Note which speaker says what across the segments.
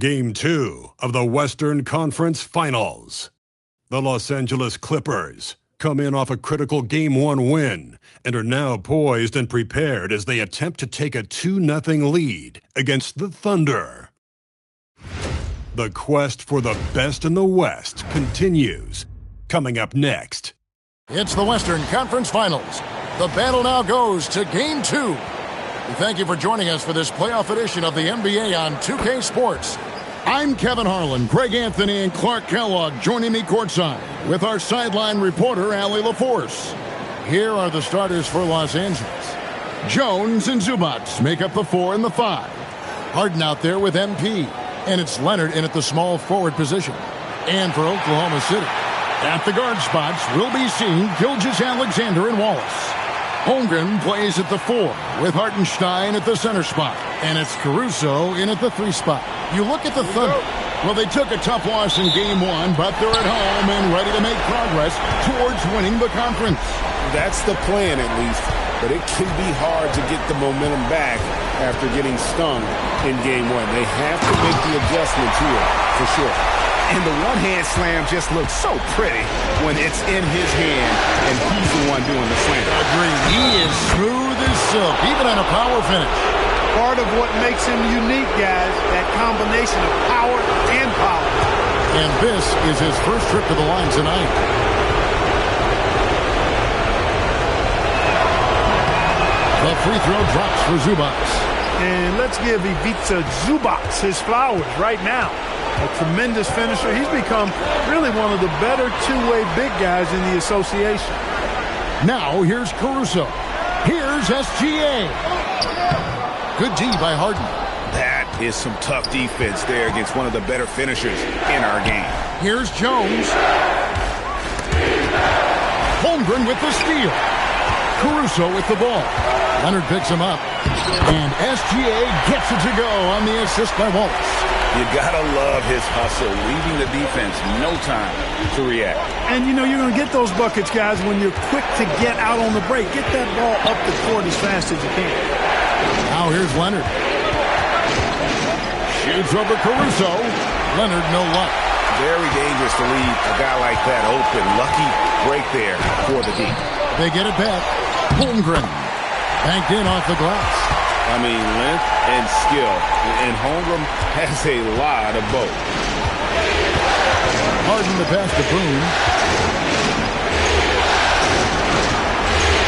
Speaker 1: Game 2 of the Western Conference Finals. The Los Angeles Clippers come in off a critical Game 1 win and are now poised and prepared as they attempt to take a 2-0 lead against the Thunder. The quest for the best in the West continues. Coming up next.
Speaker 2: It's the Western Conference Finals. The battle now goes to Game 2. Thank you for joining us for this playoff edition of the NBA on 2K Sports. I'm Kevin Harlan, Greg Anthony, and Clark Kellogg joining me courtside with our sideline reporter, Allie LaForce. Here are the starters for Los Angeles. Jones and Zubac make up the 4 and the 5. Harden out there with MP, and it's Leonard in at the small forward position. And for Oklahoma City, at the guard spots, we'll be seeing Gilgeous-Alexander and Wallace. Holmgren plays at the 4 with Hartenstein at the center spot. And it's Caruso in at the 3 spot. You look at the Thunder. Well, they took a tough loss in Game 1, but they're at home and ready to make progress towards winning the conference.
Speaker 3: That's the plan, at least. But it can be hard to get the momentum back after getting stung in Game 1. They have to make the adjustments here, for sure.
Speaker 4: And the one-hand slam just looks so pretty when it's in his hand and he's the one doing the slam.
Speaker 2: Agreed. He is smooth as silk, even on a power finish.
Speaker 5: Part of what makes him unique, guys, that combination of power and power.
Speaker 2: And this is his first trip to the line tonight. The free throw drops for Zubac.
Speaker 5: And let's give Ivica Zubac his flowers right now. A tremendous finisher. He's become really one of the better two-way big guys in the association.
Speaker 2: Now here's Caruso. Here's SGA. Good D by Harden.
Speaker 4: That is some tough defense there against one of the better finishers in our game.
Speaker 2: Here's Jones. Holmgren with the steal. Caruso with the ball. Leonard picks him up. And SGA gets it to go on the assist by Wallace.
Speaker 4: You gotta love his hustle, leaving the defense no time to react.
Speaker 5: And you know you're going to get those buckets, guys, when you're quick to get out on the break. Get that ball up the court as fast as you can.
Speaker 2: Now here's Leonard. Shoots over Caruso. Leonard, no luck.
Speaker 4: Very dangerous to leave a guy like that open. Lucky break there for the D.
Speaker 2: They get it back. Holmgren. Banked in off the glass.
Speaker 3: I mean, length and skill. And Holmgren has a lot of both.
Speaker 2: Harden the pass to Boone.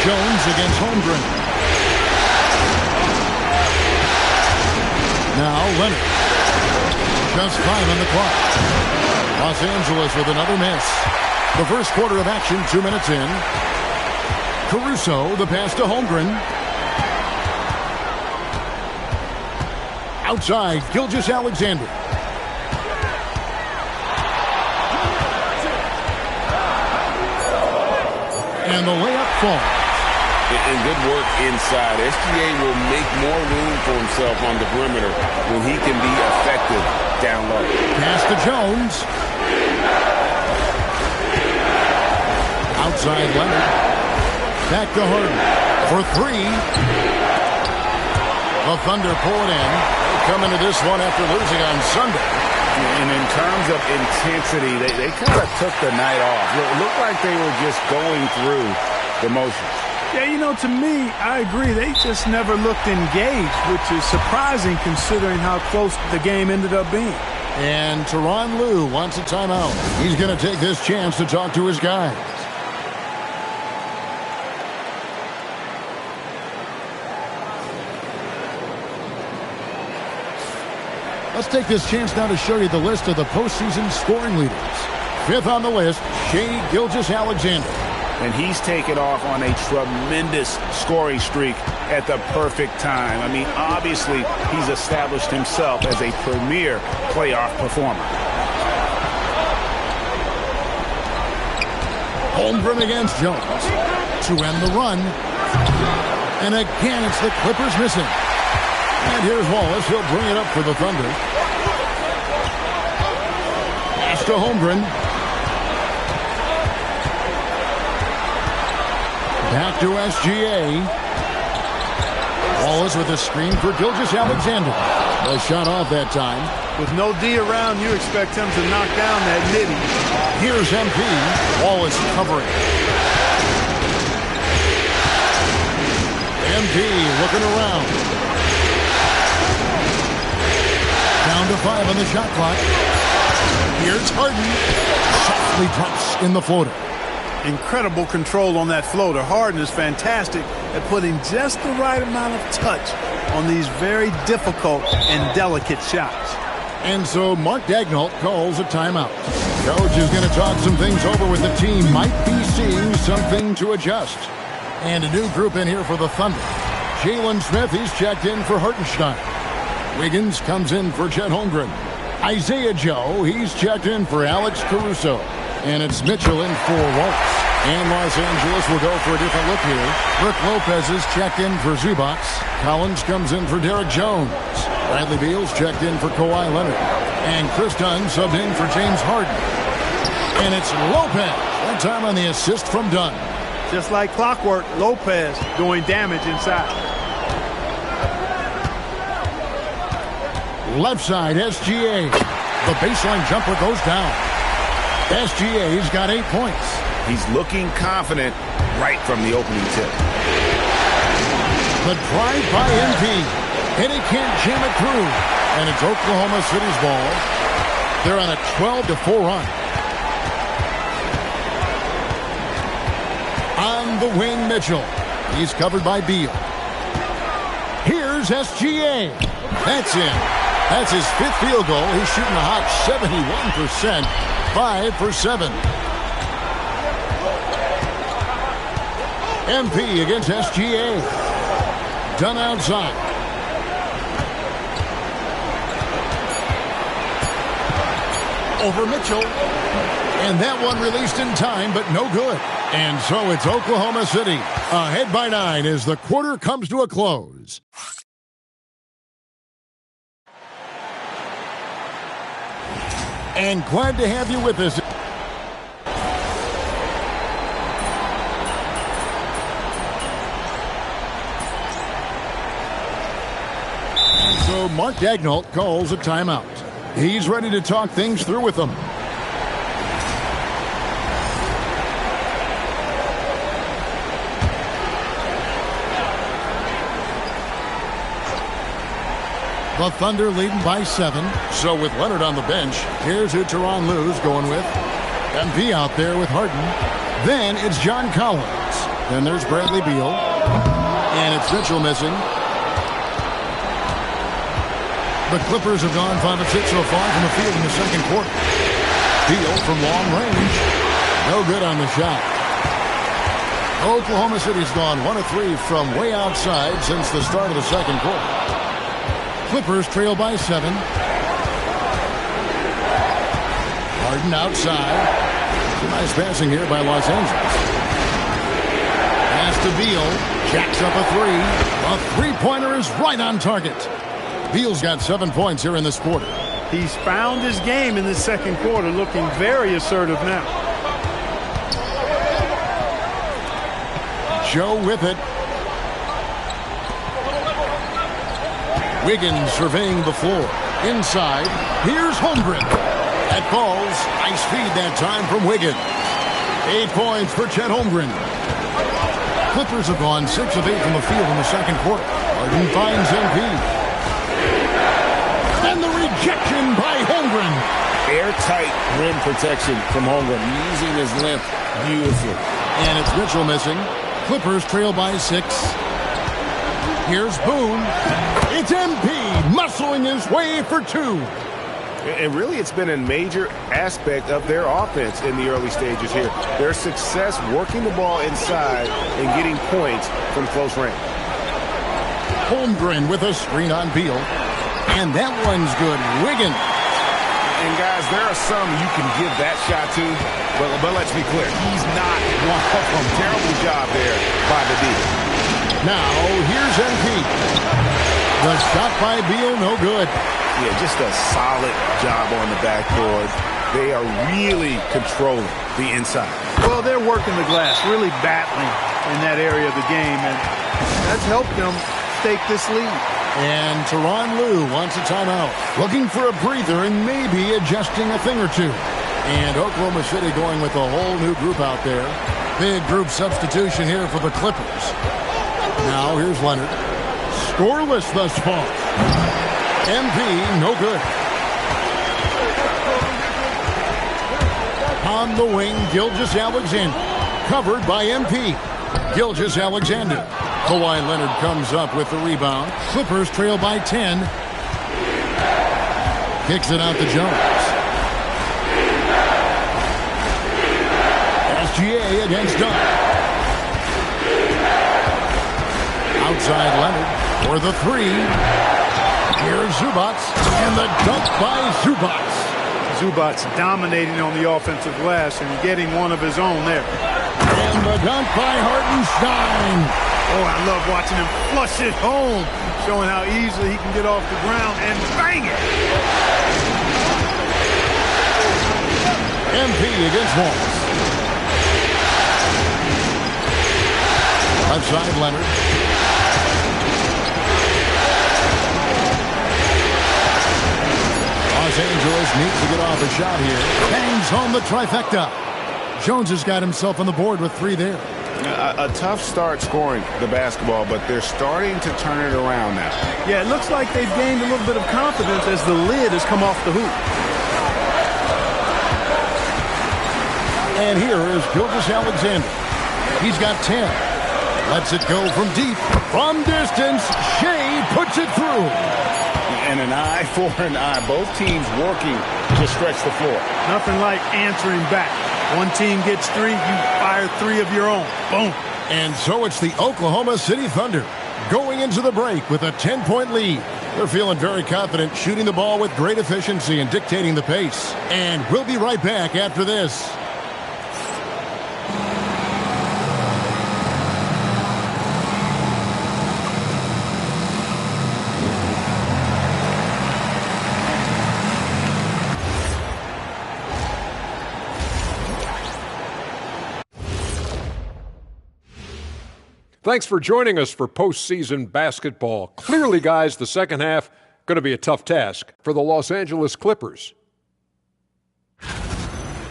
Speaker 2: Jones against Holmgren. Now Leonard. Just 5 on the clock. Los Angeles with another miss. The first quarter of action, 2 minutes in. Caruso, the pass to Holmgren. Outside, Gilgeous-Alexander. And the layup falls.
Speaker 3: And good work inside. SGA will make more room for himself on the perimeter when he can be effective down low.
Speaker 2: Pass to Jones. Outside Leonard. Back to Harden for 3. The Thunder pull it in. They come into this one after losing on Sunday.
Speaker 4: And in terms of intensity, they kind of took the night off. It looked like they were just going through the motions.
Speaker 5: Yeah, you know, to me, I agree. They just never looked engaged, which is surprising considering how close the game ended up being.
Speaker 2: And Tyronn Lue wants a timeout. He's going to take this chance to talk to his guys. Let's take this chance now to show you the list of the postseason scoring leaders. 5th on the list, Shai Gilgeous-Alexander.
Speaker 4: And he's taken off on a tremendous scoring streak at the perfect time. I mean, obviously, he's established himself as a premier playoff performer.
Speaker 2: Holmgren against Jones to end the run. And again, it's the Clippers missing. And here's Wallace. He'll bring it up for the Thunder. Pass to Holmgren. Back to SGA. Wallace with a screen for Gilgeous-Alexander. The shot off that time.
Speaker 5: With no D around, you expect him to knock down that nitty.
Speaker 2: Here's MP. Wallace covering. MP looking around. Down to 5 on the shot clock. Here's Harden. Softly drops in the floater.
Speaker 5: Incredible control on that floater. Harden is fantastic at putting just the right amount of touch on these very difficult and delicate shots.
Speaker 2: And so Mark Daigneault calls a timeout. Coach is going to talk some things over with the team. Might be seeing something to adjust. And a new group in here for the Thunder. Jalen Smith, he's checked in for Hartenstein. Wiggins comes in for Chet Holmgren. Isaiah Joe, he's checked in for Alex Caruso. And it's Mitchell in for Waltz. And Los Angeles will go for a different look here. Brook Lopez is checked in for Zubac. Collins comes in for Derek Jones. Bradley Beal's checked in for Kawhi Leonard. And Chris Dunn subbed in for James Harden. And it's Lopez. That time on the assist from Dunn.
Speaker 5: Just like clockwork, Lopez doing damage inside.
Speaker 2: Left side, SGA. The baseline jumper goes down. SGA's got 8 points.
Speaker 4: He's looking confident right from the opening tip.
Speaker 2: The drive by MP. And he can't jam it through. And it's Oklahoma City's ball. They're on a 12-4 run. On the wing, Mitchell. He's covered by Beal. Here's SGA. That's in. That's his 5th field goal. He's shooting a hot 71%. 5 for 7. MP against SGA. Done outside. Over Mitchell. And that one released in time, but no good. And so it's Oklahoma City ahead by 9 as the quarter comes to a close. And glad to have you with us. And so Mark Daigneault calls a timeout. He's ready to talk things through with them. The Thunder leading by 7. So with Leonard on the bench, here's who Tyronn Lue's going with. MP out there with Harden. Then it's John Collins. Then there's Bradley Beal. And it's Mitchell missing. The Clippers have gone 5 of 6 so far from the field in the second quarter. Beal from long range. No good on the shot. Oklahoma City's gone 1 of 3 from way outside since the start of the second quarter. Clippers trail by 7. Harden outside. Some nice passing here by Los Angeles. Pass to Beal. Jacks up a 3. A three-pointer is right on target. Beal's got 7 points here in this quarter.
Speaker 5: He's found his game in the second quarter, looking very assertive now.
Speaker 2: Joe with it. Wiggins surveying the floor. Inside, here's Holmgren. That falls. Nice feed that time from Wiggins. 8 points for Chet Holmgren. Clippers have gone 6 of 8 from the field in the second quarter. Harden finds MP. And the rejection by Holmgren.
Speaker 3: Airtight rim protection from Holmgren, using his length beautifully.
Speaker 2: And it's Mitchell missing. Clippers trail by 6. Here's Boone. It's MP muscling his way for 2.
Speaker 4: And really, it's been a major aspect of their offense in the early stages here. Their success working the ball inside and getting points from close range.
Speaker 2: Holmgren with a screen on Beal. And that one's good. Wiggins.
Speaker 4: And guys, there are some you can give that shot to, but let's be clear, he's not one of them. Terrible job there by the D.
Speaker 2: Now, here's MP. The shot by Beal, no good.
Speaker 4: Yeah, just a solid job on the backboard. They are really controlling the inside.
Speaker 5: Well, they're working the glass, really battling in that area of the game, and that's helped them stake this lead.
Speaker 2: And Tyronn Lue wants a timeout. Looking for a breather and maybe adjusting a thing or two. And Oklahoma City going with a whole new group out there. Big group substitution here for the Clippers. Now here's Leonard. Scoreless thus far. MP, no good. On the wing, Gilgeous-Alexander. Covered by MP. Gilgeous-Alexander. Kawhi Leonard comes up with the rebound. Clippers trail by 10. Kicks it out to Jones. SGA against Dunn. Outside Leonard for the three. Here's Zubac. And the dunk by Zubac.
Speaker 5: Zubac dominating on the offensive glass and getting one of his own there.
Speaker 2: And the dunk by Hartenstein.
Speaker 5: Oh, I love watching him flush it home, showing how easily he can get off the ground and bang it.
Speaker 2: MP against Wallace. Left side, Leonard. Los Angeles needs to get off a shot here. Bangs home the trifecta. Jones has got himself on the board with 3 there.
Speaker 3: A tough start scoring the basketball, but they're starting to turn it around now.
Speaker 5: Yeah, it looks like they've gained a little bit of confidence as the lid has come off the hoop.
Speaker 2: And here is Gilgeous-Alexander. He's got 10. Lets it go from deep. From distance, Shea puts it through.
Speaker 3: And an eye for an eye. Both teams working to stretch the floor.
Speaker 5: Nothing like answering back. One team gets 3, you fire 3 of your own. Boom.
Speaker 2: And so it's the Oklahoma City Thunder going into the break with a 10-point lead. They're feeling very confident, shooting the ball with great efficiency and dictating the pace. And we'll be right back after this.
Speaker 6: Thanks for joining us for postseason basketball. Clearly, guys, the second half going to be a tough task for the Los Angeles Clippers.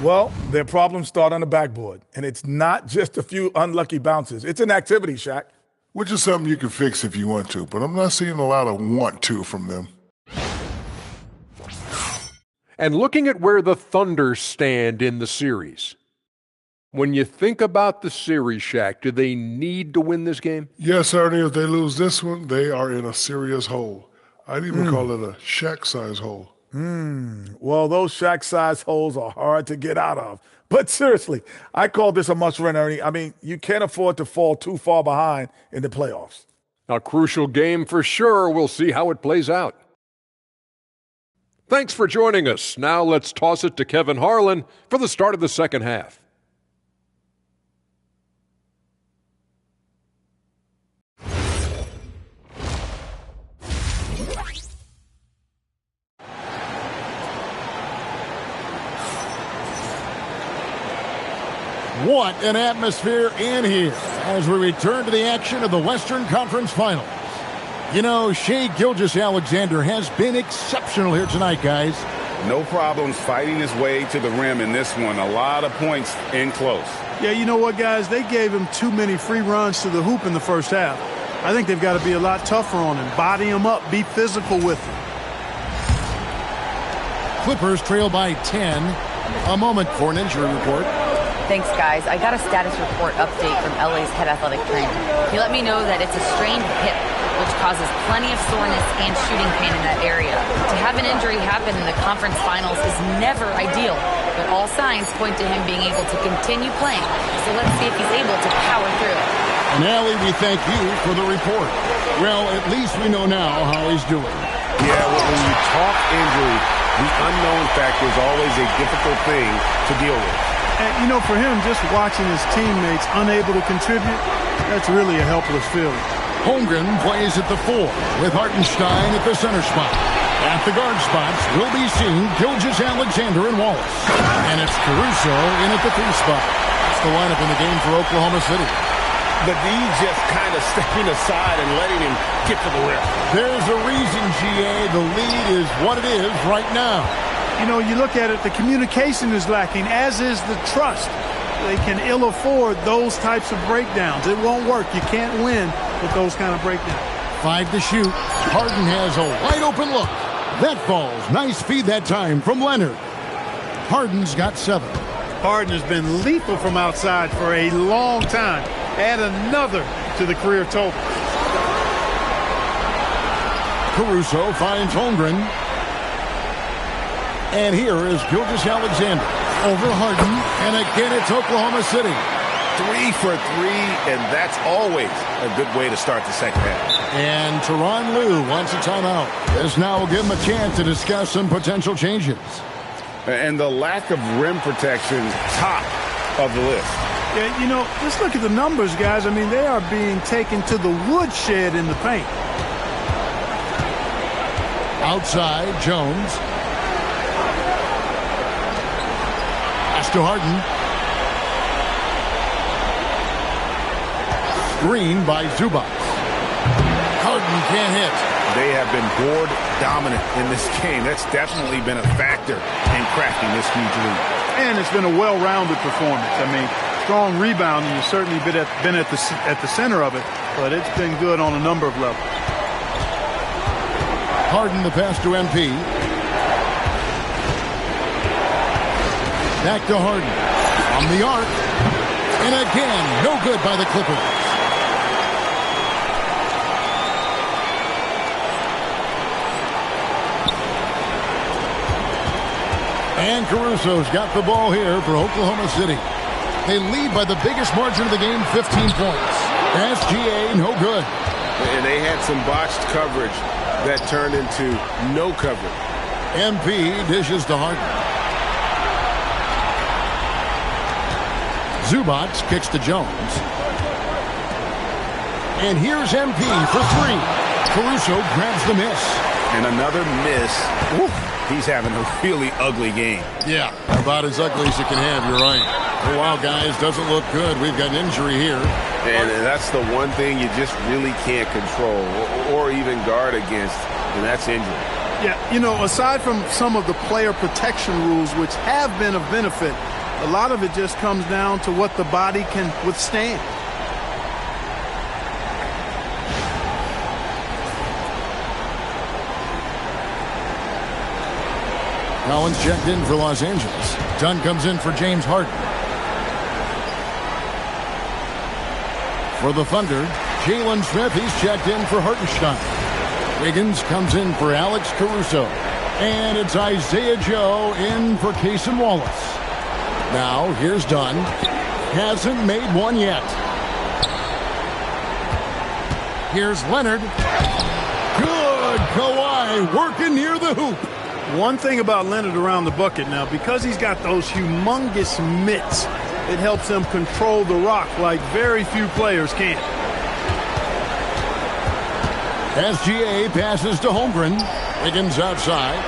Speaker 7: Well, their problems start on the backboard, and it's not just a few unlucky bounces. It's an activity, Shaq.
Speaker 8: Which is something you can fix if you want to, but I'm not seeing a lot of want to from them.
Speaker 6: And looking at where the Thunder stand in the series, when you think about the series, Shaq, do they need to win this game?
Speaker 8: Yes, Ernie, if they lose this one, they are in a serious hole. I'd even call it a Shaq-size hole.
Speaker 7: Well, those Shaq-size holes are hard to get out of. But seriously, I call this a must-win, Ernie. I mean, you can't afford to fall too far behind in the playoffs.
Speaker 6: A crucial game for sure. We'll see how it plays out. Thanks for joining us. Now let's toss it to Kevin Harlan for the start of the second half.
Speaker 2: What an atmosphere in here as we return to the action of the Western Conference Finals. You know, Shai Gilgeous-Alexander has been exceptional here tonight, guys.
Speaker 4: No problems fighting his way to the rim in this one. A lot of points in close.
Speaker 5: Yeah, you know what, guys? They gave him too many free runs to the hoop in the first half. I think they've got to be a lot tougher on him. Body him up. Be physical with him.
Speaker 2: Clippers trail by 10. A moment for an injury report.
Speaker 9: Thanks, guys. I got a status report update from LA's head athletic trainer. He let me know that it's a strained hip, which causes plenty of soreness and shooting pain in that area. To have an injury happen in the conference finals is never ideal, but all signs point to him being able to continue playing. So let's see if he's able to power through it.
Speaker 2: And Allie, we thank you for the report. Well, at least we know now how he's doing.
Speaker 3: Yeah, well, when you talk injury, the unknown factor is always a difficult thing to deal with.
Speaker 5: And, you know, for him, just watching his teammates unable to contribute, that's really a helpless feeling.
Speaker 2: Holmgren plays at the 4 with Hartenstein at the center spot. At the guard spots, we'll be seeing Gilgeous-Alexander and Wallace. And it's Caruso in at the 3 spot. That's the lineup in the game for Oklahoma City.
Speaker 3: but he's just kind of stepping aside and letting him get to the rim.
Speaker 2: There's a reason, GA, the lead is what it is right now.
Speaker 5: You know, you look at it, the communication is lacking, as is the trust. They can ill afford those types of breakdowns. It won't work. You can't win with those kind of breakdowns.
Speaker 2: 5 to shoot. Harden has a wide open look. That falls. Nice feed that time from Leonard. Harden's got 7.
Speaker 5: Harden has been lethal from outside for a long time. Add another to the career total.
Speaker 2: Caruso finds Holmgren. And here is Gilgeous-Alexander over Harden. And again, it's Oklahoma City.
Speaker 3: 3 for 3, and that's always a good way to start the second half.
Speaker 2: And Tyronn Lue wants a timeout. This now will give him a chance to discuss some potential changes.
Speaker 3: And the lack of rim protection, top of the list.
Speaker 5: Yeah, you know, let's look at the numbers, guys. I mean, they are being taken to the woodshed in the paint.
Speaker 2: Outside, Jones. Pass to Harden. Screen by Zubac. Harden can't hit.
Speaker 3: They have been board dominant in this game. That's definitely been a factor in cracking this huge lead.
Speaker 5: And it's been a well-rounded performance. I mean, strong rebounding has certainly been at the center of it, but it's been good on a number of levels.
Speaker 2: Harden the pass to MP. Back to Harden. On the arc. And again, no good by the Clippers. And Caruso's got the ball here for Oklahoma City. They lead by the biggest margin of the game, 15 points. SGA, no good.
Speaker 3: And they had some botched coverage that turned into no coverage.
Speaker 2: MP dishes to Harden. Zubac kicks to Jones. And here's MP for 3. Caruso grabs the miss.
Speaker 3: And another miss. Oof. He's having a really ugly game.
Speaker 2: Yeah, about as ugly as you can have, you're right. Oh, wow, guys, doesn't look good. We've got an injury here.
Speaker 3: And that's the one thing you just really can't control or even guard against, and that's injury.
Speaker 5: Yeah, you know, aside from some of the player protection rules, which have been of benefit, a lot of it just comes down to what the body can withstand.
Speaker 2: Collins checked in for Los Angeles. Dunn comes in for James Harden. For the Thunder, Jalen Smith, he's checked in for Hartenstein. Wiggins comes in for Alex Caruso. And it's Isaiah Joe in for Cason Wallace. Now, here's Dunn. Hasn't made one yet. Here's Leonard. Good. Kawhi working near the hoop.
Speaker 5: One thing about Leonard around the bucket now, because he's got those humongous mitts, it helps him control the rock like very few players can.
Speaker 2: SGA passes to Holmgren. Wiggins outside.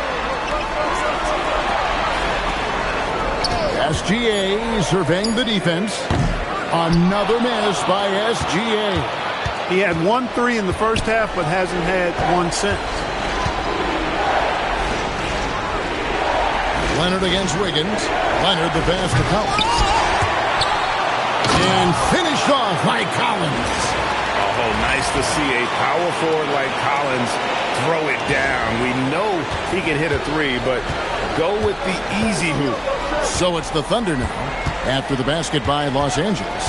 Speaker 2: SGA surveying the defense. Another miss by SGA.
Speaker 5: He had 1 3 in the first half, but hasn't had one since.
Speaker 2: Leonard against Wiggins. Leonard the pass to Collins. And finished off by Collins.
Speaker 3: Oh, nice to see a power forward like Collins throw it down. We know he can hit a 3, but go with the easy hoop.
Speaker 2: So it's the Thunder now after the basket by Los Angeles.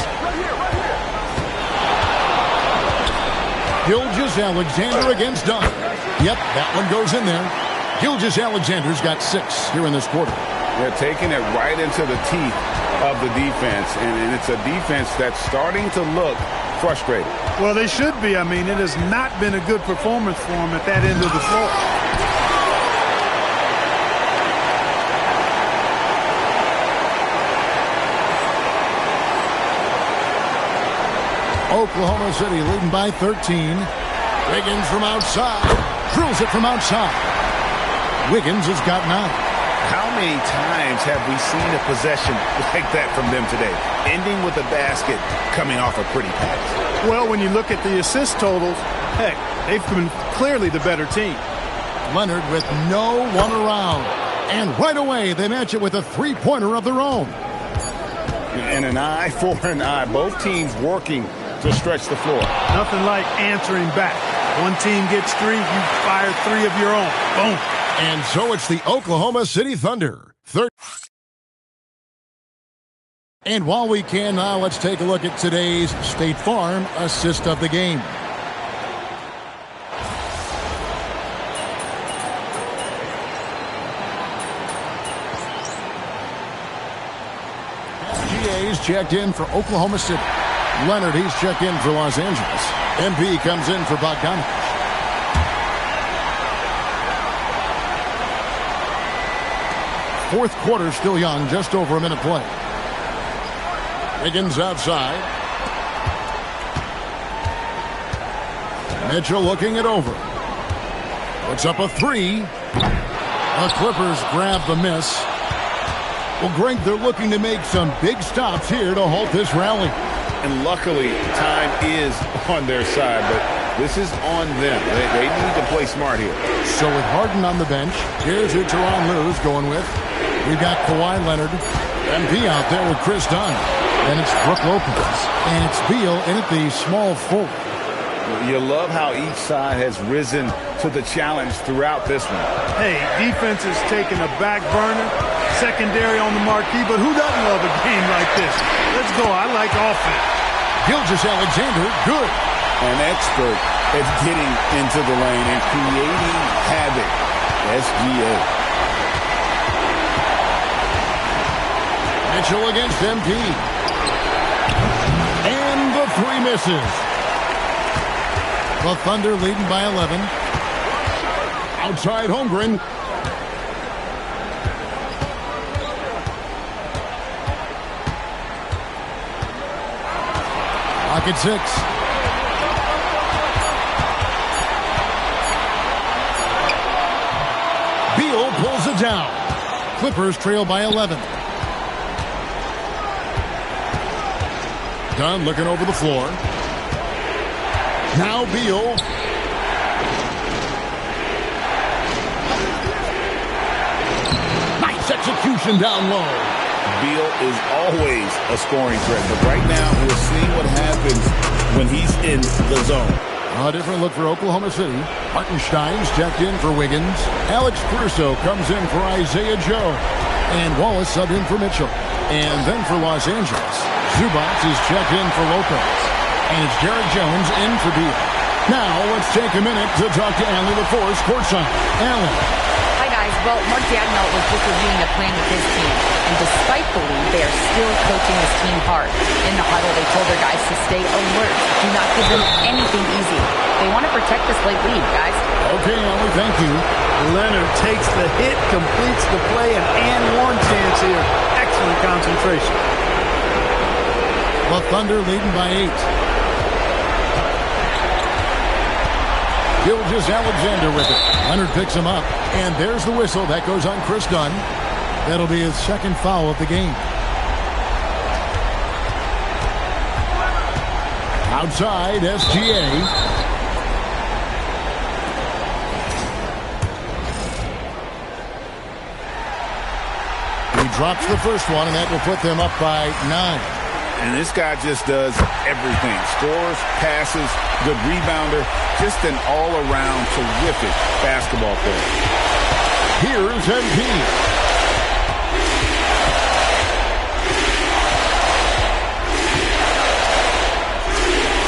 Speaker 2: Gilgeous-Alexander against Dunn. Yep, that one goes in there. Gilgeous-Alexander's got 6 here in this quarter.
Speaker 3: They're taking it right into the teeth of the defense, and it's a defense that's starting to look frustrated.
Speaker 5: Well, they should be. I mean, it has not been a good performance for them at that end of the floor.
Speaker 2: Oklahoma City leading by 13. Wiggins from outside. Drills it from outside. Wiggins has got 9.
Speaker 3: How
Speaker 4: many times have we seen a possession like that from them today, ending with a basket coming off a pretty pass?
Speaker 5: Well, when you look at the assist totals, heck, they've been clearly the better team.
Speaker 2: Leonard with no one around. And right away, they match it with a three-pointer of their own.
Speaker 3: And an eye for an eye. Both teams working to stretch the floor.
Speaker 5: Nothing like answering back. One team gets three, you fire three of your own. Boom.
Speaker 2: And so it's the Oklahoma City Thunder. And while we can now, let's take a look at today's State Farm assist of the game. SGA's checked in for Oklahoma City. Leonard, he's checked in for Los Angeles. MP comes in for Bogdanovich. Fourth quarter still young, just over a minute play. Wiggins outside. Mitchell looking it over. Puts up a three. The Clippers grab the miss. Well, Greg, they're looking to make some big stops here to halt this rally.
Speaker 3: And luckily, time is on their side, but this is on them. They need to play smart here.
Speaker 2: So with Harden on the bench, here's who Tyronn Lue's going with. We've got Kawhi Leonard, MP out there with Chris Dunn. Then it's Brook Lopez, and it's Beal in at the small forward.
Speaker 3: You love how each side has risen to the challenge throughout this one.
Speaker 5: Hey, defense is taking a back burner, secondary on the marquee, but who doesn't love a game like this? Let's go. I like offense.
Speaker 2: Gilgeous-Alexander, good.
Speaker 3: An expert at getting into the lane and creating havoc. SGA.
Speaker 2: Mitchell against MP. And the three misses. The Thunder leading by 11. Outside Holmgren. Pocket six. Beal pulls it down. Clippers trail by 11. Dunn looking over the floor. Now Beal. Nice execution down low.
Speaker 3: Beal is always a scoring threat, but right now we're seeing what happens when he's in the zone.
Speaker 2: A different look for Oklahoma City. Hartenstein's checked in for Wiggins. Alex Caruso comes in for Isaiah Joe. And Wallace subbed in for Mitchell. And then for Los Angeles, Zubac is checked in for Lopez. And it's Derek Jones in for Beal. Now let's take a minute to talk to Allie LaForce courtside. Allie.
Speaker 9: Hi guys. Well, Mark Daigneault was just reviewing the plan with his team. And despite the lead, they are still coaching this team hard. In the huddle, they told their guys to stay alert. Do not give them anything easy. They want to protect this late lead, guys.
Speaker 2: Okay, Allie, thank you.
Speaker 5: Leonard takes the hit, completes the play, and one chance here. Excellent concentration.
Speaker 2: The Thunder leading by 8. Gilgeous-Alexander with it. Leonard picks him up. And there's the whistle. That goes on Chris Dunn. That'll be his second foul of the game. Outside, SGA. He drops the first one, and that will put them up by 9.
Speaker 3: And this guy just does everything. Scores, passes, good rebounder. Just an all-around terrific basketball player.
Speaker 2: Here's MP.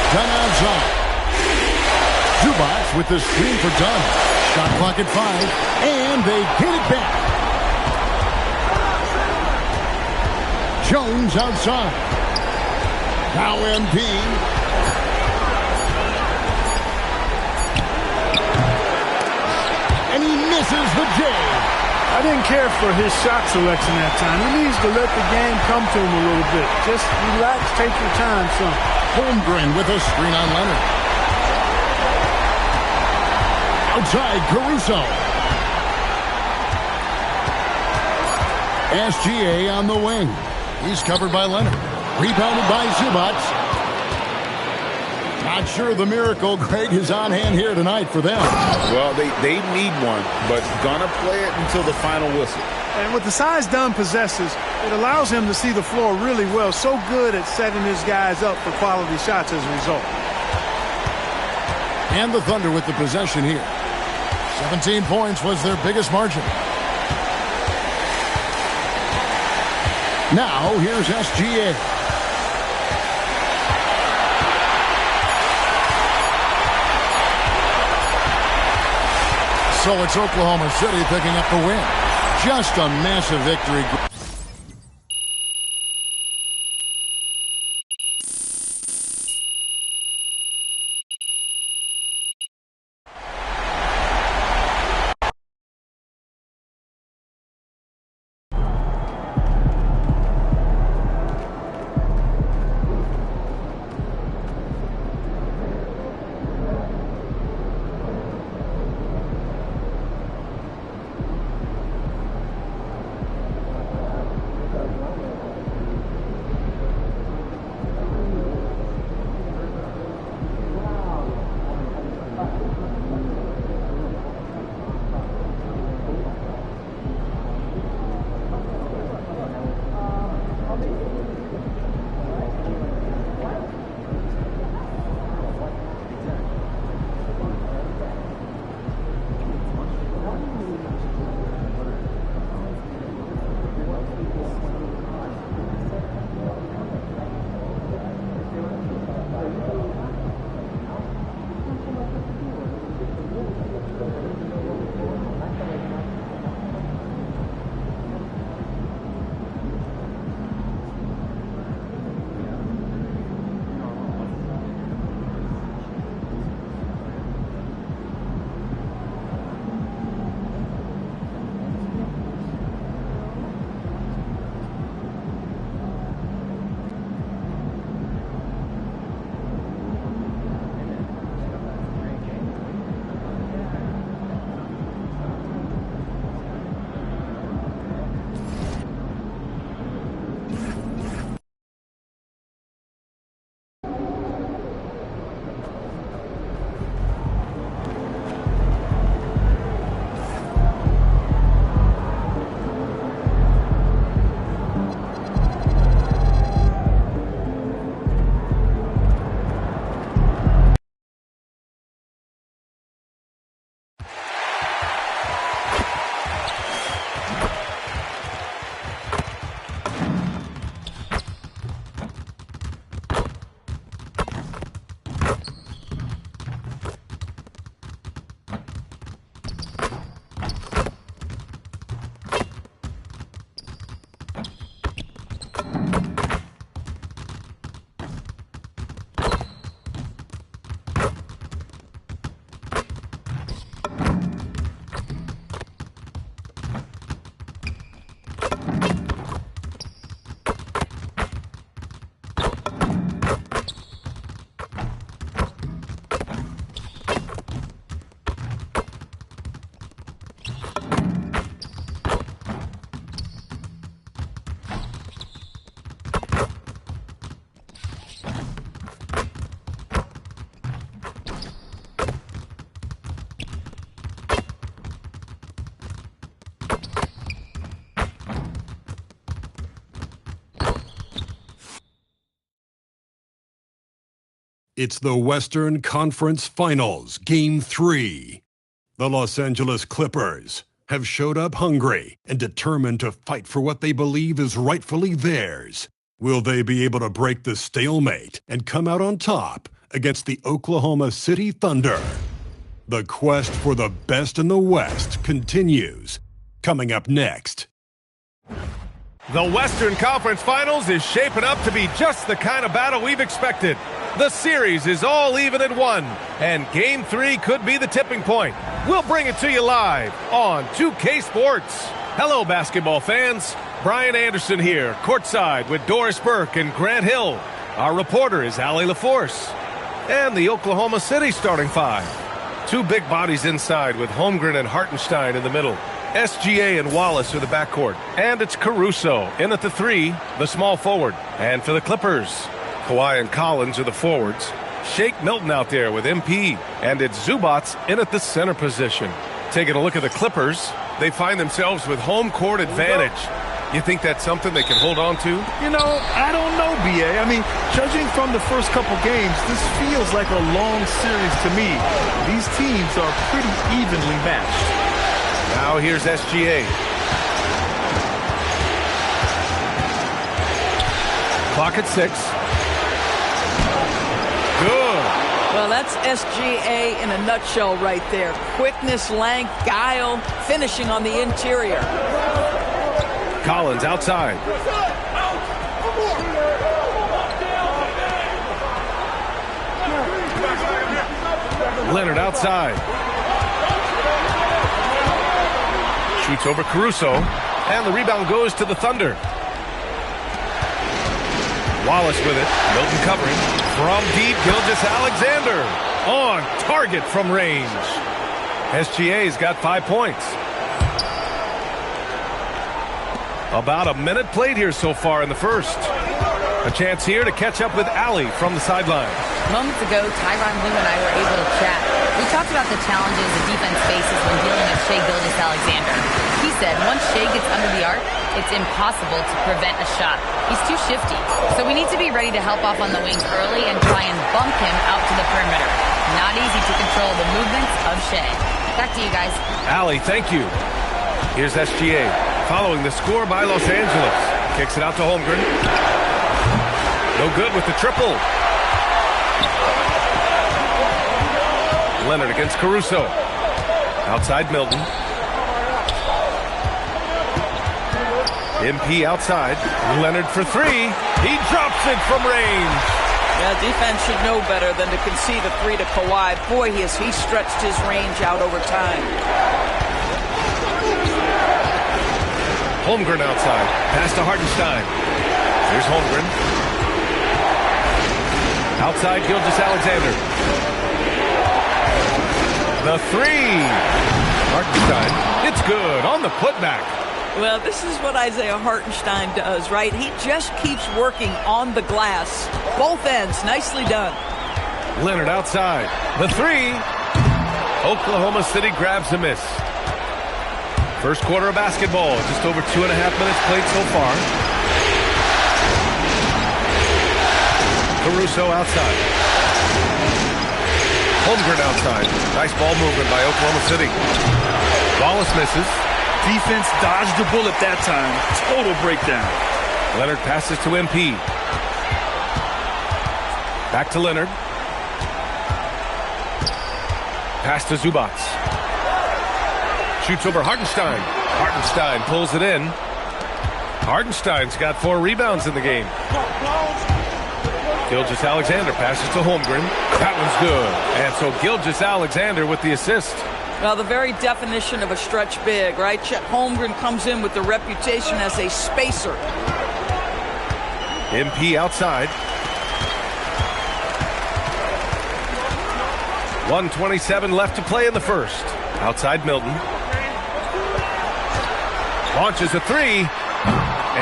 Speaker 2: Dunn outside. Zubac with the screen for Dunn. Shot clock at 5. And they get it back. Jones outside. Now MP. And he misses the J.
Speaker 5: I didn't care for his shot selection that time. He needs to let the game come to him a little bit. Just relax, take your time, son.
Speaker 2: Holmgren with a screen on Leonard. Outside, Caruso. SGA on the wing. He's covered by Leonard. Rebounded by Zubac. Not sure the miracle, Greg, is on hand here tonight for them.
Speaker 4: Well, they need one, but gonna play it until the final whistle.
Speaker 5: And what the size Dunn possesses, it allows him to see the floor really well. So good at setting his guys up for quality shots as a result.
Speaker 2: And the Thunder with the possession here. 17 points was their biggest margin. Now, here's SGA. So it's Oklahoma City picking up the win. Just a massive victory.
Speaker 1: It's the Western Conference Finals, Game 3. The Los Angeles Clippers have showed up hungry and determined to fight for what they believe is rightfully theirs. Will they be able to break the stalemate and come out on top against the Oklahoma City Thunder? The quest for the best in the West continues. Coming up next.
Speaker 10: The Western Conference Finals is shaping up to be just the kind of battle we've expected. The series is all even at 1, and Game 3 could be the tipping point. We'll bring it to you live on 2K Sports. Hello, basketball fans. Brian Anderson here, courtside with Doris Burke and Grant Hill. Our reporter is Allie LaForce. And the Oklahoma City starting 5. Two big bodies inside with Holmgren and Hartenstein in the middle. SGA and Wallace are the backcourt. And it's Caruso in at the 3, the small forward. And for the Clippers, Kawhi and Collins are the forwards. Shake Milton out there with MP. And it's Zubac in at the center position. Taking a look at the Clippers, they find themselves with home court advantage. You think that's something they can hold on to?
Speaker 5: You know, I don't know, B.A. I mean, judging from the first couple games, this feels like a long series to me. These teams are pretty evenly matched.
Speaker 10: Now here's SGA. Clock at 6. Good.
Speaker 11: Well, that's SGA in a nutshell right there. Quickness, length, guile, finishing on the interior.
Speaker 10: Collins outside. Leonard outside. Shoots over Caruso. And the rebound goes to the Thunder. Wallace with it. Milton covering. From deep, Gilgeous-Alexander. On target from range. SGA's got 5 points. About a minute played here so far in the first. A chance here to catch up with Allie from the sideline.
Speaker 9: Moments ago, Tyronn Lue and I were able to chat. We talked about the challenges the defense faces when dealing with Shai Gilgeous-Alexander. He said once Shai gets under the arc, it's impossible to prevent a shot. He's too shifty. So we need to be ready to help off on the wings early and try and bump him out to the perimeter. Not easy to control the movements of Shai. Back to you guys.
Speaker 10: Allie, thank you. Here's SGA. Following the score by Los Angeles. Kicks it out to Holmgren. No good with the triple. Leonard against Caruso. Outside Milton. MP outside. Leonard for 3. He drops it from range.
Speaker 11: Yeah, defense should know better than to concede a 3 to Kawhi. Boy, he stretched his range out over time.
Speaker 10: Holmgren outside. Pass to Hartenstein. Here's Holmgren. Outside Gilgeous-Alexander. The 3. Hartenstein. It's good on the putback.
Speaker 11: Well, this is what Isaiah Hartenstein does, right? He just keeps working on the glass. Both ends. Nicely done.
Speaker 10: Leonard outside. The 3. Oklahoma City grabs a miss. First quarter of basketball, just over 2.5 minutes played so far. Caruso outside. Holmgren outside. Nice ball movement by Oklahoma City. Wallace misses.
Speaker 5: Defense dodged the bullet that time. Total breakdown.
Speaker 10: Leonard passes to MP. Back to Leonard. Pass to Zubac. Shoots over Hartenstein. Hartenstein pulls it in. Hartenstein's got 4 rebounds in the game. Gilgeous-Alexander passes to Holmgren. That one's good. And so Gilgeous-Alexander with the assist.
Speaker 11: Well, the very definition of a stretch big, right? Chet Holmgren comes in with the reputation as a spacer.
Speaker 10: MP outside. 1:27 left to play in the first. Outside Milton. Launches a 3.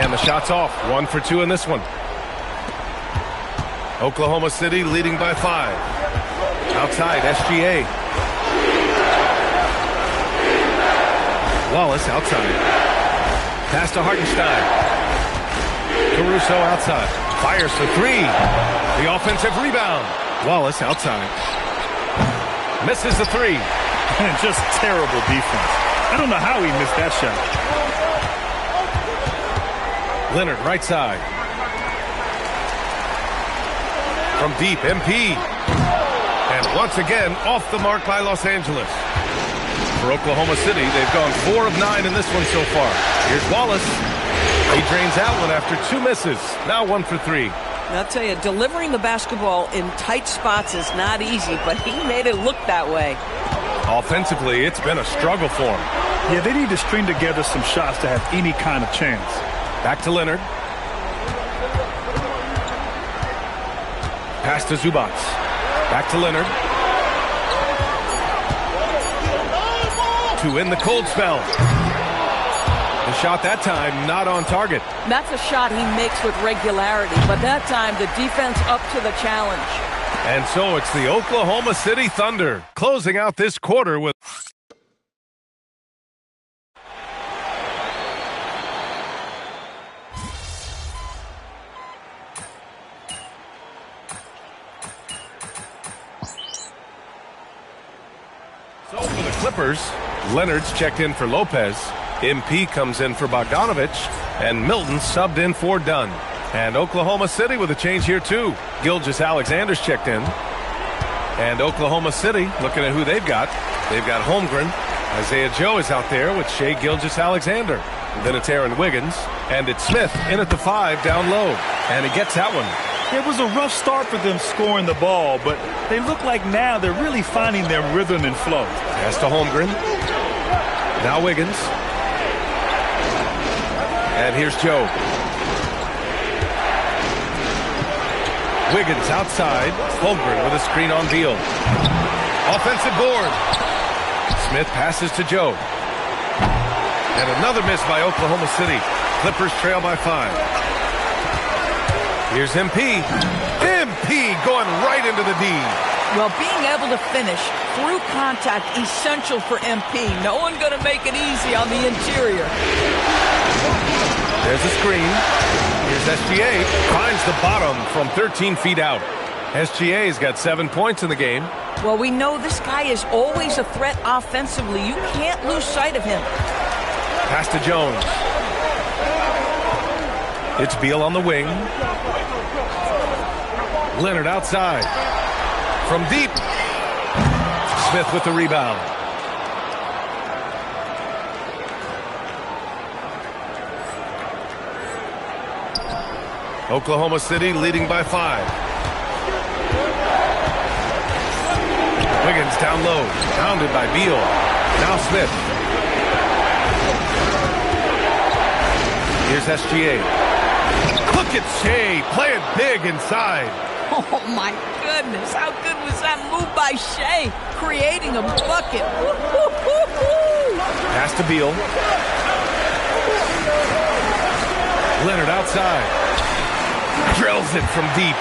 Speaker 10: And the shot's off. 1 for 2 in this one. Oklahoma City leading by 5. Outside SGA. Wallace outside. Pass to Hartenstein. Caruso outside. Fires for 3. The offensive rebound. Wallace outside. Misses the 3.
Speaker 5: Just terrible defense. I don't know how he missed that shot.
Speaker 10: Leonard right side. From deep, MP. And once again, off the mark by Los Angeles. For Oklahoma City, they've gone 4 of 9 in this one so far. Here's Wallace. He drains that one after 2 misses. Now 1 for 3.
Speaker 11: I'll tell you, delivering the basketball in tight spots is not easy, but he made it look that way.
Speaker 10: Offensively, it's been a struggle for him.
Speaker 5: Yeah, they need to string together some shots to have any kind of chance.
Speaker 10: Back to Leonard. Pass to Zubac. Back to Leonard. To end the cold spell. The shot that time not on target.
Speaker 11: That's a shot he makes with regularity, but that time the defense up to the challenge.
Speaker 10: And so it's the Oklahoma City Thunder closing out this quarter with... So for the Clippers, Leonard's checked in for Lopez. MP comes in for Bogdanovich, and Milton subbed in for Dunn. And Oklahoma City with a change here too. Gilgeous-Alexander's checked in. And Oklahoma City, looking at who they've got Holmgren. Isaiah Joe is out there with Shai Gilgeous-Alexander. Then it's Aaron Wiggins, and it's Smith in at the 5 down low. And he gets that one.
Speaker 12: It was a rough start for them scoring the ball, but they look like now they're really finding their rhythm and flow.
Speaker 10: Pass to Holmgren. Now Wiggins. And here's Joe. Wiggins outside. Holmgren with a screen on Beal. Offensive board. Smith passes to Joe. And another miss by Oklahoma City. Clippers trail by 5. Here's MP. MP going right into the D.
Speaker 11: Well, being able to finish through contact, essential for MP. No one going to make it easy on the interior.
Speaker 10: There's a screen. Here's SGA. Finds the bottom from 13 feet out. SGA's got 7 points in the game.
Speaker 11: Well, we know this guy is always a threat offensively. You can't lose sight of him.
Speaker 10: Pass to Jones. It's Beal on the wing. Leonard outside. From deep. Smith with the rebound. Oklahoma City leading by 5. Wiggins down low. Pounded by Beal. Now Smith. Here's SGA. Look at Shai playing big inside.
Speaker 11: Oh, my goodness. How good was that move by Shai? Creating a bucket.
Speaker 10: Pass to Beal. Leonard outside. Drills it from deep.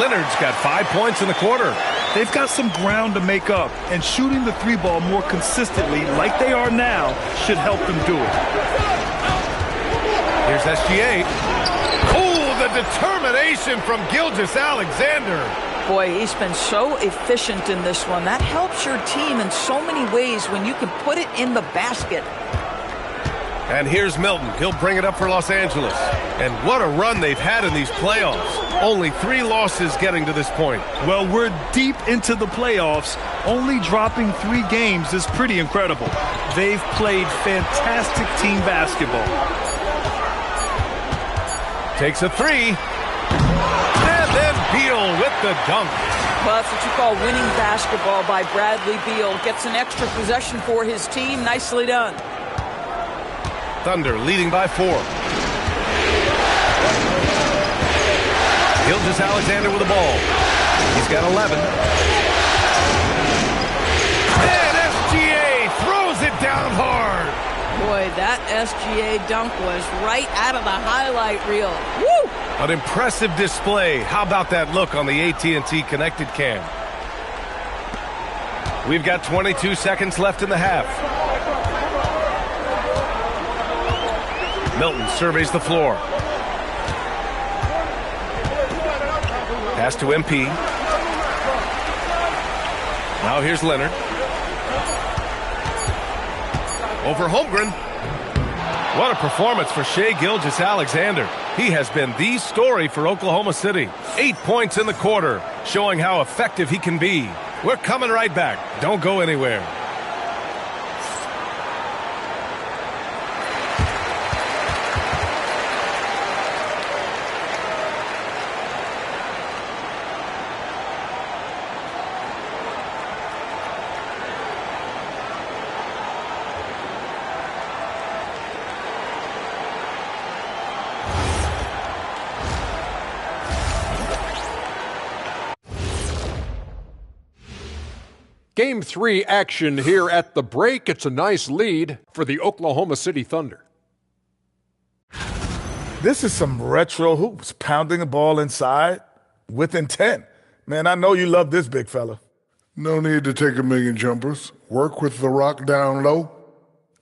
Speaker 10: Leonard's got 5 points in the quarter.
Speaker 12: They've got some ground to make up, and shooting the 3-ball more consistently like they are now should help them do it.
Speaker 10: Here's SGA. Oh, the determination from Gilgeous-Alexander.
Speaker 11: Boy, he's been so efficient in this one. That helps your team in so many ways when you can put it in the basket.
Speaker 10: And here's Milton. He'll bring it up for Los Angeles. And what a run they've had in these playoffs. Only 3 losses getting to this point.
Speaker 12: Well, we're deep into the playoffs. Only dropping 3 games is pretty incredible. They've played fantastic team basketball.
Speaker 10: Takes a 3. And then Beal with the dunk.
Speaker 11: Well, that's what you call winning basketball by Bradley Beal. Gets an extra possession for his team. Nicely done.
Speaker 10: Thunder leading by 4. Gilgeous-Alexander with the ball. He's got 11. And SGA throws it down hard.
Speaker 11: Boy, that SGA dunk was right out of the highlight reel. Woo!
Speaker 10: An impressive display. How about that look on the AT&T connected cam? We've got 22 seconds left in the half. Milton surveys the floor. Pass to MP. Now here's Leonard. Over Holmgren. What a performance for Shai Gilgeous-Alexander. He has been the story for Oklahoma City. 8 points in the quarter, showing how effective he can be. We're coming right back. Don't go anywhere.
Speaker 6: Game 3 action here at the break. It's a nice lead for the Oklahoma City Thunder.
Speaker 7: This is some retro hoops, pounding the ball inside with intent. Man, I know you love this big fella.
Speaker 8: No need to take a million jumpers. Work with the rock down low.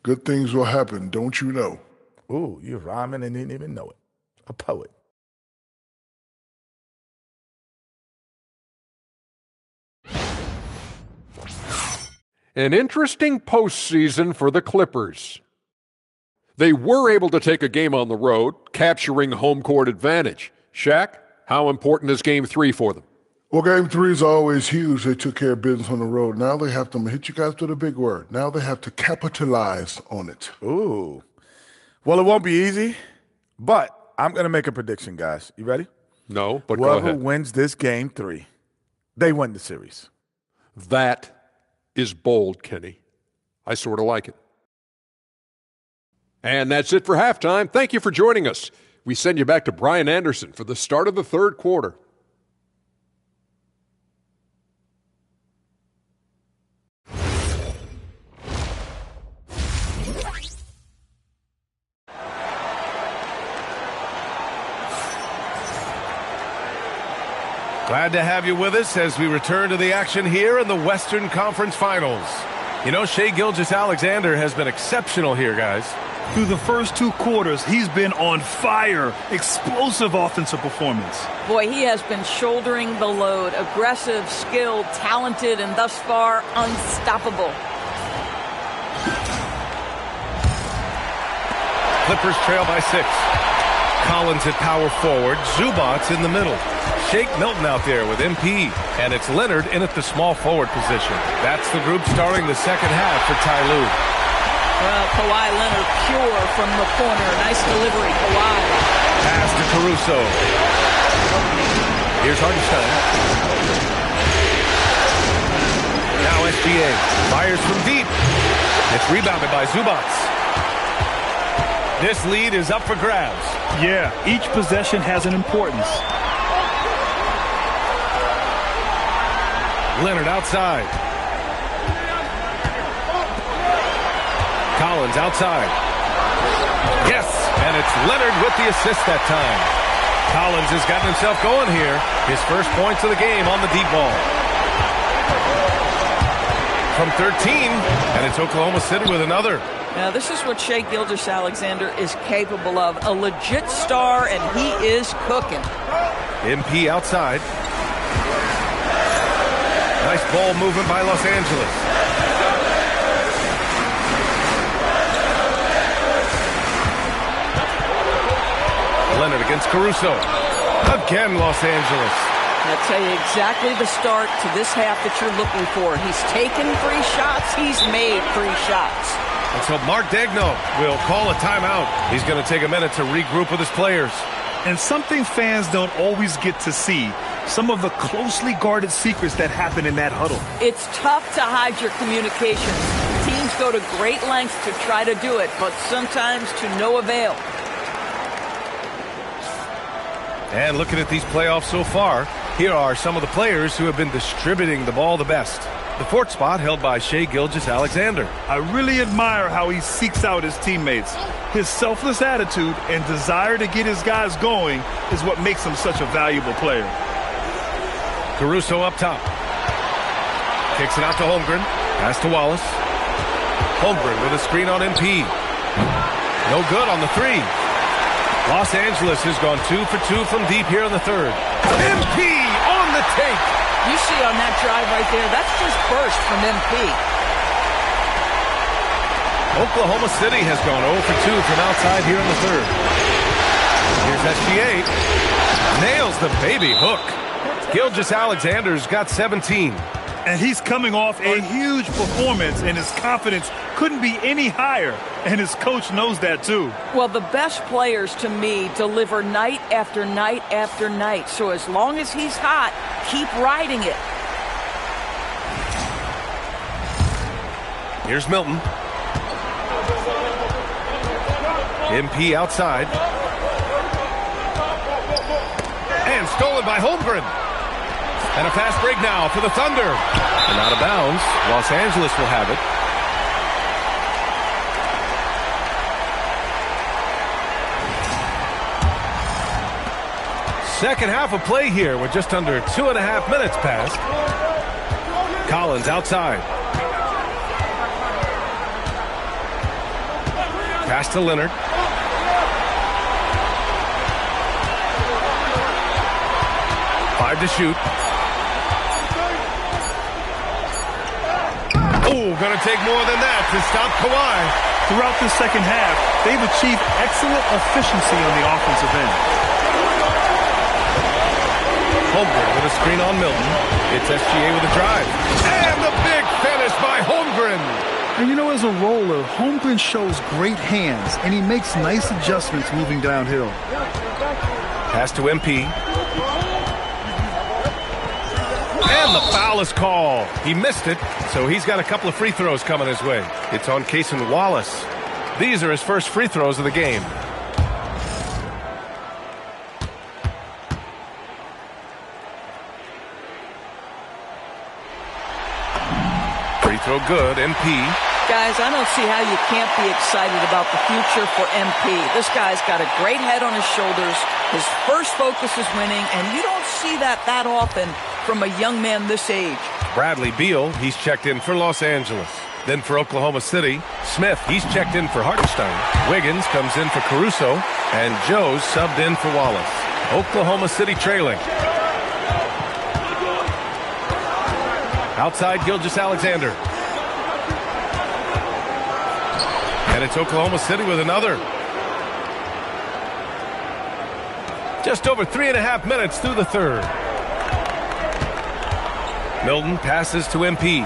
Speaker 8: Good things will happen, don't you know?
Speaker 7: Ooh, you're rhyming and didn't even know it. A poet.
Speaker 6: An interesting postseason for the Clippers. They were able to take a game on the road, capturing home court advantage. Shaq, how important is Game 3 for them?
Speaker 8: Well, Game 3 is always huge. They took care of business on the road. Now they have to hit you guys with a big word. Now they have to capitalize on it.
Speaker 7: Ooh. Well, it won't be easy, but I'm going to make a prediction, guys. You ready?
Speaker 6: No, but go
Speaker 7: Whoever
Speaker 6: ahead.
Speaker 7: wins this Game 3, they win the series.
Speaker 6: That is bold, Kenny. I sort of like it. And that's it for halftime. Thank you for joining us. We send you back to Brian Anderson for the start of the third quarter.
Speaker 10: Glad to have you with us as we return to the action here in the Western Conference Finals. You know, Shai Gilgeous-Alexander has been exceptional here, guys.
Speaker 12: Through the first 2 quarters, he's been on fire. Explosive offensive performance.
Speaker 11: Boy, he has been shouldering the load. Aggressive, skilled, talented, and thus far, unstoppable.
Speaker 10: Clippers trail by 6. Collins at power forward. Zubats in the middle. Shake Milton out there with MP. And it's Leonard in at the small forward position. That's the group starting the second half for Ty Lue.
Speaker 11: Well, Kawhi Leonard pure from the corner. Nice delivery, Kawhi.
Speaker 10: Pass to Caruso. Here's Hartenstein. Now SGA. Fires from deep. It's rebounded by Zubats. This lead is up for grabs.
Speaker 12: Yeah, each possession has an importance.
Speaker 10: Leonard outside. Collins outside. Yes, and it's Leonard with the assist that time. Collins has gotten himself going here. His first points of the game on the deep ball. From 13, and it's Oklahoma City with another.
Speaker 11: Now, this is what Shai Gilgeous-Alexander is capable of. A legit star, and he is cooking.
Speaker 10: MP outside. Nice ball movement by Los Angeles. Leonard against Caruso. Again, Los Angeles.
Speaker 11: I'll tell you exactly the start to this half that you're looking for. He's taken 3 shots. He's made 3 shots.
Speaker 10: And so Mark Daigneault will call a timeout. He's going to take a minute to regroup with his players.
Speaker 12: And something fans don't always get to see, some of the closely guarded secrets that happen in that huddle.
Speaker 11: It's tough to hide your communications. Teams go to great lengths to try to do it, but sometimes to no avail.
Speaker 10: And looking at these playoffs so far, here are some of the players who have been distributing the ball the best. The 4th spot held by Shai Gilgeous-Alexander.
Speaker 12: I really admire how he seeks out his teammates. His selfless attitude and desire to get his guys going is what makes him such a valuable player.
Speaker 10: Caruso up top. Kicks it out to Holmgren. Pass to Wallace. Holmgren with a screen on MP. No good on the 3. Los Angeles has gone 2 for 2 from deep here in the 3rd. MP on the take.
Speaker 11: You see on that drive right there, that's just burst from MP.
Speaker 10: Oklahoma City has gone 0 for 2 from outside here in the 3rd. Here's SGA. Nails the baby hook. Gilgeous-Alexander's got 17.
Speaker 12: And he's coming off a huge performance, and his confidence couldn't be any higher. And his coach knows that, too.
Speaker 11: Well, the best players, to me, deliver night after night after night. So as long as he's hot, keep riding it.
Speaker 10: Here's Milton. MP outside. And stolen by Holmgren. And a fast break now for the Thunder. And out of bounds. Los Angeles will have it. Second half of play here with just under 2.5 minutes passed. Collins outside. Pass to Leonard. Five to shoot. Oh, going to take more than that to stop Kawhi.
Speaker 12: Throughout the second half, they've achieved excellent efficiency on the offensive end.
Speaker 10: Holmgren with a screen on Milton. It's SGA with a drive. And the big finish by Holmgren.
Speaker 12: And you know, as a roller, Holmgren shows great hands, and he makes nice adjustments moving downhill.
Speaker 10: Pass to MP. And the foul is called. He missed it, so he's got a couple of free throws coming his way. It's on Cason Wallace. These are his first free throws of the game. Free throw good, MP.
Speaker 11: Guys, I don't see how you can't be excited about the future for MP. This guy's got a great head on his shoulders. His first focus is winning, and you don't see that often from a young man this age.
Speaker 10: Bradley Beal, he's checked in for Los Angeles. Then for Oklahoma City, Smith, he's checked in for Hartenstein. Wiggins comes in for Caruso, and Joe's subbed in for Wallace. Oklahoma City trailing. Outside Gilgeous-Alexander. And it's Oklahoma City with another. Just over 3.5 minutes through the third. Milton passes to MP.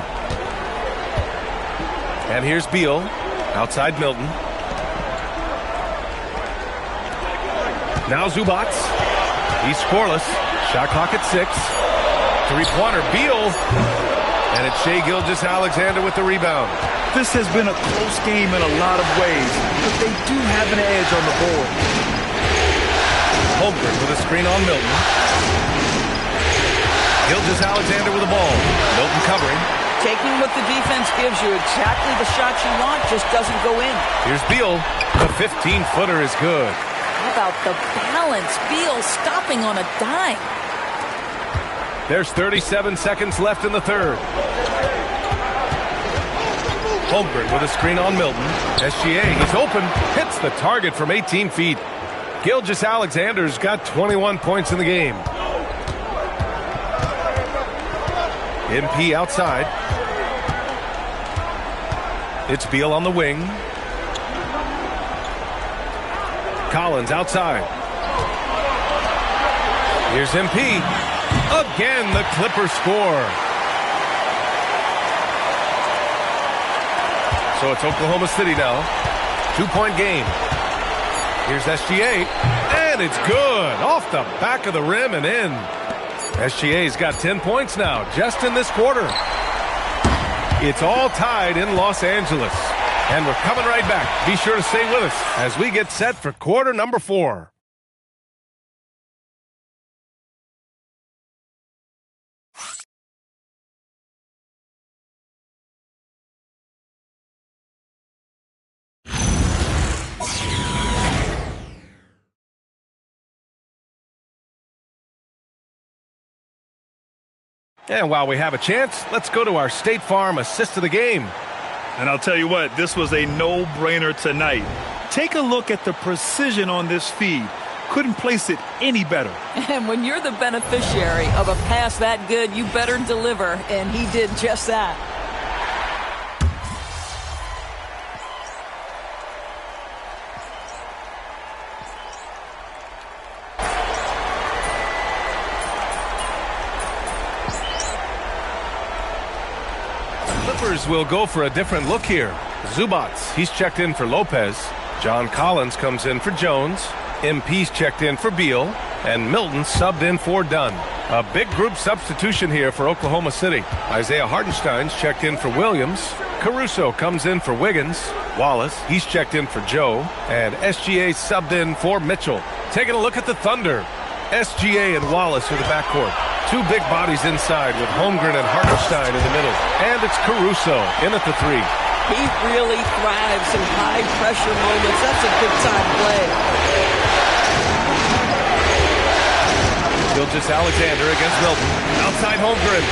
Speaker 10: And here's Beal. Outside Milton. Now Zubac. He's scoreless. Shot clock at 6. Three-pointer. Beal. And it's Shai Gilgeous-Alexander with the rebound.
Speaker 12: This has been a close game in a lot of ways, but they do have an edge on the board.
Speaker 10: Holmgren with a screen on Milton. Gilgeous-Alexander with the ball. Milton covering.
Speaker 11: Taking what the defense gives you, exactly the shot you want, just doesn't go in.
Speaker 10: Here's Beal. The 15-footer is good.
Speaker 11: How about the balance? Beal stopping on a dime.
Speaker 10: There's 37 seconds left in the third. Holmgren with a screen on Milton. SGA, he's open. Hits the target from 18 feet. Gilgeous-Alexander's got 21 points in the game. MP outside. It's Beal on the wing. Collins outside. Here's MP. Again, the Clippers score. So it's Oklahoma City now. 2-point game. Here's SGA. And it's good. Off the back of the rim and in. SGA's got 10 points now, just in this quarter. It's all tied in Los Angeles. And we're coming right back. Be sure to stay with us as we get set for quarter number 4. And while we have a chance, let's go to our State Farm assist of the game.
Speaker 12: And I'll tell you what, this was a no-brainer tonight. Take a look at the precision on this feed. Couldn't place it any better.
Speaker 11: And when you're the beneficiary of a pass that good, you better deliver. And he did just that.
Speaker 10: Will go for a different look here. Zubac, he's checked in for Lopez. John Collins comes in for Jones. MP's checked in for Beal. And Milton subbed in for Dunn. A big group substitution here for Oklahoma City. Isaiah Hartenstein's checked in for Williams. Caruso comes in for Wiggins. Wallace, he's checked in for Joe. And SGA subbed in for Mitchell. Taking a look at the Thunder. SGA and Wallace are the backcourt. Two big bodies inside with Holmgren and Hartenstein in the middle. And it's Caruso in at the 3.
Speaker 11: He really thrives in high-pressure moments. That's a big-time play.
Speaker 10: Gilgeous-Alexander against Milton. Outside Holmgren.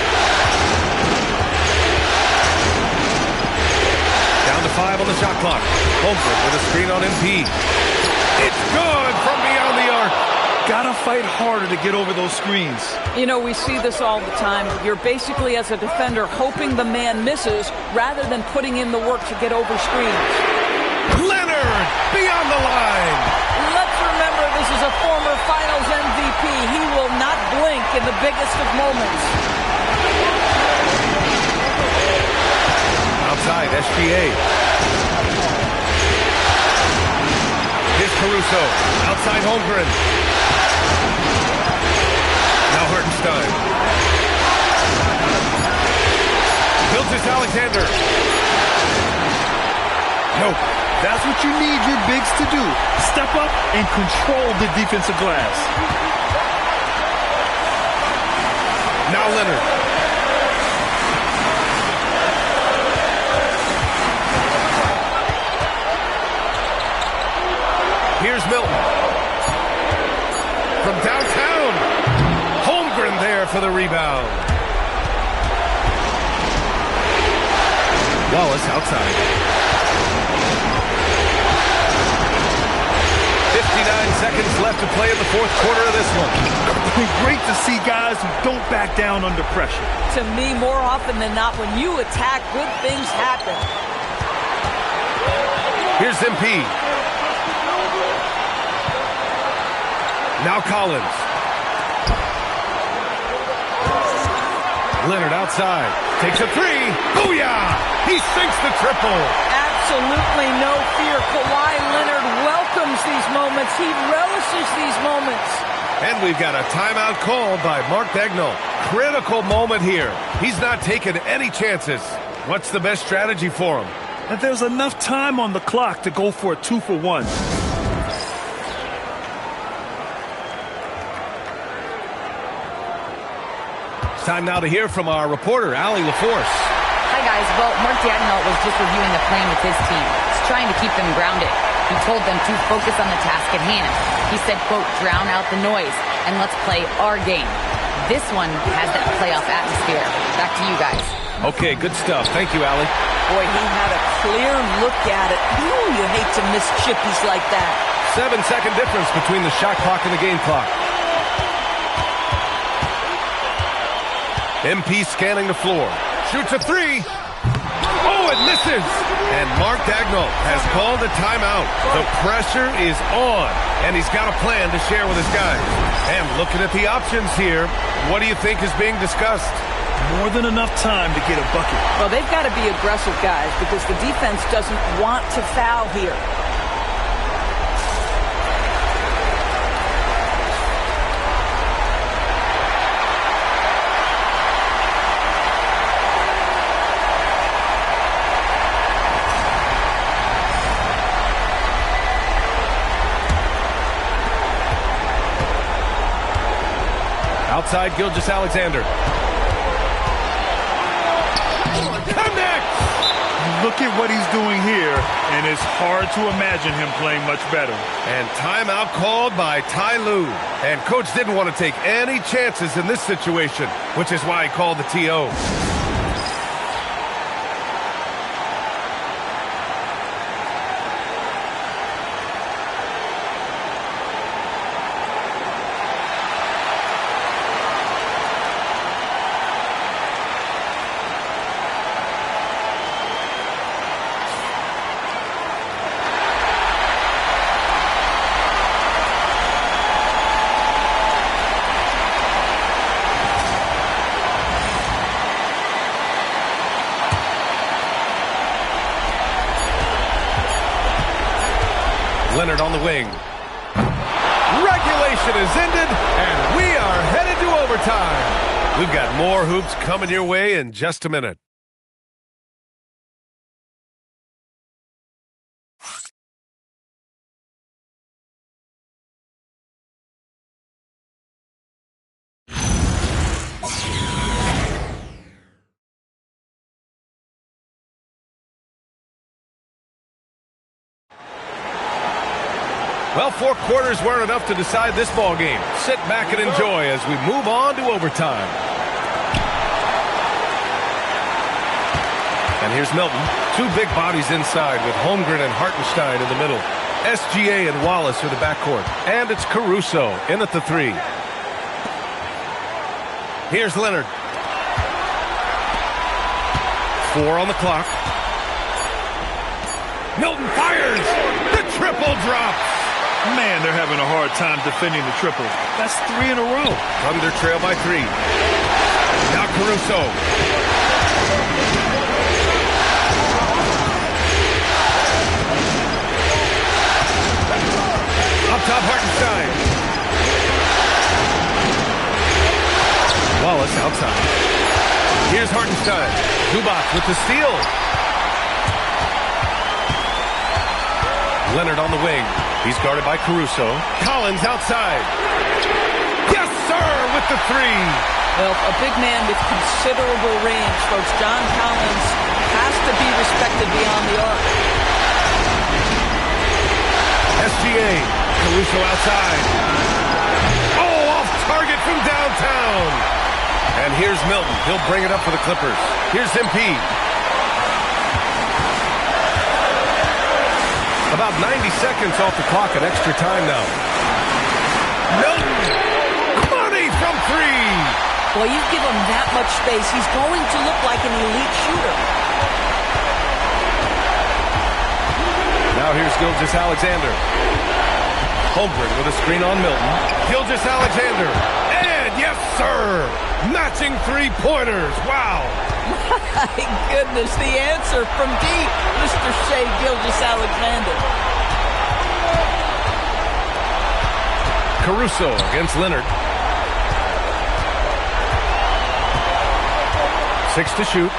Speaker 10: Down to 5 on the shot clock. Holmgren with a screen on MP. It's good from beyond the arc.
Speaker 12: Gotta fight harder to get over those screens.
Speaker 11: You know, we see this all the time. You're basically, as a defender, hoping the man misses rather than putting in the work to get over screens.
Speaker 10: Leonard beyond the line.
Speaker 11: Let's remember this is a former Finals MVP. He will not blink in the biggest of moments.
Speaker 10: Outside, SGA. Here's Caruso. Outside Holmgren. Now Hartenstein. Gilgeous-Alexander.
Speaker 12: Nope. That's what you need your bigs to do. Step up and control the defensive glass.
Speaker 10: Now Leonard. Here's Milton. From downtown. Holmgren there for the rebound. Wallace outside. 59 seconds left to play in the fourth quarter of this one.
Speaker 12: Great to see guys who don't back down under pressure.
Speaker 11: To me, more often than not, when you attack, good things happen.
Speaker 10: Here's MP. Now Collins. Leonard outside. Takes a three. Booyah! He sinks the triple.
Speaker 11: Absolutely no fear. Kawhi Leonard welcomes these moments. He relishes these moments.
Speaker 10: And we've got a timeout called by Mark Daigneault. Critical moment here. He's not taking any chances. What's the best strategy for him?
Speaker 12: And there's enough time on the clock to go for a 2-for-1.
Speaker 10: It's time now to hear from our reporter, Allie LaForce.
Speaker 9: Hi, guys. Well, Mark Daigneault was just reviewing the plan with his team. He's trying to keep them grounded. He told them to focus on the task at hand. He said, quote, drown out the noise and let's play our game. This one has that playoff atmosphere. Back to you guys.
Speaker 10: Okay, good stuff. Thank you, Allie.
Speaker 11: Boy, he had a clear look at it. Ooh, you hate to miss chippies like that.
Speaker 10: 7-second difference between the shot clock and the game clock. MP scanning the floor. Shoots a three. Oh, it misses. And Mark Daigneault has called a timeout. The pressure is on, and he's got a plan to share with his guys. And looking at the options here, what do you think is being discussed?
Speaker 12: More than enough time to get a bucket.
Speaker 11: Well, they've got to be aggressive, guys, because the defense doesn't want to foul here.
Speaker 10: Outside Gilgeous-Alexander. Connect!
Speaker 12: Look at what he's doing here, and it's hard to imagine him playing much better.
Speaker 10: And timeout called by Ty Lue. And coach didn't want to take any chances in this situation, which is why he called the TO. Leonard on the wing. Regulation is ended, and we are headed to overtime. We've got more hoops coming your way in just a minute. Well, 4 quarters weren't enough to decide this ball game. Sit back and enjoy as we move on to overtime. And here's Milton. 2 big bodies inside with Holmgren and Hartenstein in the middle. SGA and Wallace are the backcourt. And it's Caruso in at the 3. Here's Leonard. 4 on the clock. Milton fires. The triple drops.
Speaker 12: Man, they're having a hard time defending the triple. That's 3 in a row.
Speaker 10: Thunder trail by 3. Now Caruso. Up top, Hartenstein. Wallace outside. Here's Hartenstein. Zubac with the steal. Leonard on the wing. He's guarded by Caruso. Collins outside. Yes, sir, with the 3.
Speaker 11: Well, a big man with considerable range, folks. John Collins has to be respected beyond the arc.
Speaker 10: SGA. Caruso outside. Oh, off target from downtown. And here's Milton. He'll bring it up for the Clippers. Here's MP. About 90 seconds off the clock at extra time now. Milton! Money from 3!
Speaker 11: Well, you give him that much space, he's going to look like an elite shooter.
Speaker 10: Now here's Gilgeous-Alexander. Holmgren with a screen on Milton. Gilgeous-Alexander. And yes, sir! Matching 3-pointers. Wow!
Speaker 11: My goodness, the answer from deep, Mr. Shai Gilgeous-Alexander.
Speaker 10: Caruso against Leonard. 6 to shoot.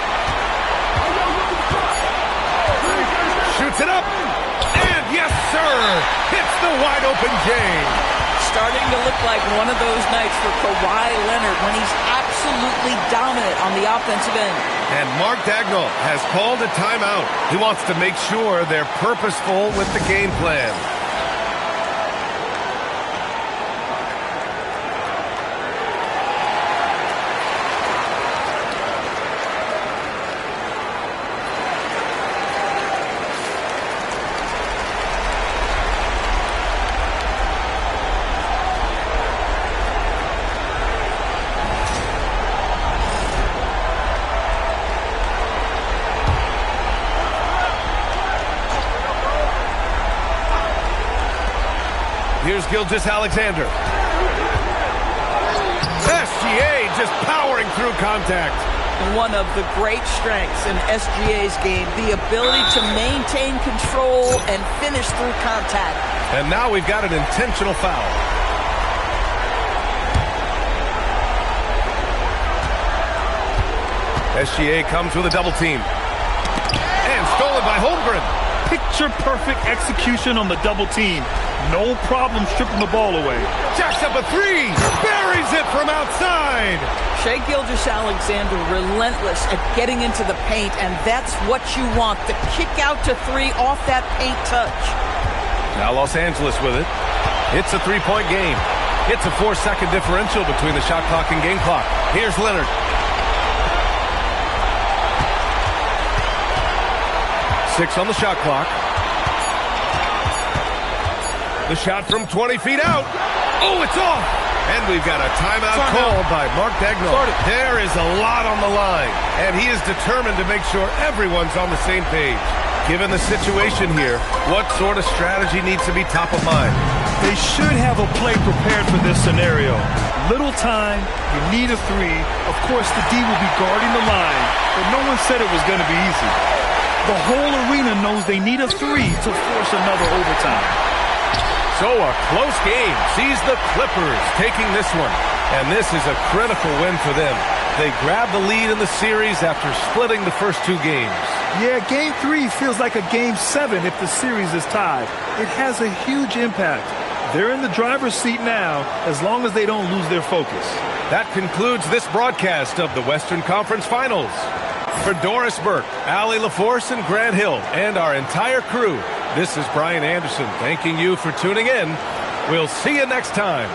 Speaker 10: Shoots it up. And yes, sir! Hits the wide-open J.
Speaker 11: Starting to look like one of those nights for Kawhi Leonard when he's absolutely dominant on the offensive end.
Speaker 10: And Mark Daigneault has called a timeout. He wants to make sure they're purposeful with the game plan. Here's Gilgeous-Alexander. SGA just powering through contact.
Speaker 11: One of the great strengths in SGA's game, the ability to maintain control and finish through contact.
Speaker 10: And now we've got an intentional foul. SGA comes with a double team. And stolen by Holmgren.
Speaker 12: Picture-perfect execution on the double team. No problem stripping the ball away.
Speaker 10: Jacks up a 3. Buries it from outside.
Speaker 11: Shai Gilgeous-Alexander relentless at getting into the paint, and that's what you want. The kick out to 3 off that paint touch.
Speaker 10: Now Los Angeles with it. It's a 3-point game. It's a 4-second differential between the shot clock and game clock. Here's Leonard. Six on the shot clock. The shot from 20 feet out. Oh, it's off. And we've got a timeout called by Mark Daigneault. There is a lot on the line, and he is determined to make sure everyone's on the same page. Given the situation here, what sort of strategy needs to be top of mind?
Speaker 12: They should have a play prepared for this scenario. Little time, you need a 3. Of course, the D will be guarding the line, but no one said it was going to be easy. The whole arena knows they need a 3 to force another overtime.
Speaker 10: So a close game sees the Clippers taking this one. And this is a critical win for them. They grab the lead in the series after splitting the first 2 games.
Speaker 12: Yeah, Game 3 feels like a Game 7 if the series is tied. It has a huge impact. They're in the driver's seat now as long as they don't lose their focus.
Speaker 10: That concludes this broadcast of the Western Conference Finals. For Doris Burke, Allie LaForce, and Grant Hill, and our entire crew, This is Brian Anderson thanking you for tuning in. We'll see you next time.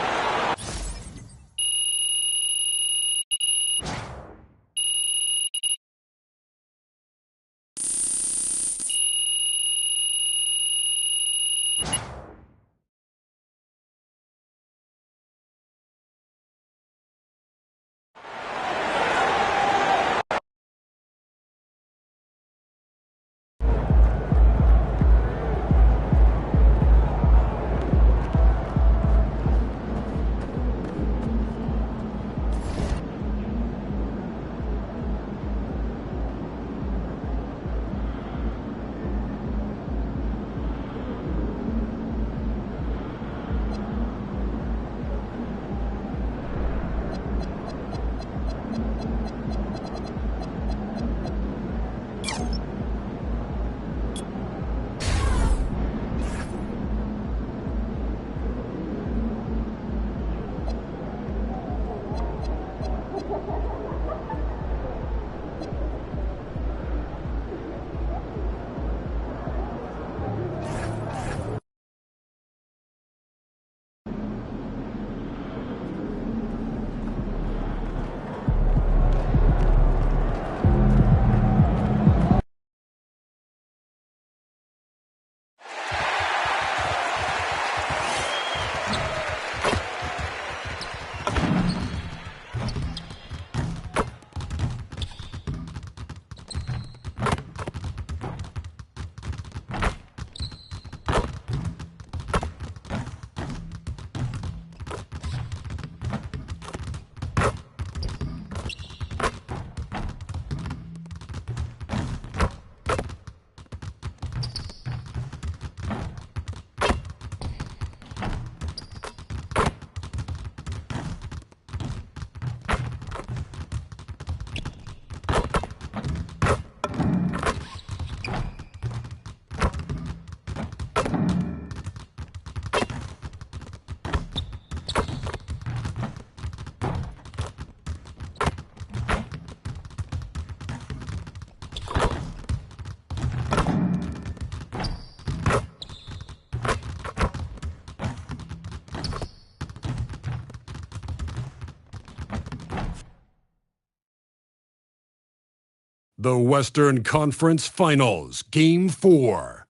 Speaker 1: The Western Conference Finals, Game 4.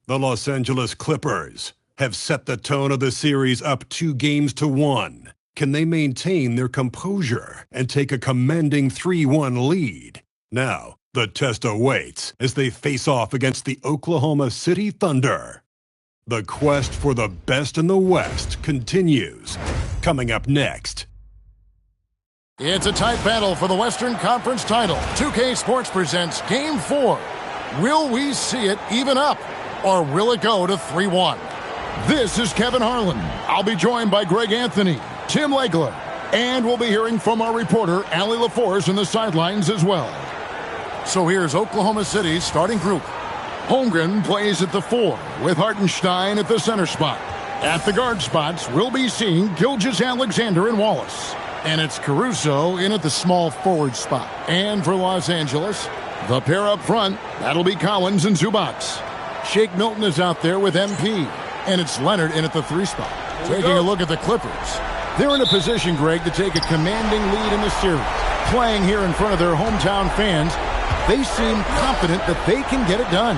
Speaker 1: The Los Angeles Clippers have set the tone of the series up 2-1. Can they maintain their composure and take a commanding 3-1 lead? Now, the test awaits as they face off against the Oklahoma City Thunder. The quest for the best in the West continues. Coming up next.
Speaker 2: It's a tight battle for the Western Conference title. 2K Sports presents Game 4. Will we see it even up, or will it go to 3-1? This is Kevin Harlan. I'll be joined by Greg Anthony, Tim Legler, and we'll be hearing from our reporter, Allie LaForce, in the sidelines as well. So here's Oklahoma City's starting group. Holmgren plays at the 4, with Hartenstein at the center spot. At the guard spots, we'll be seeing Gilgeous-Alexander and Wallace. And it's Caruso in at the small forward spot. And for Los Angeles, the pair up front, that'll be Collins and Zubac. Shake Milton is out there with MP. And it's Leonard in at the 3 spot. Taking a look at the Clippers. They're in a position, Greg, to take a commanding lead in the series. Playing here in front of their hometown fans, they seem confident that they can get it done.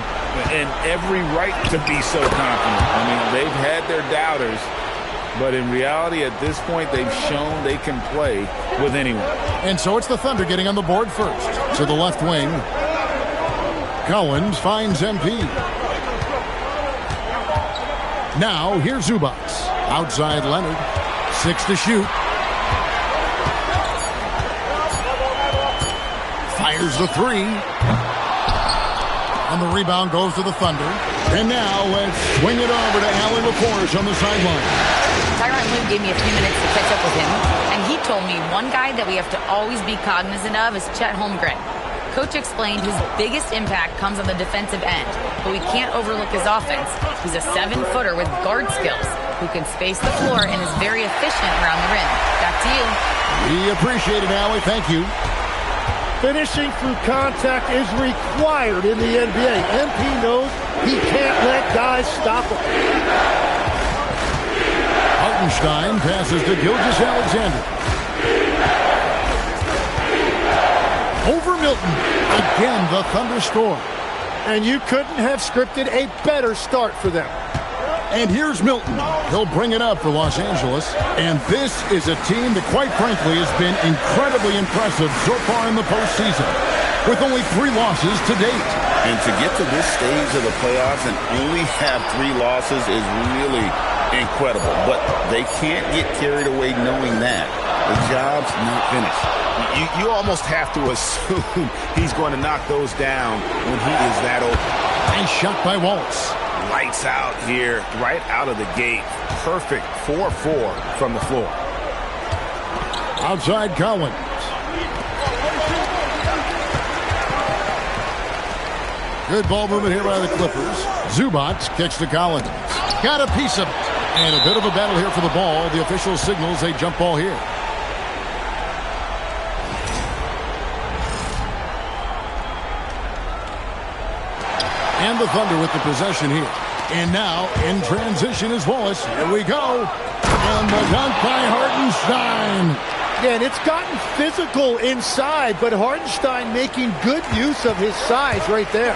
Speaker 4: And every right to be so confident. I mean, they've had their doubters. But in reality, at this point, they've shown they can play with anyone.
Speaker 2: And so it's the Thunder getting on the board first. To the left wing. Collins finds MP. Now, here's Zubac. Outside Leonard. 6 to shoot. Fires the 3. And the rebound goes to the Thunder. And now let's swing it over to Allie LaForce on the sideline.
Speaker 9: Tyronn Lue gave me a few minutes to catch up with him, and he told me one guy that we have to always be cognizant of is Chet Holmgren. Coach explained his biggest impact comes on the defensive end, but we can't overlook his offense. He's a 7-footer with guard skills who can space the floor and is very efficient around the rim. Back to you.
Speaker 2: We appreciate it, Allie. Thank you.
Speaker 5: Finishing through contact is required in the NBA. MP knows He can't let guys stop him.
Speaker 2: Hartenstein passes to Gilgeous-Alexander. Over Milton. Again, the Thunder score.
Speaker 5: And you couldn't have scripted a better start for them.
Speaker 2: And here's Milton. He'll bring it up for Los Angeles. And this is a team that, quite frankly, has been incredibly impressive so far in the postseason, with only 3 losses to date.
Speaker 13: And to get to this stage of the playoffs and only have 3 losses is really incredible. But they can't get carried away knowing that. The job's not finished.
Speaker 4: You almost have to assume he's going to knock those down when he is that open.
Speaker 2: Nice shot by Waltz.
Speaker 4: Lights out here, right out of the gate. Perfect 4-4 from the floor.
Speaker 2: Outside Collins. Good ball movement here by the Clippers. Zubac kicks to Collins. Got a piece of it. And a bit of a battle here for the ball. The official signals a jump ball here. And the Thunder with the possession here. And now, in transition is Wallace. Here we go. And the dunk by Hartenstein.
Speaker 5: And it's gotten physical inside, but Hartenstein making good use of his size right there.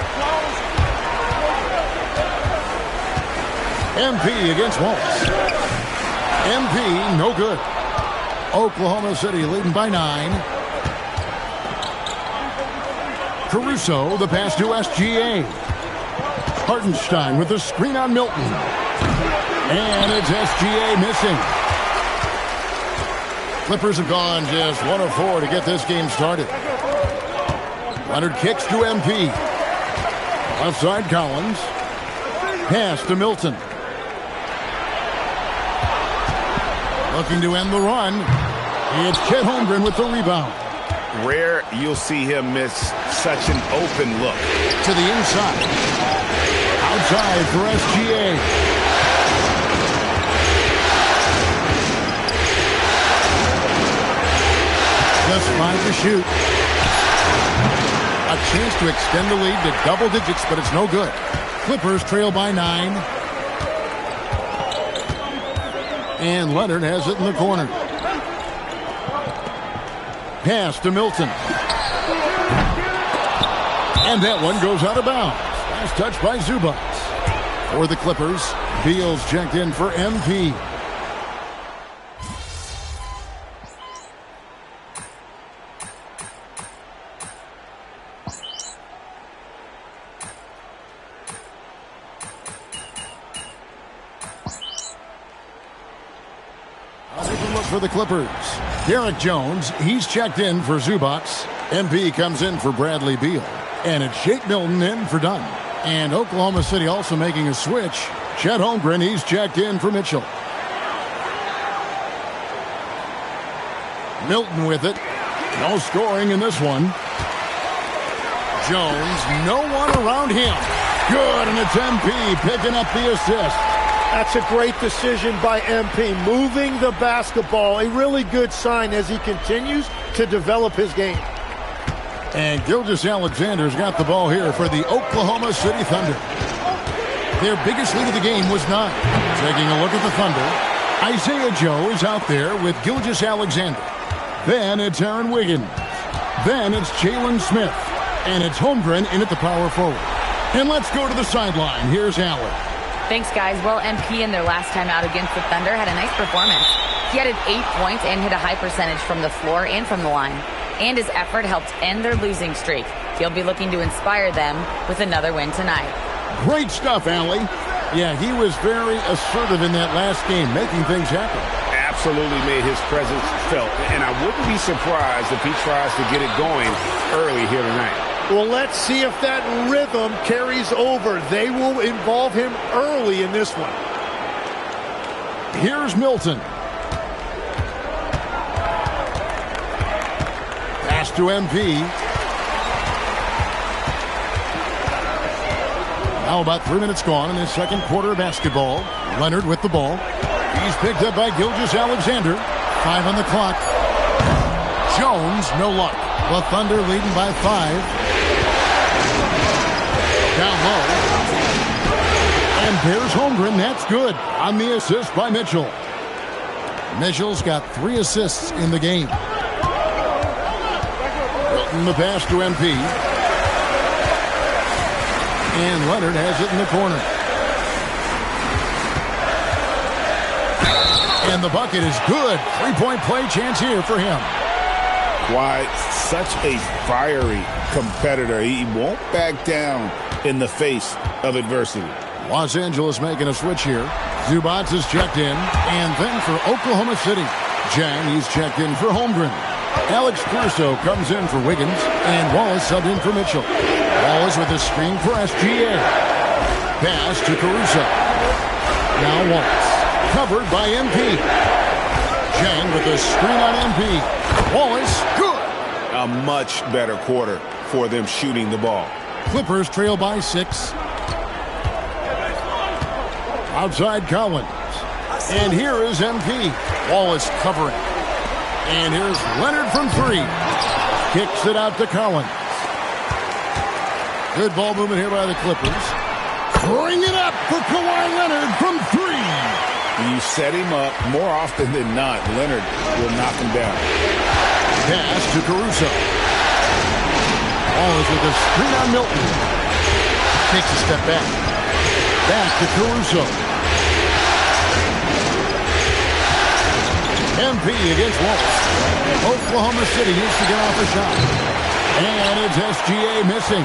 Speaker 2: MP against Wallace. MP, no good. Oklahoma City leading by 9. Caruso, the pass to SGA. Hartenstein with the screen on Milton. And it's SGA missing. Clippers have gone just 1 of 4 to get this game started. Leonard kicks to MP. Left side Collins. Pass to Milton. Looking to end the run. It's Chet Holmgren with the rebound.
Speaker 4: Rare you'll see him miss such an open look.
Speaker 2: To the inside. Outside for SGA. Just 5 to shoot. A chance to extend the lead to double digits, but it's no good. Clippers trail by 9. And Leonard has it in the corner. Pass to Milton. And that one goes out of bounds. Nice touch by Zubac. For the Clippers, Beals checked in for MP. For the Clippers, Derek Jones, he's checked in for Zubac. MP comes in for Bradley Beal. And it's Shake Milton in for Dunn. And Oklahoma City also making a switch. Chet Holmgren, he's checked in for Mitchell. Milton with it. No scoring in this one. Jones, no one around him. Good, and it's MP picking up the assist.
Speaker 5: That's a great decision by MP, moving the basketball. A really good sign as he continues to develop his game.
Speaker 2: And Gilgeous-Alexander's got the ball here for the Oklahoma City Thunder. Their biggest lead of the game was 9. Taking a look at the Thunder, Isaiah Joe is out there with Gilgeous-Alexander. Then it's Aaron Wiggins. Then it's Jalen Smith. And it's Holmgren in at the power forward. And let's go to the sideline. Here's Allen.
Speaker 9: Thanks, guys. Well, MP in their last time out against the Thunder had a nice performance. He added 8 points and hit a high percentage from the floor and from the line. And his effort helped end their losing streak. He'll be looking to inspire them with another win tonight.
Speaker 2: Great stuff, Allie. Yeah, he was very assertive in that last game, making things happen.
Speaker 4: Absolutely made his presence felt. And I wouldn't be surprised if he tries to get it going early here tonight.
Speaker 5: Well, let's see if that rhythm carries over. They will involve him early in this one.
Speaker 2: Here's Milton. Pass to MP. Now about 3 minutes gone in this second quarter of basketball. Leonard with the ball. He's picked up by Gilgeous-Alexander. 5 on the clock. Jones, no luck. The Thunder leading by 5. Down low. There's Holmgren. That's good on the assist by Mitchell. Mitchell's got 3 assists in the game. Milton the pass to MP. And Leonard has it in the corner. And the bucket is good. 3-point play chance here for him.
Speaker 3: Why, such a fiery competitor. He won't back down in the face of adversity.
Speaker 2: Los Angeles making a switch here. Zubac is checked in. And then for Oklahoma City, Jang, he's checked in for Holmgren. Alex Caruso comes in for Wiggins. And Wallace subbed in for Mitchell. Wallace with a screen for SGA. Pass to Caruso. Now Wallace. Covered by MP. Jang with a screen on MP. Wallace, good.
Speaker 3: A much better quarter for them shooting the ball.
Speaker 2: Clippers trail by 6. Outside Collins. And here is MP. Wallace covering. And here's Leonard from 3. Kicks it out to Collins. Good ball movement here by the Clippers. Bring it up for Kawhi Leonard from 3.
Speaker 3: When you set him up, more often than not, Leonard will knock him down.
Speaker 2: Pass to Caruso. Wallace with a screen on Milton. Takes a step back. Back to Caruso. MP against Wallace. Oklahoma City needs to get off a shot. And it's SGA missing.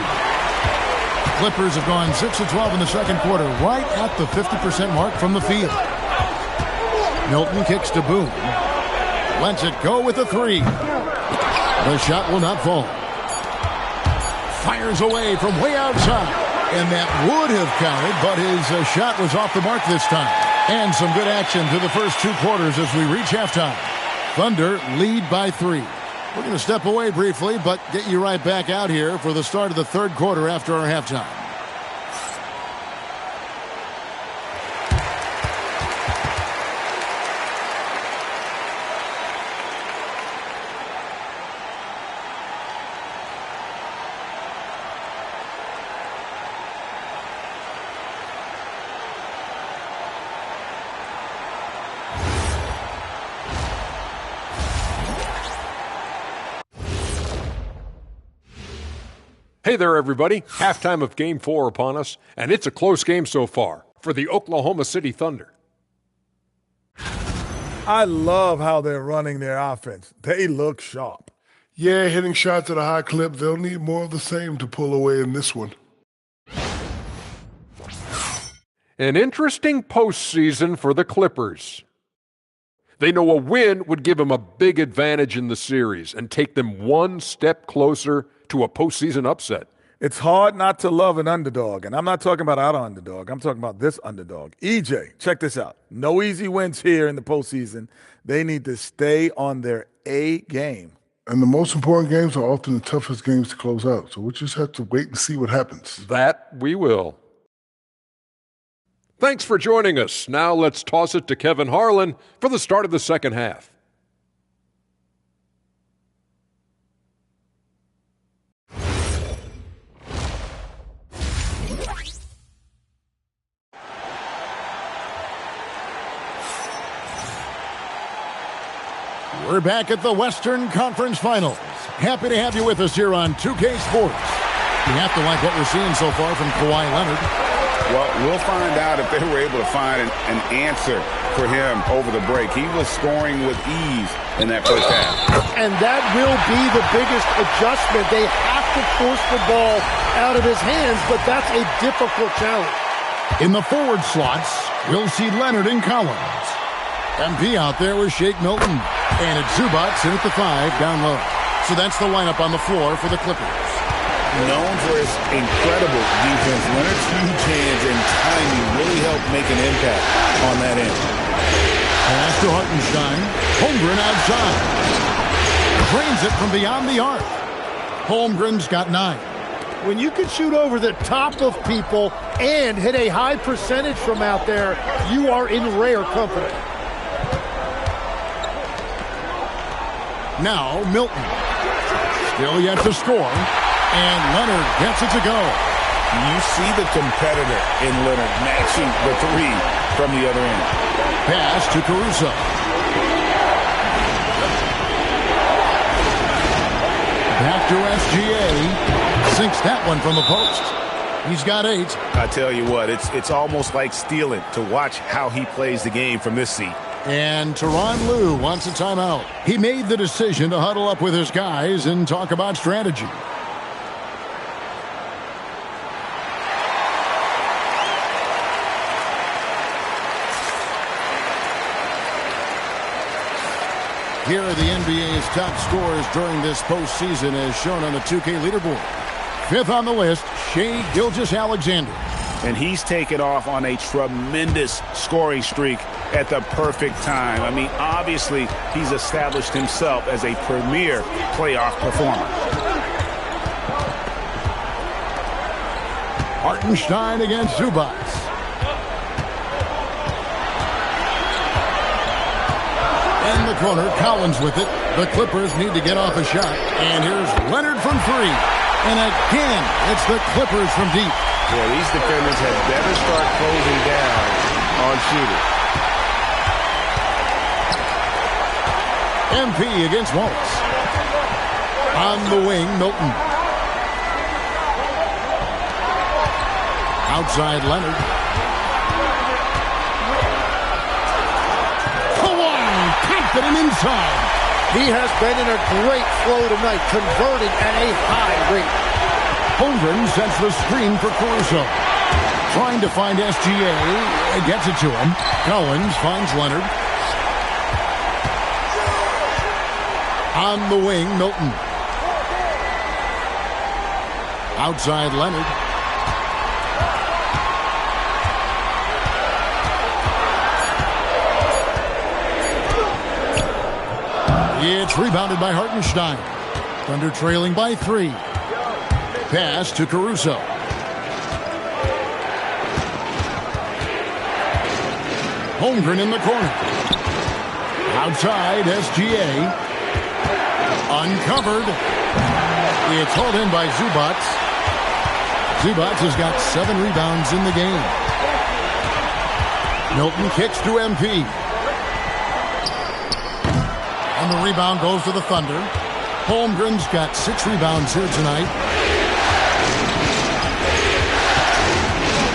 Speaker 2: Clippers have gone 6 of 12 in the second quarter, right at the 50% mark from the field. Milton kicks to Boone. Lets it go with a 3. The shot will not fall. Fires away from way outside. And that would have counted, but his shot was off the mark this time. And some good action to the first 2 quarters as we reach halftime. Thunder lead by 3. We're going to step away briefly, but get you right back out here for the start of the third quarter after our halftime.
Speaker 6: Hey there, everybody. Halftime of Game 4 upon us, and it's a close game so far for the Oklahoma City Thunder.
Speaker 7: I love how they're running their offense. They look sharp.
Speaker 8: Yeah, hitting shots at a high clip. They'll need more of the same to pull away in this one.
Speaker 6: An interesting postseason for the Clippers. They know a win would give them a big advantage in the series and take them one step closer to a postseason upset.
Speaker 7: It's hard not to love an underdog, and I'm not talking about our underdog. I'm talking about this underdog. EJ, check this out. No easy wins here in the postseason. They need to stay on their A game.
Speaker 8: And the most important games are often the toughest games to close out, so we just have to wait and see what happens.
Speaker 6: That we will. Thanks for joining us. Now let's toss it to Kevin Harlan for the start of the second half.
Speaker 2: We're back at the Western Conference Finals. Happy to have you with us here on 2K Sports. You have to like what we're seeing so far from Kawhi Leonard.
Speaker 3: Well, we'll find out if they were able to find an answer for him over the break. He was scoring with ease in that first half.
Speaker 14: And that will be the biggest adjustment. They have to force the ball out of his hands, but that's a difficult challenge.
Speaker 2: In the forward slots, we'll see Leonard and Collins. MP out there with Shake Milton. And it's Zubac in at the 5 down low. So that's the lineup on the floor for the Clippers.
Speaker 3: Known for his incredible defense, Leonard's huge hands and timing really helped make an impact on that end.
Speaker 2: Pass to Hartenstein. Holmgren outside. Drains it from beyond the arc. Holmgren's got 9.
Speaker 14: When you can shoot over the top of people and hit a high percentage from out there, you are in rare company.
Speaker 2: Now Milton. Still yet to score. And Leonard gets it to go.
Speaker 4: You see the competitor in Leonard matching the three from the other end.
Speaker 2: Pass to Caruso. Back to SGA. Sinks that one from the post. He's got 8.
Speaker 4: I tell you what, it's almost like stealing to watch how he plays the game from this seat.
Speaker 2: And Tyronn Lue wants a timeout. He made the decision to huddle up with his guys and talk about strategy. Here are the NBA's top scorers during this postseason as shown on the 2K leaderboard. 5th on the list, Shai Gilgeous-Alexander.
Speaker 4: And he's taken off on a tremendous scoring streak at the perfect time. I mean, obviously, he's established himself as a premier playoff performer.
Speaker 2: Hartenstein against Zubac. In the corner, Collins with it. The Clippers need to get off a shot. And here's Leonard from 3. And again, it's the Clippers from deep.
Speaker 3: Yeah, these defenders had better start closing down on shooters.
Speaker 2: MP against Wallace. On the wing, Milton. Outside Leonard. Kawhi, confident inside.
Speaker 14: He has been in a great flow tonight, converting at a high rate.
Speaker 2: Holmgren sets the screen for Caruso. Trying to find SGA. Gets it to him. Collins finds Leonard. On the wing, Milton. Outside Leonard. It's rebounded by Hartenstein. Thunder trailing by 3. Pass to Caruso. Holmgren in the corner. Outside, SGA. Uncovered. It's hauled in by Zubac. Zubac has got 7 rebounds in the game. Milton kicks to MP. And the rebound goes to the Thunder. Holmgren's got 6 rebounds here tonight.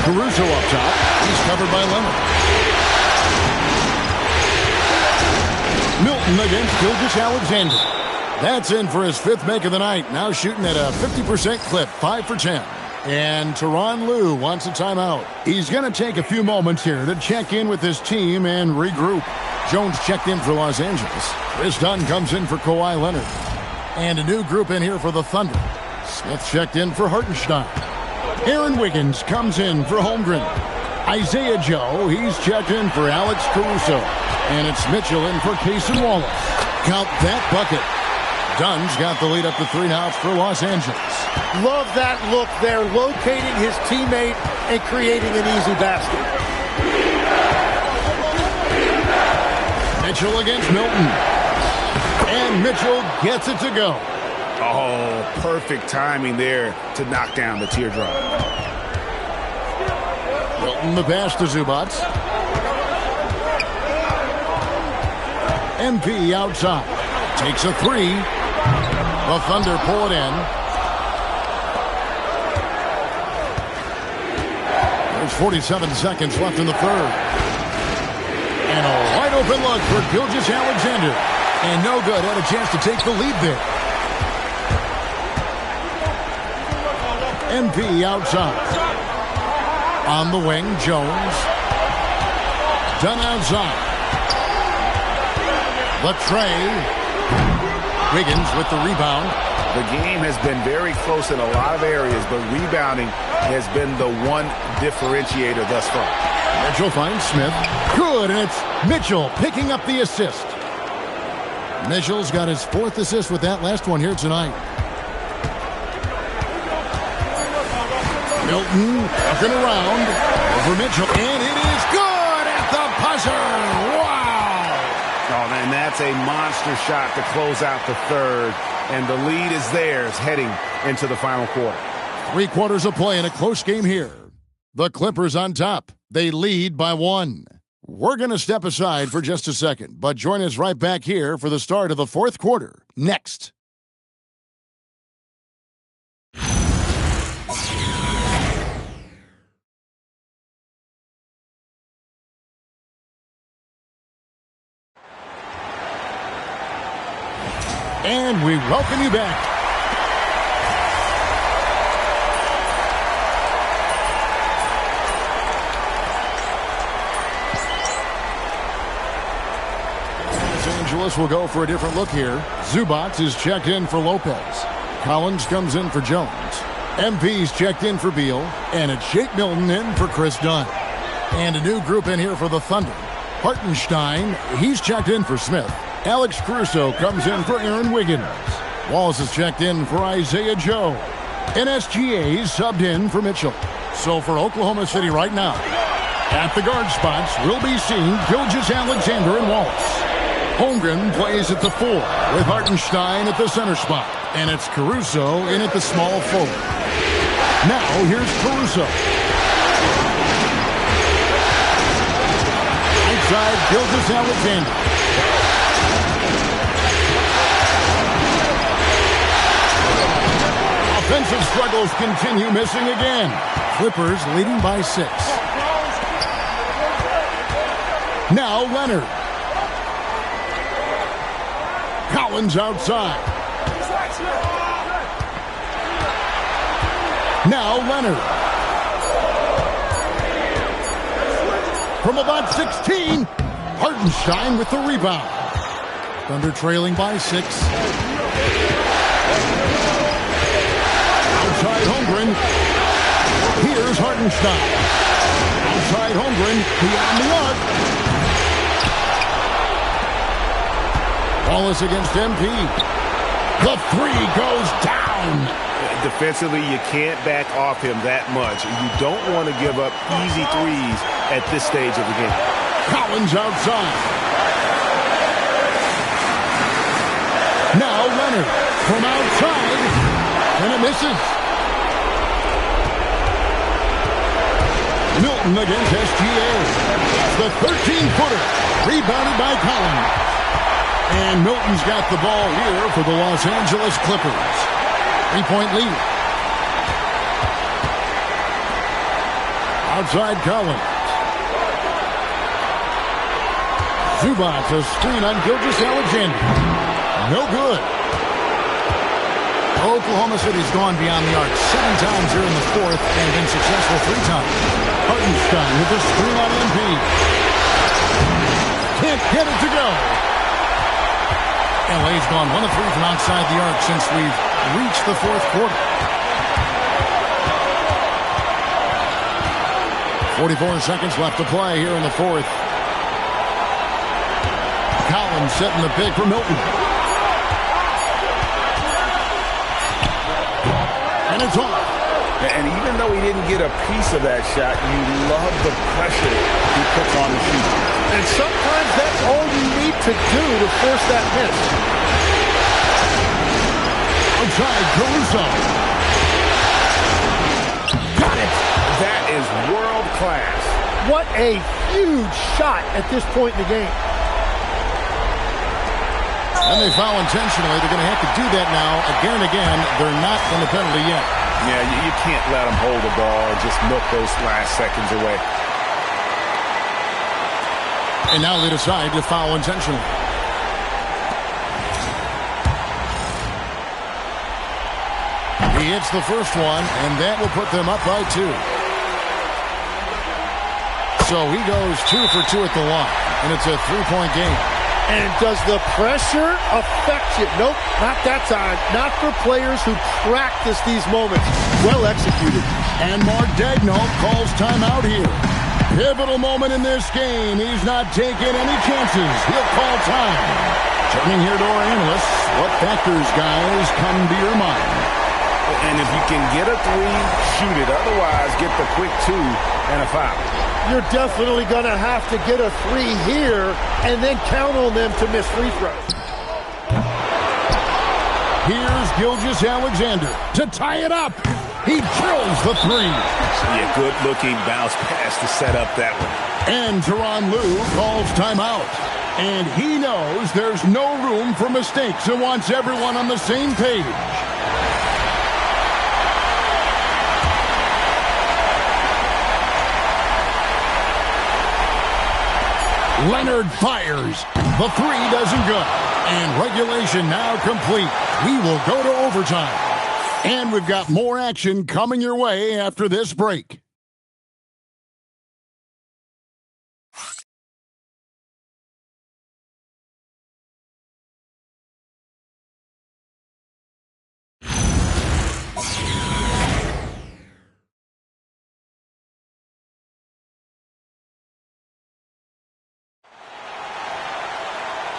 Speaker 2: Caruso up top. He's covered by Leonard. Milton against Gilgeous-Alexander. That's in for his 5th make of the night. Now shooting at a 50% clip, 5 for 10. And Tyronn Lue wants a timeout. He's going to take a few moments here to check in with his team and regroup. Jones checked in for Los Angeles. Chris Dunn comes in for Kawhi Leonard. And a new group in here for the Thunder. Smith checked in for Hartenstein. Aaron Wiggins comes in for Holmgren. Isaiah Joe, he's checked in for Alex Caruso. And it's Mitchell in for Cason Wallace. Count that bucket. Dunn's got the lead up to 3 now for Los Angeles.
Speaker 14: Love that look there, locating his teammate and creating an easy basket.
Speaker 2: Mitchell against Milton. And Mitchell gets it to go.
Speaker 4: Oh, perfect timing there to knock down the teardrop.
Speaker 2: Milton the pass to Zubac. MP outside. Takes a 3. The Thunder pull it in. There's 47 seconds left in the 3rd. And a wide open look for Gilgeous-Alexander. And no good. Had a chance to take the lead there. MP outside. On the wing, Jones. Dunn outside. Latrey. Wiggins with the rebound.
Speaker 4: The game has been very close in a lot of areas, but rebounding has been the one differentiator thus far.
Speaker 2: Mitchell finds Smith. Good, and it's Mitchell picking up the assist. Mitchell's got his 4th assist with that last one here tonight. Milton looking around over Mitchell, and it is good at the buzzer. Wow!
Speaker 4: Oh, man, that's a monster shot to close out the 3rd, and the lead is theirs heading into the final quarter.
Speaker 2: 3 quarters of play in a close game here. The Clippers on top. They lead by 1. We're going to step aside for just a second, but join us right back here for the start of the 4th quarter. Next. And we welcome you back. Angeles will go for a different look here. Zubac is checked in for Lopez. Collins comes in for Jones. MP's checked in for Beal. And it's Shake Milton in for Chris Dunn. And a new group in here for the Thunder. Hartenstein, he's checked in for Smith. Alex Caruso comes in for Aaron Wiggins. Wallace is checked in for Isaiah Joe. And SGA subbed in for Mitchell. So for Oklahoma City right now, at the guard spots, we'll be seeing Gilgeous-Alexander and Wallace. Holmgren plays at the 4 with Hartenstein at the center spot. And it's Caruso in at the small forward. Now here's Caruso. Outside Gilgeous-Alexander. Offensive struggles continue, missing again. Clippers leading by 6. Now Leonard. Collins outside. Now Leonard. From about 16, Hartenstein with the rebound. Thunder trailing by 6. Outside Holmgren. Here's Hartenstein. Outside Holmgren, beyond the arc. Wallace against MP. The 3 goes down.
Speaker 4: Defensively, you can't back off him that much. You don't want to give up easy threes at this stage of the game.
Speaker 2: Collins outside. Now Leonard from outside. And it misses. Milton against SGA. It's the 13-footer. Rebounded by Collins. And Milton's got the ball here for the Los Angeles Clippers. 3-point lead. Outside Collins. Zubac, a screen on Gilgeous-Alexander. No good. Oklahoma City's gone beyond the arc 7 times here in the 4th and been successful 3 times. Hartenstein with a screen on MP. Can't get it to go. LA's gone 1 of 3 from outside the arc since we've reached the 4th quarter. 44 seconds left to play here in the 4th. Collins setting the pick for Milton. And it's off.
Speaker 4: And even though he didn't get a piece of that shot, you love the pressure he puts on the shooter.
Speaker 14: And sometimes that's all you need to do to force that miss.
Speaker 2: Outside Caruso.
Speaker 4: Got it. That is world class.
Speaker 14: What a huge shot at this point in the game.
Speaker 2: And they foul intentionally. They're going to have to do that now again and again. They're not in the penalty yet.
Speaker 4: Yeah, you can't let them hold the ball and just milk those last seconds away.
Speaker 2: And now they decide to foul intentionally. He hits the first one, and that will put them up by 2. So he goes 2 for 2 at the line, and it's a 3-point game.
Speaker 14: And does the pressure affect you? Nope, not that time. Not for players who practice these moments. Well executed.
Speaker 2: And Mark Daigneault calls timeout here. Pivotal moment in this game. He's not taking any chances. He'll call time. Turning here to our analysts. What factors, guys, come to your mind?
Speaker 4: And if you can get a 3, shoot it. Otherwise, get the quick 2 and a foul.
Speaker 14: You're definitely going to have to get a 3 here and then count on them to miss free throws.
Speaker 2: Here's Gilgeous-Alexander to tie it up. He drills the three.
Speaker 4: Yeah, good-looking bounce pass to set up that one.
Speaker 2: And Tyronn Lue calls timeout. And he knows there's no room for mistakes and wants everyone on the same page. Leonard fires. The three doesn't go. And regulation now complete. We will go to overtime. And we've got more action coming your way after this break.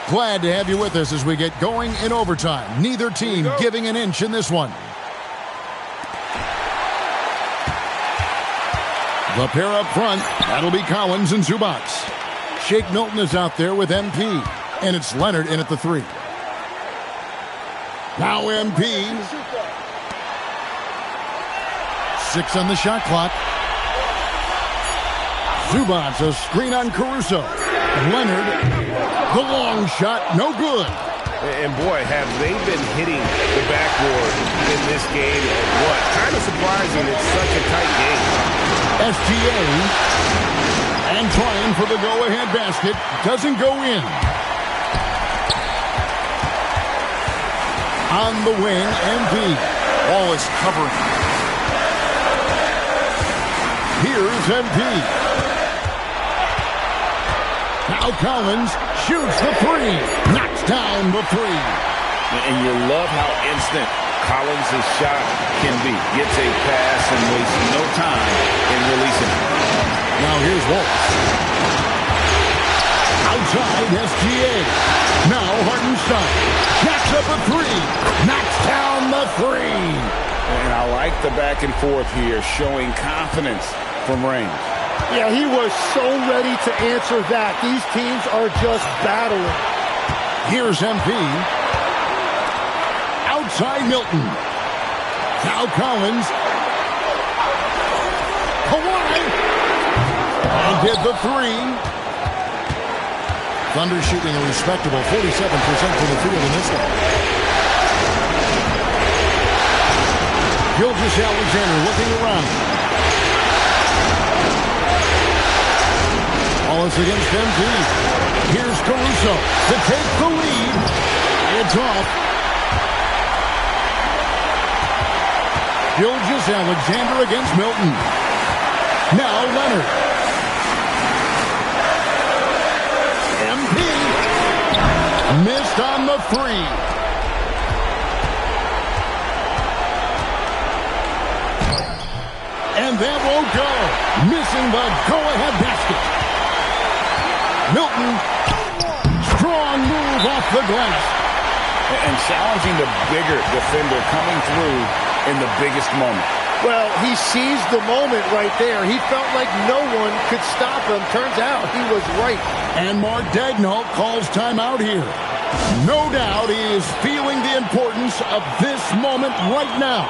Speaker 2: Glad to have you with us as we get going in overtime. Neither team giving an inch in this one. The pair up front, that'll be Collins and Zubac. Shake Milton is out there with MP, and it's Leonard in at the three. Now MP. 6 on the shot clock. Zubac, a screen on Caruso. Leonard, the long shot, no good.
Speaker 4: And boy, have they been hitting the backboard in this game. What? Kind of surprising. It's such a tight game.
Speaker 2: SGA, and trying for the go-ahead basket, doesn't go in. On the wing, MP. Ball is covering. Here's MP. Now Collins shoots the three. Knocks down the three.
Speaker 4: And you love how instant Collins' shot can be. Gets a pass and wastes no time in releasing it.
Speaker 2: Now here's Walsh. Outside SGA. Now Hartenstein. Jacks up a three. Knocks down the three.
Speaker 4: And I like the back and forth here, showing confidence from range.
Speaker 14: Yeah, he was so ready to answer that. These teams are just battling.
Speaker 2: Here's MP. Outside Milton. Now Collins. Kawhi. And did the three. Thunder shooting a respectable 47% from the field in this one. Gilgeous-Alexander looking around. Wallace against MP. Here's Caruso to take the lead. It's off. Gilgeous-Alexander against Milton. Now Leonard. MP. Missed on the three. And that won't go. Missing the go-ahead basket. Milton, strong move off the glass.
Speaker 4: And challenging the bigger defender coming through in the biggest moment.
Speaker 14: Well, he seized the moment right there. He felt like no one could stop him. Turns out he was right.
Speaker 2: And Mark Daigneault calls timeout here. No doubt he is feeling the importance of this moment right now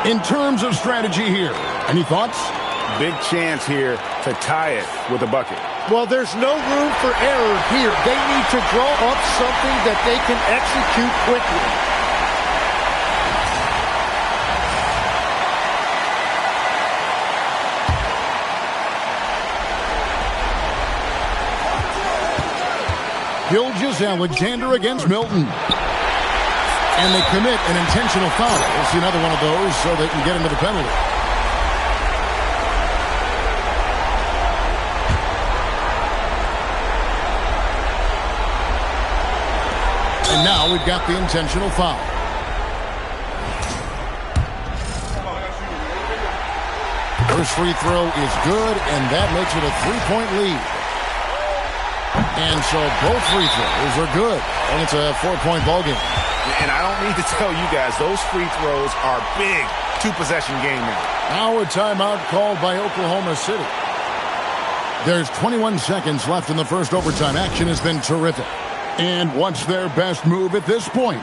Speaker 2: in terms of strategy here. Any thoughts?
Speaker 4: Big chance here to tie it with a bucket.
Speaker 14: Well, there's no room for error here. They need to draw up something that they can execute quickly.
Speaker 2: Gilgeous-Alexander against Milton. And they commit an intentional foul. We'll see another one of those so they can get into the penalty. And now we've got the intentional foul. First free throw is good, and that makes it a 3-point lead. And so both free throws are good, and it's a 4-point ballgame.
Speaker 4: And I don't need to tell you guys, those free throws are big two-possession game now.
Speaker 2: Now a timeout called by Oklahoma City. There's 21 seconds left in the first overtime. Action has been terrific. And what's their best move at this point?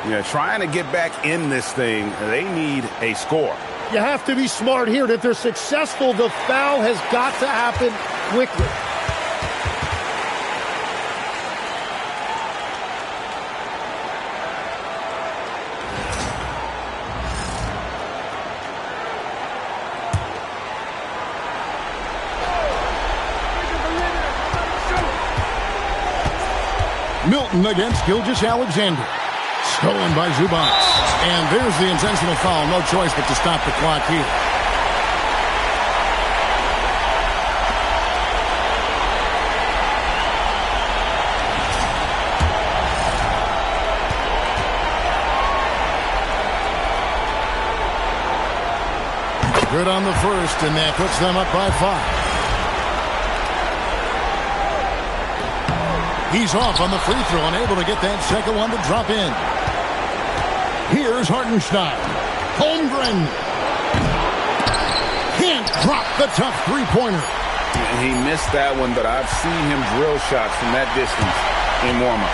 Speaker 4: Yeah, trying to get back in this thing, they need a score.
Speaker 14: you have to be smart here. And if they're successful, the foul has got to happen quickly.
Speaker 2: Milton against Gilgeous-Alexander. Stolen by Zubac. And there's the intentional foul. No choice but to stop the clock here. Good on the first, and that puts them up by 5. He's off on the free throw, unable to get that second one to drop in. Here's Hartenstein. Holmgren. Can't drop the tough three-pointer.
Speaker 13: He missed that one, but I've seen him drill shots from that distance in warm-up.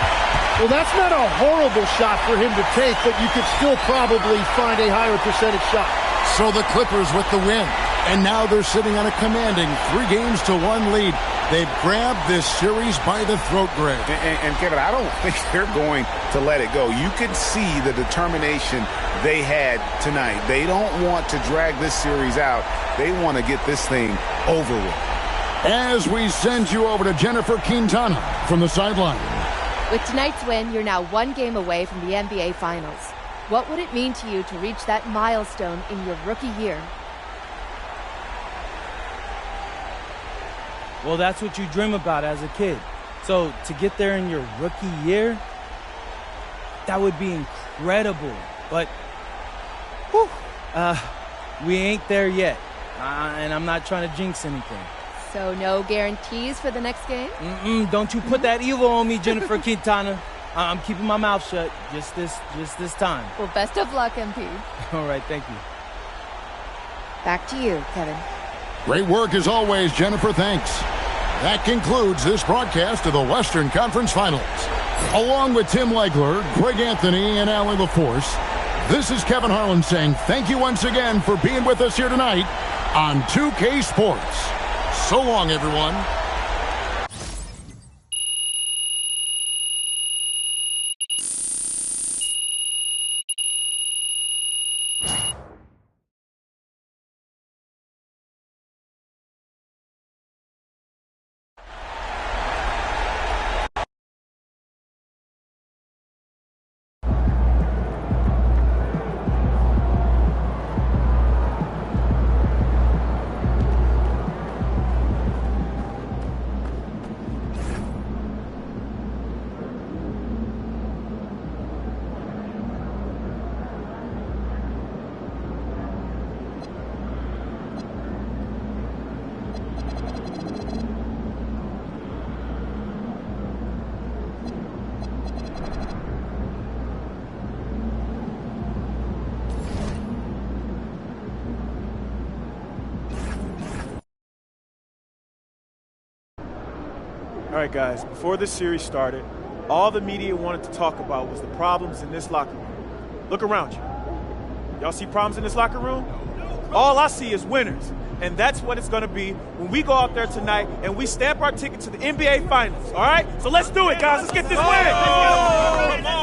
Speaker 14: Well, that's not a horrible shot for him to take, but you could still probably find a higher percentage shot.
Speaker 2: So the Clippers with the win. And now they're sitting on a commanding 3-1 lead. They've grabbed this series by the throat, Greg.
Speaker 4: And Kevin, I don't think they're going to let it go. You can see the determination they had tonight. They don't want to drag this series out. They want to get this thing over with.
Speaker 2: As we send you over to Jennifer Quintana from the sideline.
Speaker 15: With tonight's win, you're now 1 game away from the NBA Finals. What would it mean to you to reach that milestone in your rookie year?
Speaker 16: Well, that's what you dream about as a kid. So to get there in your rookie year, that would be incredible. But whew, we ain't there yet. And I'm not trying to jinx anything.
Speaker 15: So no guarantees for the next game?
Speaker 16: Don't you put that evil on me, Jennifer Quintana. I'm keeping my mouth shut just this time.
Speaker 15: Well, best of luck, MP.
Speaker 16: All right, thank you.
Speaker 15: Back to you, Kevin.
Speaker 2: Great work as always, Jennifer. Thanks. That concludes this broadcast of the Western Conference Finals. Along with Tim Legler, Greg Anthony, and Allie LaForce, this is Kevin Harlan saying thank you once again for being with us here tonight on 2K Sports. So long, everyone.
Speaker 17: All right, guys, before this series started, all the media wanted to talk about was the problems in this locker room. Look around you. Y'all see problems in this locker room? All I see is winners. And that's what it's going to be when we go out there tonight and we stamp our ticket to the NBA Finals, all right? So let's do it, guys. Let's get this win. Come on.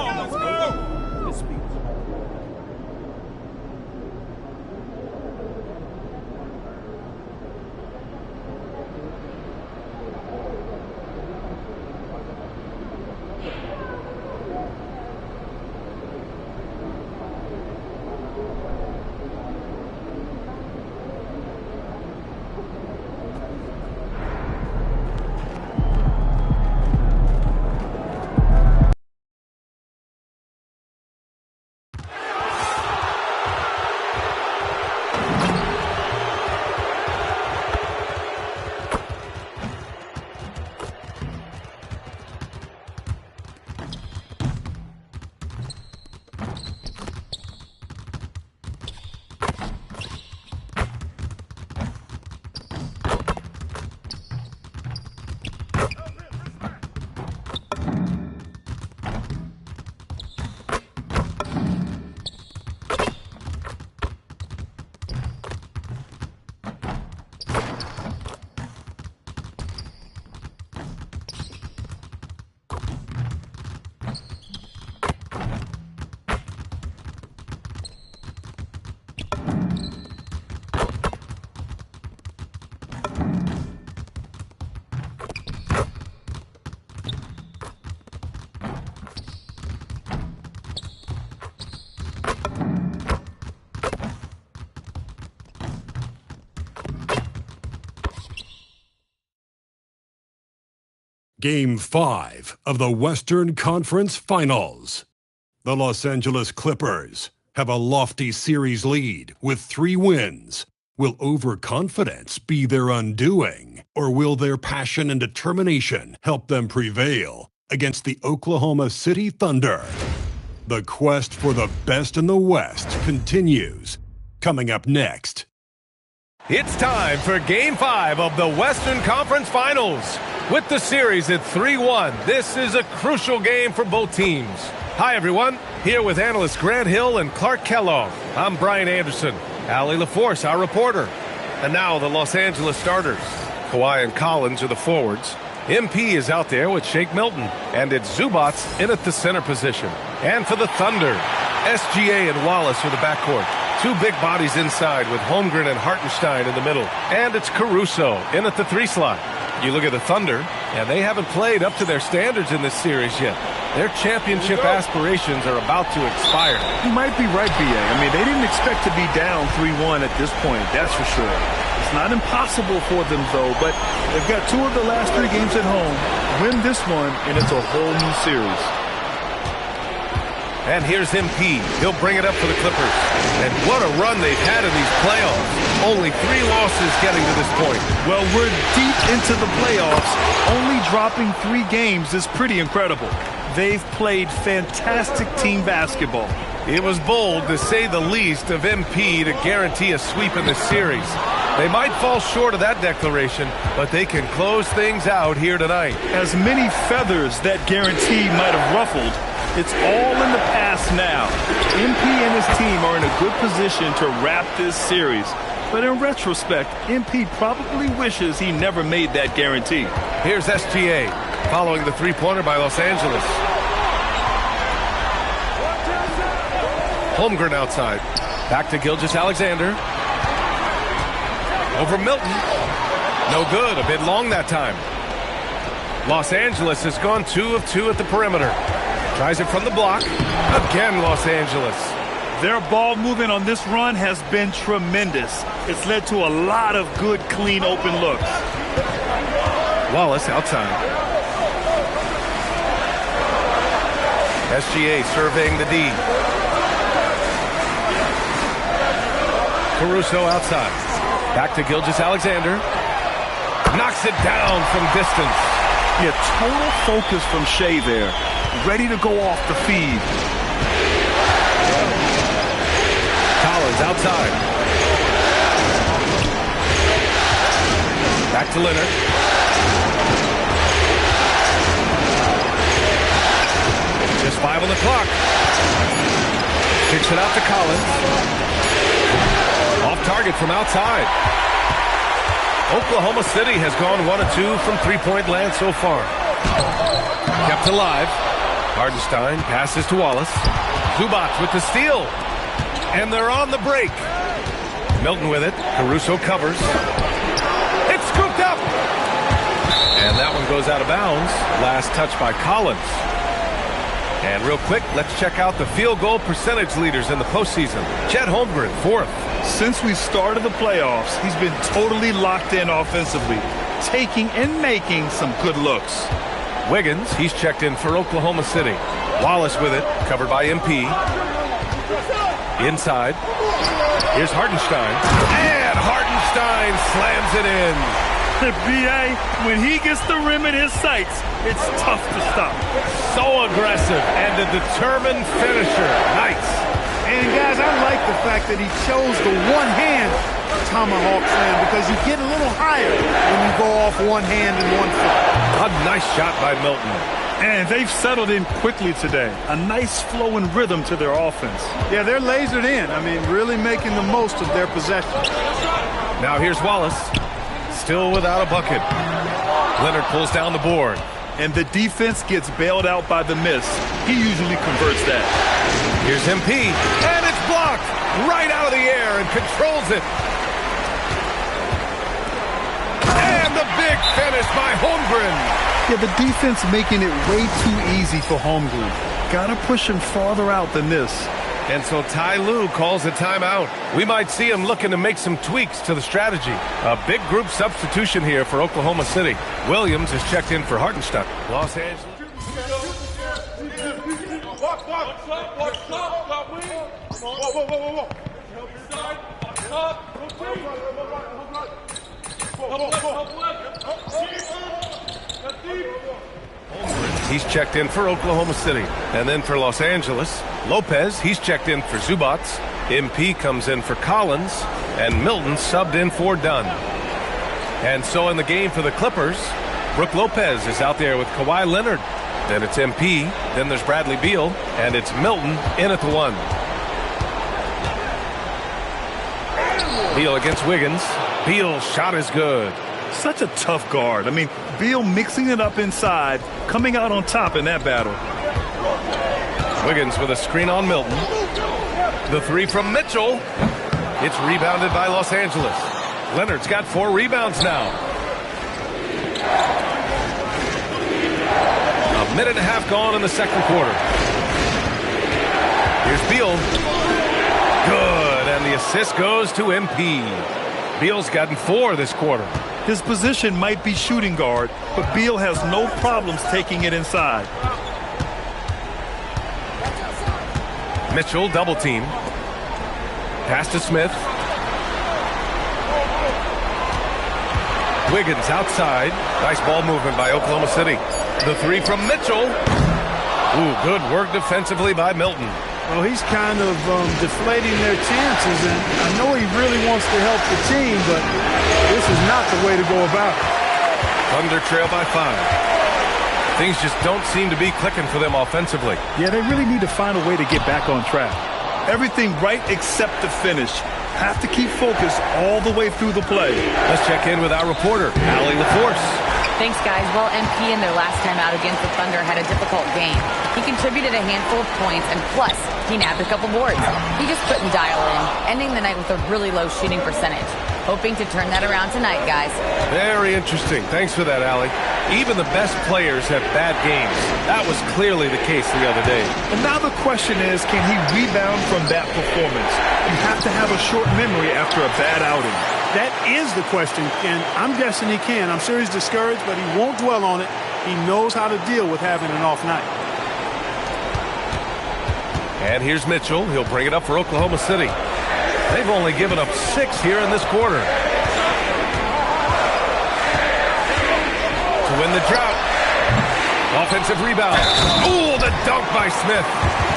Speaker 1: Game 5 of the Western Conference Finals. The Los Angeles Clippers have a lofty series lead with 3 wins. Will overconfidence be their undoing, or will their passion and determination help them prevail against the Oklahoma City Thunder? The quest for the best in the West continues. Coming up next.
Speaker 10: It's time for Game 5 of the Western Conference Finals. With the series at 3-1, this is a crucial game for both teams. Hi, everyone. Here with analysts Grant Hill and Clark Kellogg. I'm Brian Anderson. Allie LaForce, our reporter. And now the Los Angeles starters. Kawhi and Collins are the forwards. MP is out there with Shake Milton. And it's Zubac in at the center position. And for the Thunder, SGA and Wallace are the backcourt. 2 big bodies inside with Holmgren and Hartenstein in the middle. And it's Caruso in at the 3 slot. You look at the Thunder, and they haven't played up to their standards in this series yet. Their championship aspirations are about to expire.
Speaker 12: You might be right, B.A. I mean, they didn't expect to be down 3-1 at this point, that's for sure. It's not impossible for them, though, but they've got 2 of the last 3 games at home. Win this one, and it's a whole new series.
Speaker 10: And here's MP. He'll bring it up for the Clippers. And what a run they've had in these playoffs. Only 3 losses getting to this point.
Speaker 12: Well, we're deep into the playoffs. Only dropping 3 games is pretty incredible. They've played fantastic team basketball.
Speaker 10: It was bold, to say the least, of MP to guarantee a sweep in this series. They might fall short of that declaration, but they can close things out here tonight.
Speaker 12: As many feathers that guarantee might have ruffled, it's all in the past now. MP and his team are in a good position to wrap this series. But in retrospect, MP probably wishes he never made that guarantee.
Speaker 10: Here's SGA, following the 3-pointer by Los Angeles. Holmgren outside. Back to Gilgeous-Alexander. Over Milton. No good, a bit long that time. Los Angeles has gone 2 of 2 at the perimeter. Tries it from the block. Again, Los Angeles.
Speaker 12: Their ball movement on this run has been tremendous. It's led to a lot of good, clean, open looks.
Speaker 10: Wallace outside. SGA surveying the D. Caruso outside. Back to Gilgeous-Alexander. Knocks it down from distance.
Speaker 12: Yeah, total focus from Shea there. Ready to go off the feed.
Speaker 10: Collins outside. Back to Leonard. Just 5 on the clock. Kicks it out to Collins. Off target from outside. Oklahoma City has gone 1 of 2 from 3-point land so far. Kept alive. Hartenstein passes to Wallace. Zubac with the steal. And they're on the break. Milton with it. Caruso covers. It's scooped up. And that one goes out of bounds. Last touch by Collins. And real quick, let's check out the field goal percentage leaders in the postseason. Chet Holmgren, 4th.
Speaker 12: Since we started the playoffs, he's been totally locked in offensively, taking and making some good looks.
Speaker 10: Wiggins, he's checked in for Oklahoma City. Wallace with it, covered by MP. Inside. Here's Hartenstein. And Hartenstein slams it in.
Speaker 12: B.A., when he gets the rim in his sights, it's tough to stop.
Speaker 10: So aggressive and a determined finisher. Nice.
Speaker 5: And guys, I like the fact that he chose the one-hand tomahawk slam because you get a little higher when you go off one hand and one foot.
Speaker 10: A nice shot by Milton.
Speaker 12: And they've settled in quickly today. A nice flow and rhythm to their offense.
Speaker 5: Yeah, they're lasered in. I mean, really making the most of their possession.
Speaker 10: Now here's Wallace. Still without a bucket. Leonard pulls down the board.
Speaker 12: And the defense gets bailed out by the miss. He usually converts that.
Speaker 10: Here's MP. And it's blocked right out of the air and controls it. And the big finish by Holmgren.
Speaker 12: Yeah, the defense making it way too easy for Holmgren. Gotta push him farther out than this.
Speaker 10: And so Ty Lue calls a timeout. We might see him looking to make some tweaks to the strategy. A big group substitution here for Oklahoma City. Williams is checked in for Hartenstein. Los Angeles. He's checked in for Oklahoma City. And then for Los Angeles, Lopez, he's checked in for Zubats. MP comes in for Collins. And Milton subbed in for Dunn. And so in the game for the Clippers, Brook Lopez is out there with Kawhi Leonard. Then it's MP. Then there's Bradley Beal. And it's Milton in at the 1. Beal against Wiggins. Beal's shot is good.
Speaker 12: Such a tough guard. I mean, Beal mixing it up inside, coming out on top in that battle.
Speaker 10: Wiggins with a screen on Milton. The 3 from Mitchell. It's rebounded by Los Angeles. Leonard's got 4 rebounds now. A minute and a half gone in the second quarter. Here's Beal. Good, and the assist goes to MP. Beal's gotten 4 this quarter.
Speaker 12: His position might be shooting guard, but Beal has no problems taking it inside.
Speaker 10: Mitchell double team. Pass to Smith. Wiggins outside. Nice ball movement by Oklahoma City. The 3 from Mitchell. Ooh, good work defensively by Milton.
Speaker 5: Well, he's kind of deflating their chances, and I know he really wants to help the team, but this is not the way to go about it.
Speaker 10: Thunder trail by 5. Things just don't seem to be clicking for them offensively.
Speaker 12: Yeah, they really need to find a way to get back on track. Everything right except the finish. Have to keep focused all the way through the play.
Speaker 10: Let's check in with our reporter, Allie LaForce.
Speaker 9: Thanks, guys. Well, MP in their last time out against the Thunder had a difficult game. He contributed a handful of points, and plus, he nabbed a couple boards. He just couldn't dial in, ending the night with a really low shooting percentage. Hoping to turn that around tonight, guys.
Speaker 10: Very interesting. Thanks for that, Allie. Even the best players have bad games. That was clearly the case the other day.
Speaker 12: And now the question is, can he rebound from that performance? You have to have a short memory after a bad outing.
Speaker 5: That is the question, and I'm guessing he can. I'm sure he's discouraged, but he won't dwell on it. He knows how to deal with having an off night.
Speaker 10: And here's Mitchell. He'll bring it up for Oklahoma City. They've only given up 6 here in this quarter. To win the drought. Offensive rebound. Ooh, the dunk by Smith.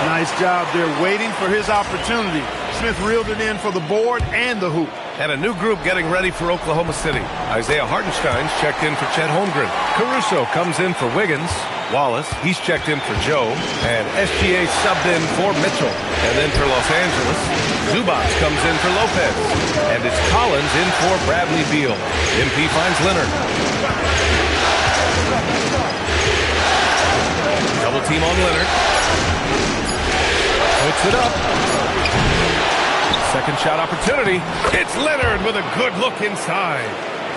Speaker 5: Nice job there, waiting for his opportunity. Smith reeled it in for the board and the hoop.
Speaker 10: And a new group getting ready for Oklahoma City. Isaiah Hartenstein's checked in for Chet Holmgren. Caruso comes in for Wiggins. Wallace, he's checked in for Joe. And SGA subbed in for Mitchell. And then for Los Angeles, Zubats comes in for Lopez. And it's Collins in for Bradley Beal. MP finds Leonard. Double team on Leonard. Puts it up. Second shot opportunity. It's Leonard with a good look inside.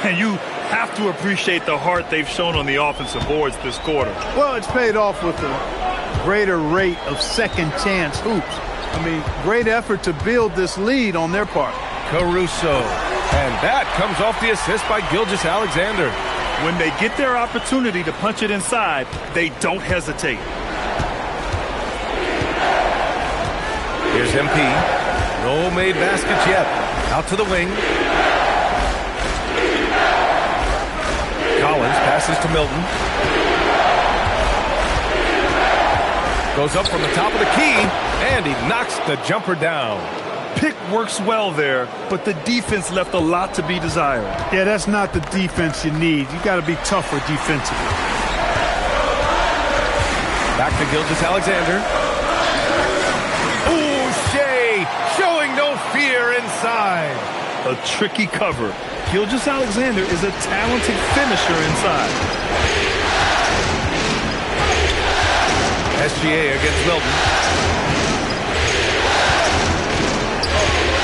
Speaker 12: And you have to appreciate the heart they've shown on the offensive boards this quarter.
Speaker 5: Well, it's paid off with a greater rate of second chance hoops. I mean, great effort to build this lead on their part.
Speaker 10: Caruso. And that comes off the assist by Gilgeous-Alexander.
Speaker 12: When they get their opportunity to punch it inside, they don't hesitate.
Speaker 10: Here's MP. No made baskets yet. Out to the wing. Collins passes to Milton. Goes up from the top of the key, and he knocks the jumper down.
Speaker 12: Pick works well there, but the defense left a lot to be desired.
Speaker 5: Yeah, that's not the defense you need. You got to be tougher defensively.
Speaker 10: Back to Gilgeous-Alexander. Showing no fear inside.
Speaker 12: A tricky cover. Gilgeous-Alexander is a talented finisher inside.
Speaker 10: SGA against Milton.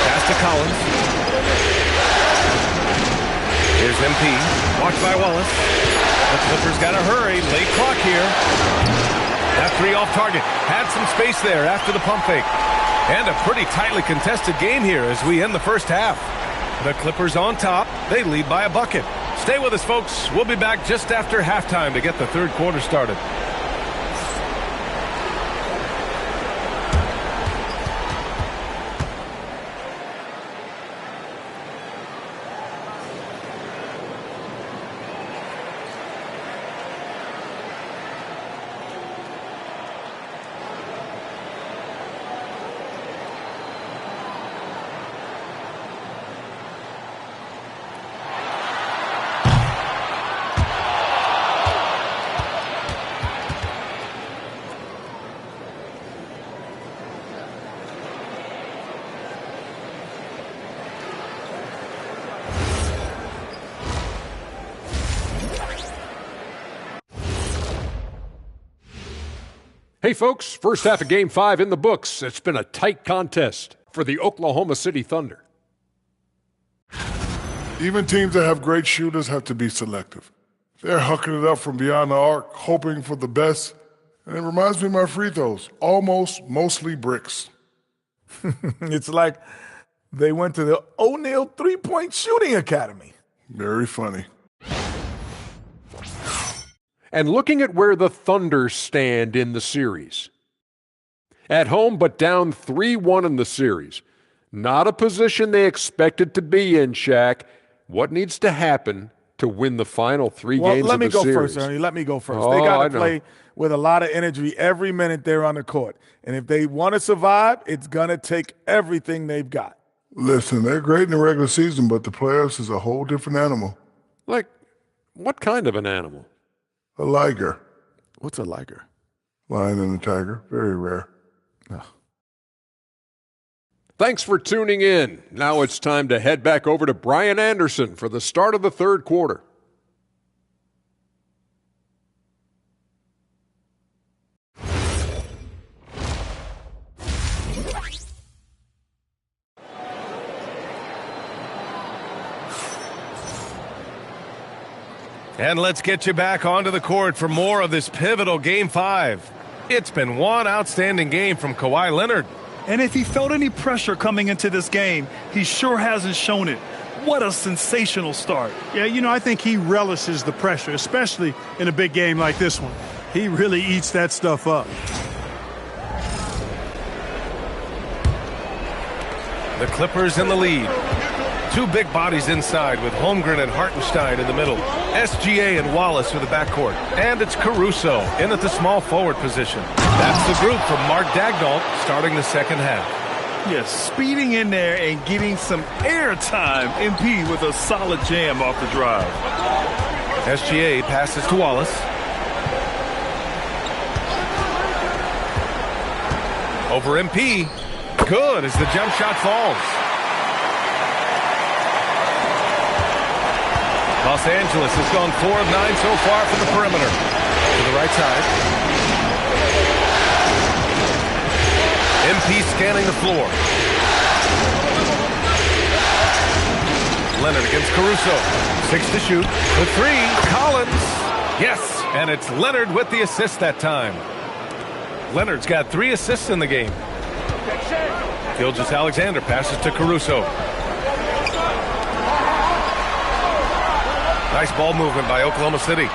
Speaker 10: Pass to Collins. Here's MP. Watched by Wallace. The Clippers got to hurry. Late clock here. That 3 off target. Had some space there after the pump fake. And a pretty tightly contested game here as we end the first half. The Clippers on top. They lead by a bucket. Stay with us, folks. We'll be back just after halftime to get the third quarter started.
Speaker 6: Hey folks, first half of Game 5 in the books. It's been a tight contest for the Oklahoma City Thunder.
Speaker 8: Even teams that have great shooters have to be selective. They're hucking it up from beyond the arc, hoping for the best. And it reminds me of my free throws, almost mostly bricks.
Speaker 7: It's like they went to the O'Neal three-point shooting academy.
Speaker 8: Very funny.
Speaker 6: And looking at where the Thunder stand in the series. At home, but down 3-1 in the series. Not a position they expected to be in, Shaq. What needs to happen to win the final 3 games of the series?
Speaker 7: Let me go first, Ernie. Let me go first. They got to play with a lot of energy every minute they're on the court. And if they want to survive, it's going to take everything they've got.
Speaker 8: Listen, they're great in the regular season, but the playoffs is a whole different animal.
Speaker 6: Like, what kind of an animal?
Speaker 8: A liger.
Speaker 7: What's a liger?
Speaker 8: Lion and a tiger. Very rare.
Speaker 7: Oh.
Speaker 6: Thanks for tuning in. Now it's time to head back over to Brian Anderson for the start of the third quarter.
Speaker 10: And let's get you back onto the court for more of this pivotal Game 5. It's been one outstanding game from Kawhi Leonard.
Speaker 12: And if he felt any pressure coming into this game, he sure hasn't shown it. What a sensational start.
Speaker 5: Yeah, I think he relishes the pressure, especially in a big game like this one. He really eats that stuff up.
Speaker 10: The Clippers in the lead. 2 big bodies inside with Holmgren and Hartenstein in the middle. SGA and Wallace for the backcourt. And it's Caruso in at the small forward position. That's the group from Mark Daigneault starting the second half.
Speaker 12: Yes, speeding in there and getting some airtime. MP with a solid jam off the drive.
Speaker 10: SGA passes to Wallace. Over MP. Good as the jump shot falls. Los Angeles has gone 4 of 9 so far from the perimeter. To the right side. MP scanning the floor. Leonard against Caruso. 6 to shoot. The 3. Collins. Yes, and it's Leonard with the assist that time. Leonard's got 3 assists in the game. Gilgeous-Alexander passes to Caruso. Nice ball movement by Oklahoma City.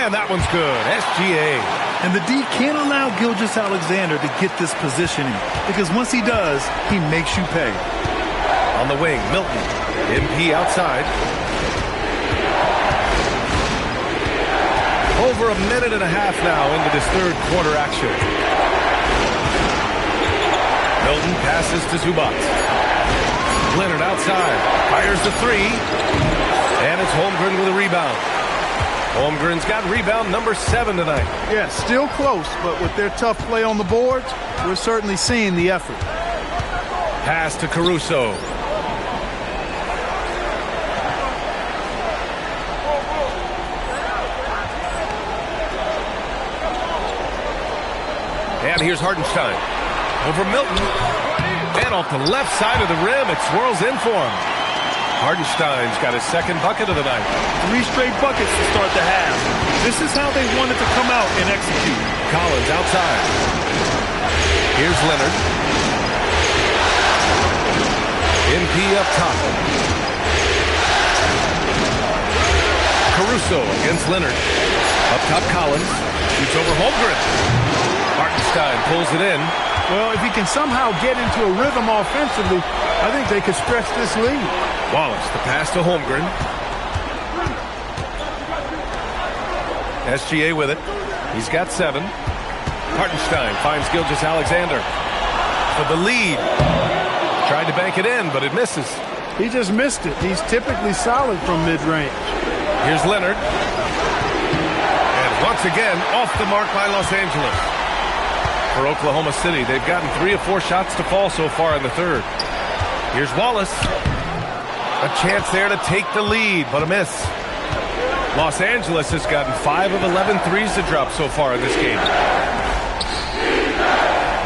Speaker 10: And that one's good. SGA.
Speaker 12: And the D can't allow Gilgeous-Alexander to get this positioning, because once he does, he makes you pay.
Speaker 10: On the wing, Milton. MP outside. Over a minute and a half now into this third quarter action. Milton passes to Zubac. Leonard outside. Fires the 3. And it's Holmgren with a rebound. Holmgren's got rebound number 7 tonight.
Speaker 5: Yeah, still close, but with their tough play on the boards, we're certainly seeing the effort.
Speaker 10: Pass to Caruso. And here's Hartenstein. Over Milton. And off the left side of the rim, it swirls in for him. Hartenstein's got his second bucket of the night.
Speaker 12: 3 straight buckets to start the half. This is how they wanted to come out and execute.
Speaker 10: Collins outside. Here's Leonard. MP up top. Caruso against Leonard. Up top, Collins. Shoots over Holmgren. Hartenstein pulls it in.
Speaker 5: Well, if he can somehow get into a rhythm offensively, I think they could stretch this lead.
Speaker 10: Wallace, the pass to Holmgren. SGA with it. He's got 7. Hartenstein finds Gilgeous-Alexander for the lead. Tried to bank it in, but it misses.
Speaker 5: He just missed it. He's typically solid from mid-range.
Speaker 10: Here's Leonard. And once again, off the mark by Los Angeles. For Oklahoma City, they've gotten 3 of 4 shots to fall so far in the third. Here's Wallace. A chance there to take the lead, but a miss. Los Angeles has gotten 5 of 11 threes to drop so far in this game.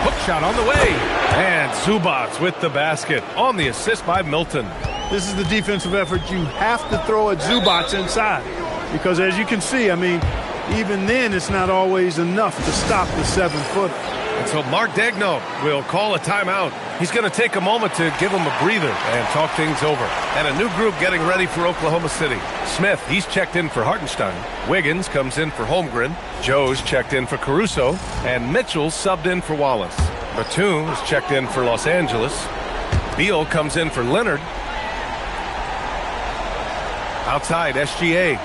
Speaker 10: Hook shot on the way. And Zubac with the basket on the assist by Milton.
Speaker 5: This is the defensive effort you have to throw at Zubac inside. Because as you can see, I mean, even then it's not always enough to stop the 7-footer.
Speaker 10: And so Mark Daigneault will call a timeout. He's going to take a moment to give him a breather and talk things over. And a new group getting ready for Oklahoma City. Smith, he's checked in for Hartenstein. Wiggins comes in for Holmgren. Joe's checked in for Caruso. And Mitchell's subbed in for Wallace. Batum is checked in for Los Angeles. Beal comes in for Leonard. Outside, SGA.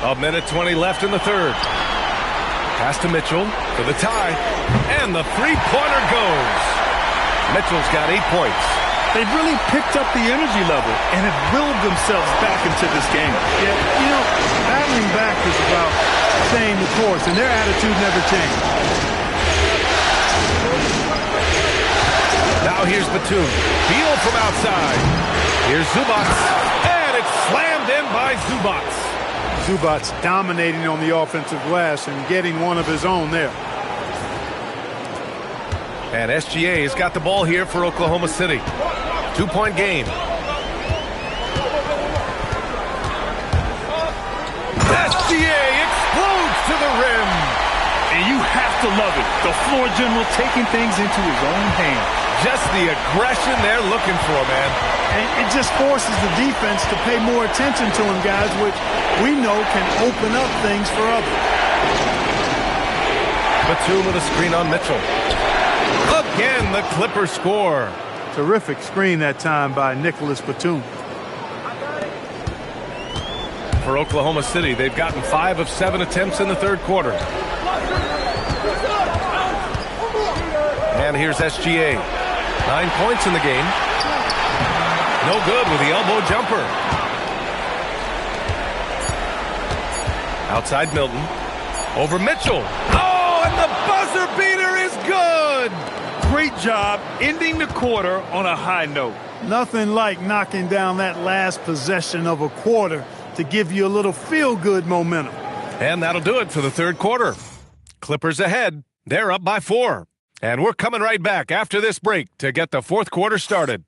Speaker 10: A minute 20 left in the third. Pass to Mitchell for the tie. And the three-pointer goes. Mitchell's got 8 points.
Speaker 12: They've really picked up the energy level and have willed themselves back into this game.
Speaker 5: Yeah, you know, battling back is about staying the course, and their attitude never changed.
Speaker 10: Now here's Batum. Beal from outside. Here's Zubac. And it's slammed in by Zubac.
Speaker 5: Zubac dominating on the offensive glass and getting one of his own there.
Speaker 10: And SGA has got the ball here for Oklahoma City. 2-point game. SGA explodes to the rim.
Speaker 12: And you have to love it. The floor general taking things into his own hands.
Speaker 10: Just the aggression they're looking for, man.
Speaker 5: And it just forces the defense to pay more attention to him, guys, which we know can open up things for others.
Speaker 10: Batum with a screen on Mitchell. Again, the Clippers score.
Speaker 5: Terrific screen that time by Nicholas Batum.
Speaker 10: For Oklahoma City, they've gotten 5 of 7 attempts in the third quarter. And here's SGA. 9 points in the game. No good with the elbow jumper. Outside Milton. Over Mitchell. Oh, and the buzzer beater is good.
Speaker 12: Great job ending the quarter on a high note.
Speaker 5: Nothing like knocking down that last possession of a quarter to give you a little feel-good momentum.
Speaker 10: And that'll do it for the third quarter. Clippers ahead. They're up by 4. And we're coming right back after this break to get the fourth quarter started.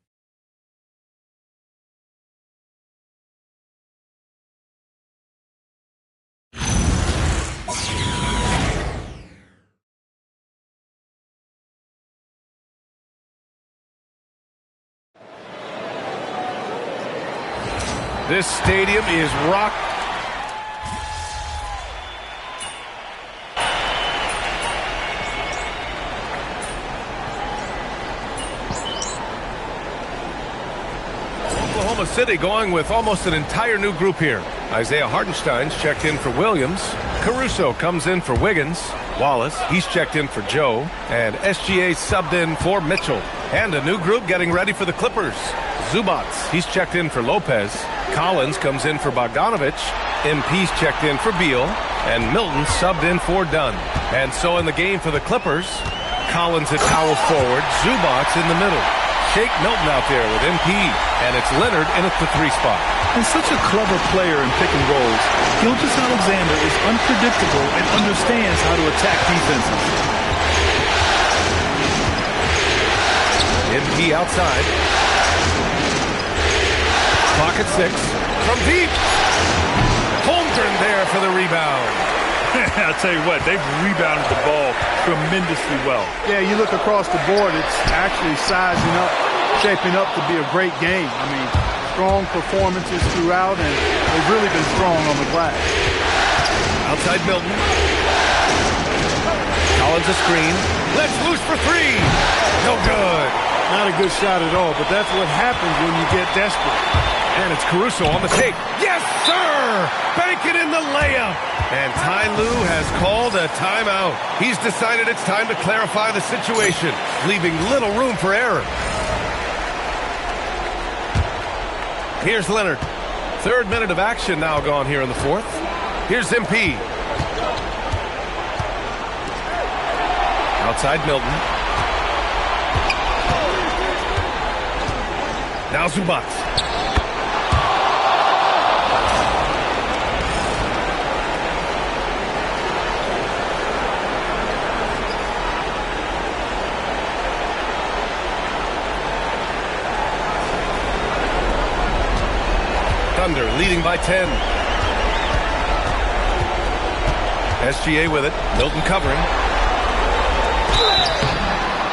Speaker 10: This stadium is rock. Oklahoma City going with almost an entire new group here. Isaiah Hartenstein's checked in for Williams. Caruso comes in for Wiggins. Wallace, he's checked in for Joe. And SGA subbed in for Mitchell. And a new group getting ready for the Clippers. Zubac, he's checked in for Lopez. Collins comes in for Bogdanovich. MP's checked in for Beal. And Milton subbed in for Dunn. And so in the game for the Clippers, Collins at power forward, Zubac in the middle. Shake Milton out there with MP. And it's Leonard in at the 3 spot.
Speaker 12: And such a clever player in pick and rolls, Gilgeous-Alexander is unpredictable and understands how to attack defenses.
Speaker 10: MP outside. Clock at 6. From deep. Holmgren there for the rebound.
Speaker 12: I'll tell you what, they've rebounded the ball tremendously well.
Speaker 5: Yeah, you look across the board, it's actually sizing up, shaping up to be a great game. I mean, strong performances throughout, and they've really been strong on the glass.
Speaker 10: Outside Milton. Collins a screen. Let's loose for three. No good.
Speaker 5: Not a good shot at all, but that's what happens when you get desperate.
Speaker 10: And it's Caruso on the take. Yes, sir! Bank it in the layup. And Ty Lue has called a timeout. He's decided it's time to clarify the situation, leaving little room for error. Here's Leonard. 3rd minute of action now gone here in the 4th. Here's MP. Outside Milton. Now Zubac. Thunder leading by 10. SGA with it. Milton covering.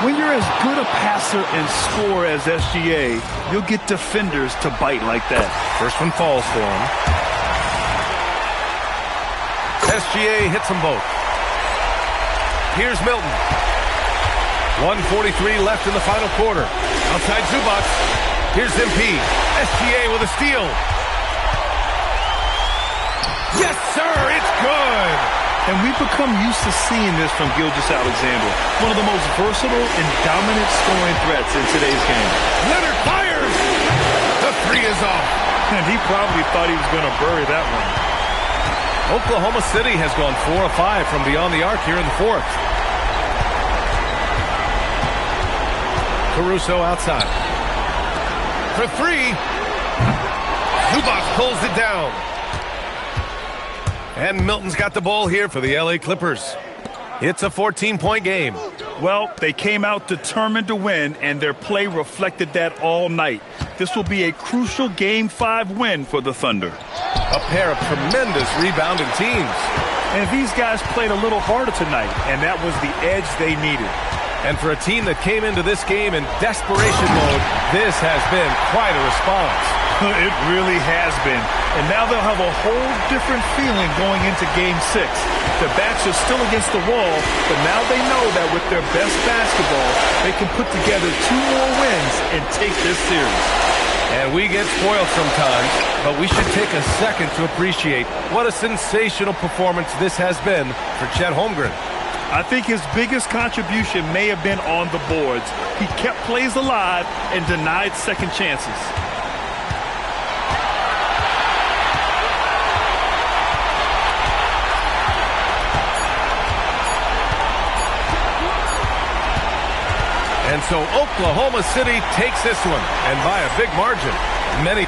Speaker 12: When you're as good a passer and scorer as SGA, you'll get defenders to bite like that.
Speaker 10: First one falls for him. SGA hits them both. Here's Milton. 1:43 left in the final quarter. Outside Zubac. Here's MP. SGA with a steal. Yes, sir, it's good.
Speaker 12: And we've become used to seeing this from Gilgeous-Alexander, one of the most versatile and dominant scoring threats in today's game.
Speaker 10: Leonard fires. The three is off.
Speaker 12: And he probably thought he was going to bury that one.
Speaker 10: Oklahoma City has gone 4 of 5 from beyond the arc here in the 4th. Caruso outside. For three. Zubac pulls it down. And Milton's got the ball here for the LA Clippers. It's a 14-point game.
Speaker 12: Well, they came out determined to win, and their play reflected that all night. This will be a crucial Game 5 win for the Thunder.
Speaker 10: A pair of tremendous rebounding teams.
Speaker 12: And these guys played a little harder tonight, and that was the edge they needed.
Speaker 10: And for a team that came into this game in desperation mode, this has been quite a response.
Speaker 12: It really has been. And now they'll have a whole different feeling going into Game 6. Their backs are still against the wall, but now they know that with their best basketball, they can put together 2 more wins and take this series.
Speaker 10: And we get spoiled sometimes, but we should take a second to appreciate what a sensational performance this has been for Chet Holmgren.
Speaker 12: I think his biggest contribution may have been on the boards. He kept plays alive and denied second chances.
Speaker 10: And so Oklahoma City takes this one, and by a big margin. Many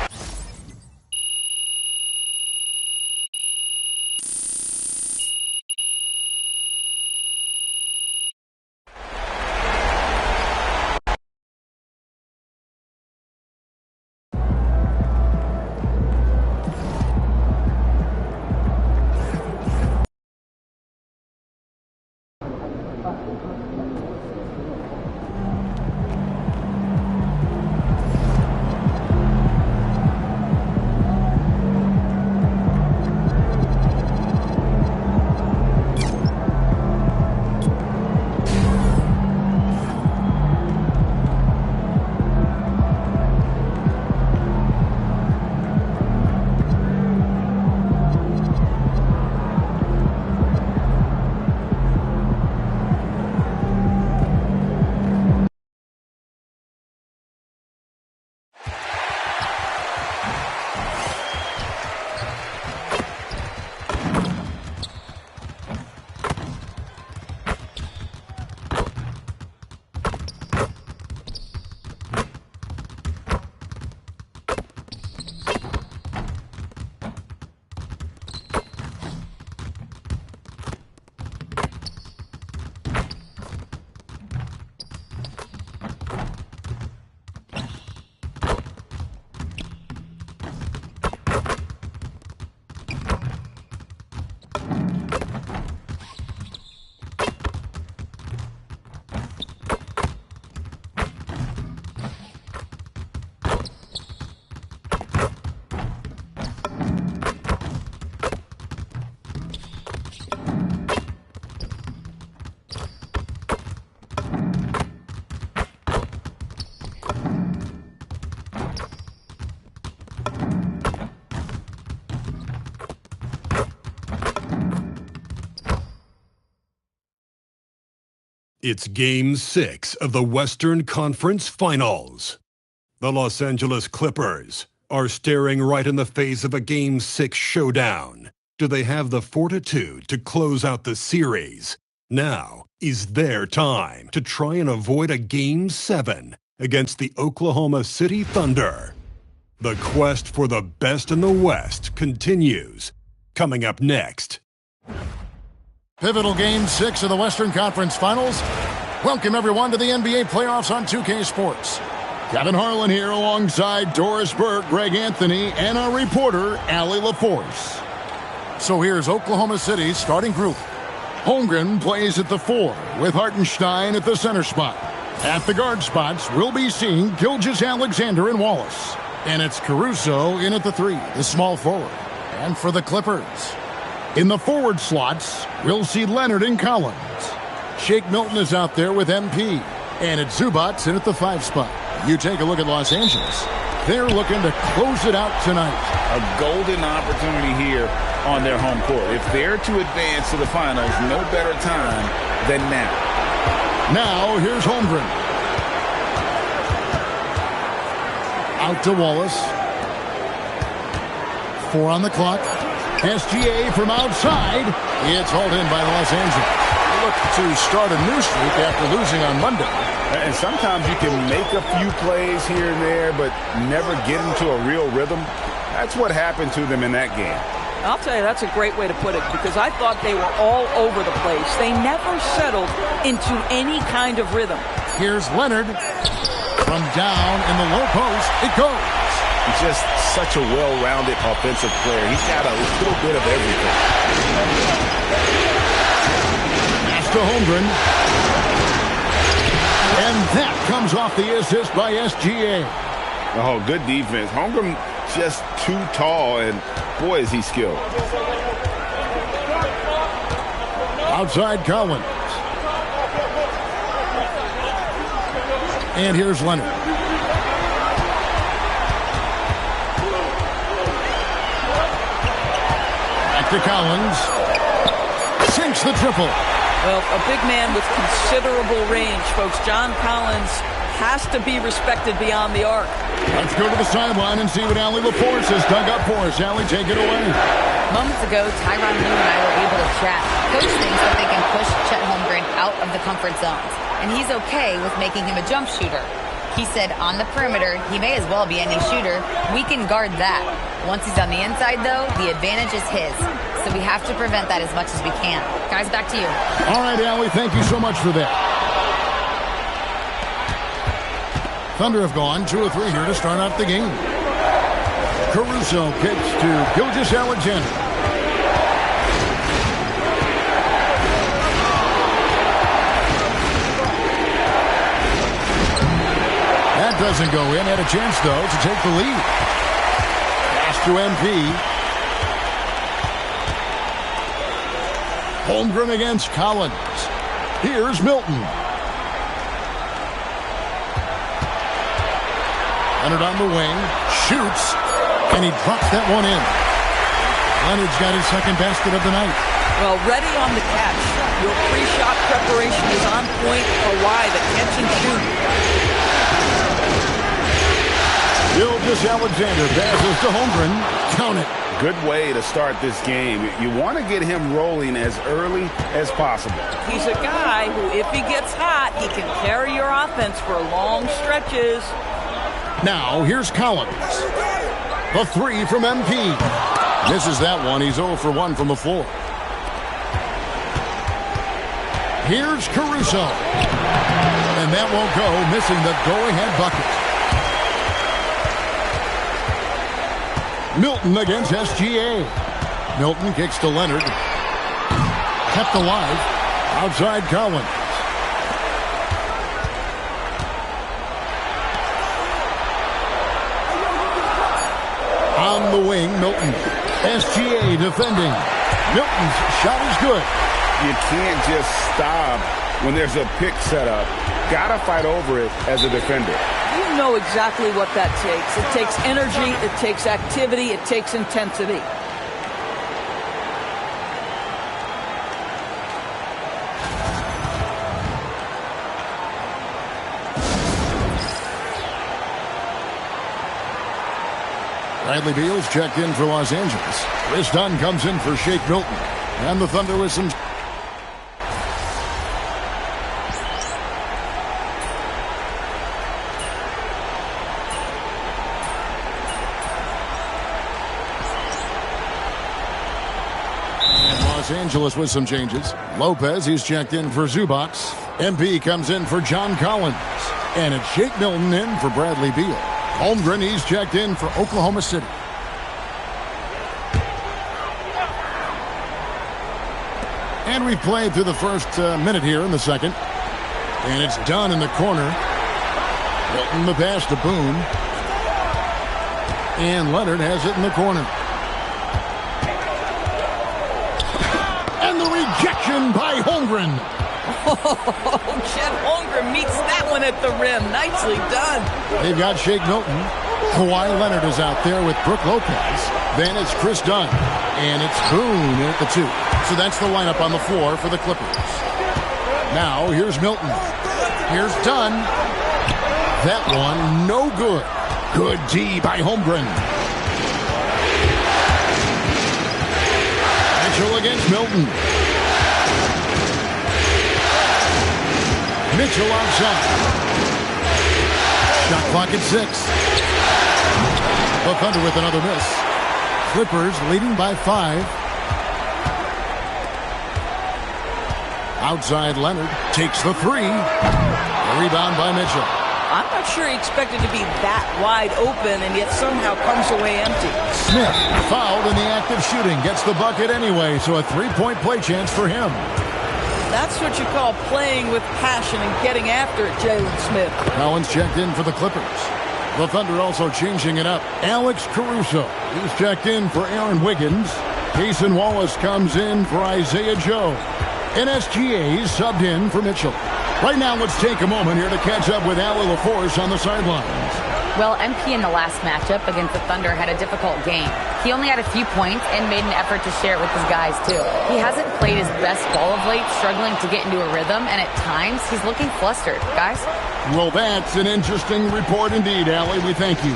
Speaker 1: It's Game 6 of the Western Conference Finals. The Los Angeles Clippers are staring right in the face of a Game 6 showdown. Do they have the fortitude to close out the series? Now is their time to try and avoid a Game 7 against the Oklahoma City Thunder. The quest for the best in the West continues. Coming up next.
Speaker 2: Pivotal Game 6 of the Western Conference Finals. Welcome, everyone, to the NBA playoffs on 2K Sports. Kevin Harlan here alongside Doris Burke, Greg Anthony, and our reporter, Allie LaForce. So here's Oklahoma City's starting group. Holmgren plays at the 4, with Hartenstein at the center spot. At the guard spots, we'll be seeing Gilgeous-Alexander and Wallace. And it's Caruso in at the 3, the small forward. And for the Clippers, in the forward slots, we'll see Leonard and Collins. Shake Milton is out there with MP. And it's Zubac in at the 5 spot. You take a look at Los Angeles. They're looking to close it out tonight.
Speaker 13: A golden opportunity here on their home court. If they're to advance to the finals, no better time than now.
Speaker 2: Now, here's Holmgren. Out to Wallace. 4 on the clock. SGA from outside. It's hauled in by Los Angeles. They look to start a new streak after losing on Monday.
Speaker 4: And sometimes you can make a few plays here and there, but never get into a real rhythm. That's what happened to them in that game.
Speaker 11: I'll tell you, that's a great way to put it, because I thought they were all over the place. They never settled into any kind of rhythm.
Speaker 2: Here's Leonard. From down in the low post, it goes.
Speaker 4: He's just such a well-rounded offensive player. He's got a little bit of everything.
Speaker 2: Pass to Holmgren. And that comes off the assist by SGA.
Speaker 4: Oh, good defense. Holmgren just too tall, and boy, is he skilled.
Speaker 2: Outside Collins. And here's Leonard. Back to Collins. Sinks the triple.
Speaker 11: Well, a big man with considerable range, folks. John Collins has to be respected beyond the arc.
Speaker 2: Let's go to the sideline and see what Allie LaForce has dug up for us. Allie, take it away.
Speaker 9: Moments ago, Tyronn Lue and I were able to chat. Coach thinks that they can push Chet Holmgren out of the comfort zones, and he's okay with making him a jump shooter. He said on the perimeter, he may as well be any shooter. We can guard that. Once he's on the inside, though, the advantage is his. So we have to prevent that as much as we can. Guys, back to you.
Speaker 2: All right, Allie, thank you so much for that. Thunder have gone 2 of 3 here to start out the game. Caruso kicks to Gilgeous-Alexander. That doesn't go in. Had a chance, though, to take the lead. Pass to MP. Holmgren against Collins. Here's Milton. Leonard on the wing. Shoots. And he drops that one in. Leonard's got his second basket of the night.
Speaker 11: Well, ready on the catch. Your pre-shot preparation is on point for why the catch and shoot.
Speaker 2: Gilgeous-Alexander passes to Holmgren. Count it.
Speaker 4: Good way to start this game. You want to get him rolling as early as possible.
Speaker 11: He's a guy who, if he gets hot, he can carry your offense for long stretches.
Speaker 2: Now, here's Collins. The 3 from MP. Misses that one. He's 0 for 1 from the floor. Here's Caruso. And that won't go, missing the go-ahead bucket. Milton against SGA. Milton kicks to Leonard. Kept alive. Outside Collins. On the wing, Milton. SGA defending. Milton's shot is good.
Speaker 4: You can't just stop when there's a pick set up. Gotta fight over it as a defender.
Speaker 11: You know exactly what that takes. It takes energy, it takes activity, it takes intensity.
Speaker 2: Bradley Beal's checked in for Los Angeles. Chris Dunn comes in for Shake Milton. And the Thunder with some... Los Angeles with some changes. Lopez, he's checked in for Zubac. MP comes in for John Collins. And it's Shake Milton in for Bradley Beal. Holmgren, he's checked in for Oklahoma City. And we've played through the first minute here in the second. And it's done in the corner. Milton the pass to Boone. And Leonard has it in the corner. Rejection by Holmgren.
Speaker 11: Oh, Chet Holmgren meets that one at the rim. Nicely done.
Speaker 2: They've got Shake Milton. Kawhi Leonard is out there with Brook Lopez. Then it's Chris Dunn. And it's Boone at the 2. So that's the lineup on the floor for the Clippers. Now, here's Milton. Here's Dunn. That one, no good. Good D by Holmgren. Mitchell against Milton. Mitchell outside. Shot clock at 6. The Thunder with another miss. Clippers leading by 5. Outside Leonard takes the 3. A rebound by Mitchell.
Speaker 11: I'm not sure he expected to be that wide open and yet somehow comes away empty.
Speaker 2: Smith fouled in the act of shooting. Gets the bucket anyway, so a 3-point play chance for him.
Speaker 11: That's what you call playing with passion and getting after it, Jalen Smith.
Speaker 2: Collins checked in for the Clippers. The Thunder also changing it up. Alex Caruso. He's checked in for Aaron Wiggins. Cason Wallace comes in for Isaiah Joe. And SGA's subbed in for Mitchell. Right now, let's take a moment here to catch up with Allie LaForce on the sidelines.
Speaker 9: Well, MP in the last matchup against the Thunder had a difficult game. He only had a few points and made an effort to share it with his guys, too. He hasn't played his best ball of late, struggling to get into a rhythm, and at times, he's looking flustered. Guys?
Speaker 2: Well, that's an interesting report indeed, Allie. We thank you.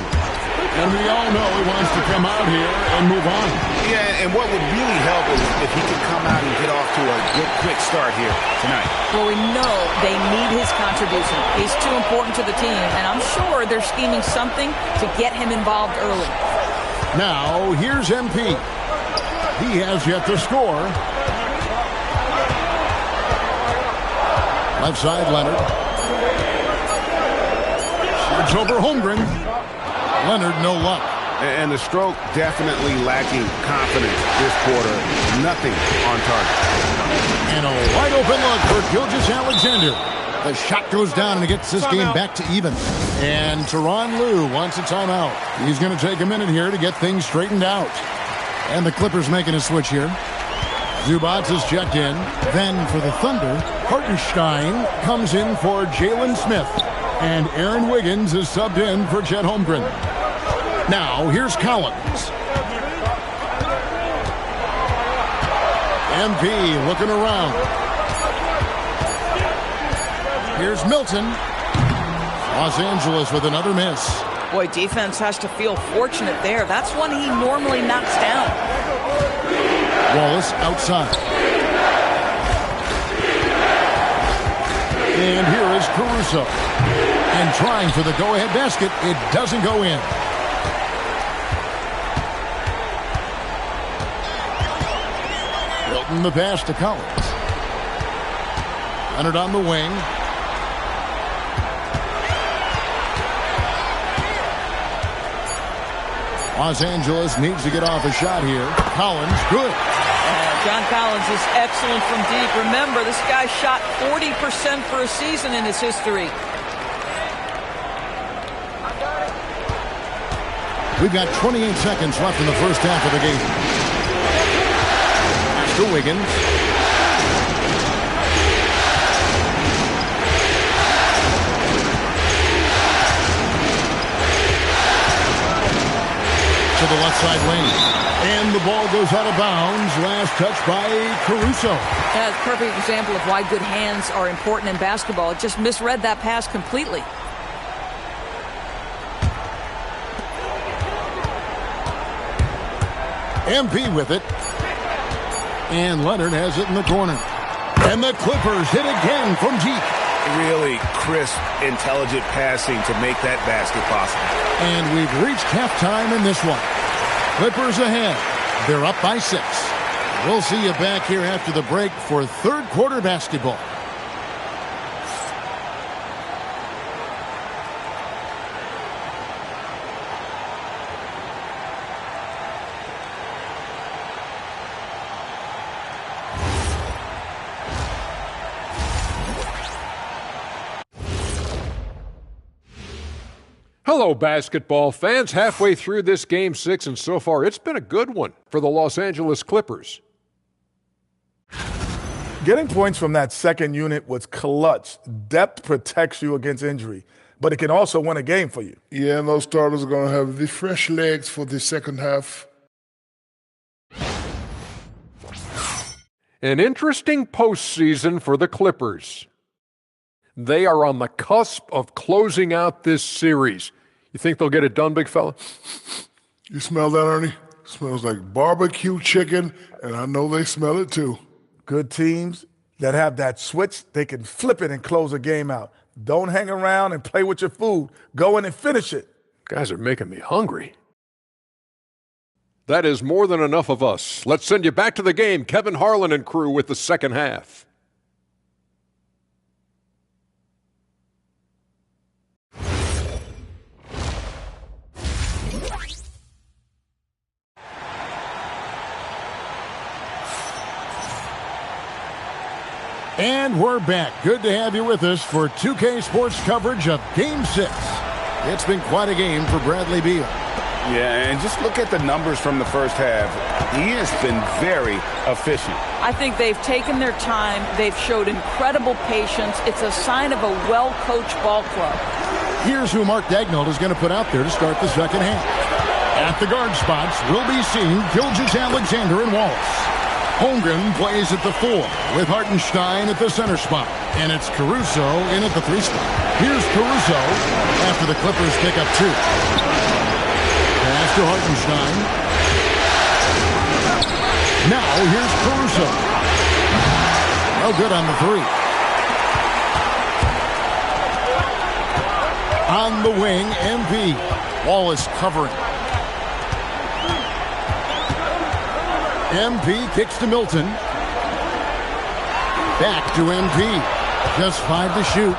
Speaker 2: And we all know he wants to come out here and move on.
Speaker 4: Yeah, and what would really help is if he could come out and get off to a good, quick start here tonight.
Speaker 11: Well, we know they need his contribution. He's too important to the team, and I'm sure they're scheming something to get him involved early.
Speaker 2: Now, here's MP. He has yet to score. Left side, Leonard. It's over Holmgren. Leonard, no luck.
Speaker 4: And the stroke definitely lacking confidence this quarter. Nothing on target.
Speaker 2: And a wide open look for Gilgeous-Alexander. The shot goes down and it gets this game back to even. And Tyronn Lue wants a timeout. He's going to take a minute here to get things straightened out. And the Clippers making a switch here. Zubac is checked in. Then for the Thunder, Hartenstein comes in for Jalen Smith. And Aaron Wiggins is subbed in for Chet Holmgren. Now, here's Collins. MP looking around. Here's Milton. Los Angeles with another miss.
Speaker 11: Boy, defense has to feel fortunate there. That's one he normally knocks down.
Speaker 2: Wallace outside. And here is Caruso. And trying for the go-ahead basket. It doesn't go in. Milton the pass to Collins. Leonard on the wing. Los Angeles needs to get off a shot here. Collins, good.
Speaker 11: John Collins is excellent from deep. Remember, this guy shot 40% for a season in his history.
Speaker 2: We've got 28 seconds left in the first half of the game. Pass to Wiggins. To the left side lane. And the ball goes out of bounds. Last touch by Caruso.
Speaker 11: That's a perfect example of why good hands are important in basketball. It just misread that pass completely.
Speaker 2: MP with it. And Leonard has it in the corner. And the Clippers hit again from deep.
Speaker 4: Really crisp, intelligent passing to make that basket possible.
Speaker 2: And we've reached halftime in this one. Clippers ahead. They're up by 6. We'll see you back here after the break for third quarter basketball.
Speaker 6: Hello, basketball fans. Halfway through this Game 6, and so far it's been a good one for the Los Angeles Clippers.
Speaker 7: Getting points from that second unit was clutch. Depth protects you against injury, but it can also win a game for you.
Speaker 8: Yeah, and those starters are going to have the fresh legs for the second half.
Speaker 6: An interesting postseason for the Clippers. They are on the cusp of closing out this series. You think they'll get it done, big fella?
Speaker 8: You smell that, Ernie? Smells like barbecue chicken, and I know they smell it too.
Speaker 7: Good teams that have that switch, they can flip it and close a game out. Don't hang around and play with your food. Go in and finish it.
Speaker 6: Guys are making me hungry. That is more than enough of us. Let's send you back to the game. Kevin Harlan and crew with the second half.
Speaker 2: And we're back. Good to have you with us for 2K Sports coverage of Game 6. It's been quite a game for Bradley Beal.
Speaker 4: Yeah, and just look at the numbers from the first half. He has been very efficient.
Speaker 11: I think they've taken their time. They've showed incredible patience. It's a sign of a well-coached ball club.
Speaker 2: Here's who Mark Daigneault is going to put out there to start the second half. At the guard spots will be seen Gilgeous-Alexander and Wallace. Holmgren plays at the 4 with Hartenstein at the center spot. And it's Caruso in at the 3 spot. Here's Caruso after the Clippers pick up 2. Pass to Hartenstein. Now here's Caruso. No good on the 3. On the wing, MP. Wallace covering. MP kicks to Milton. Back to MP. Just 5 to shoot.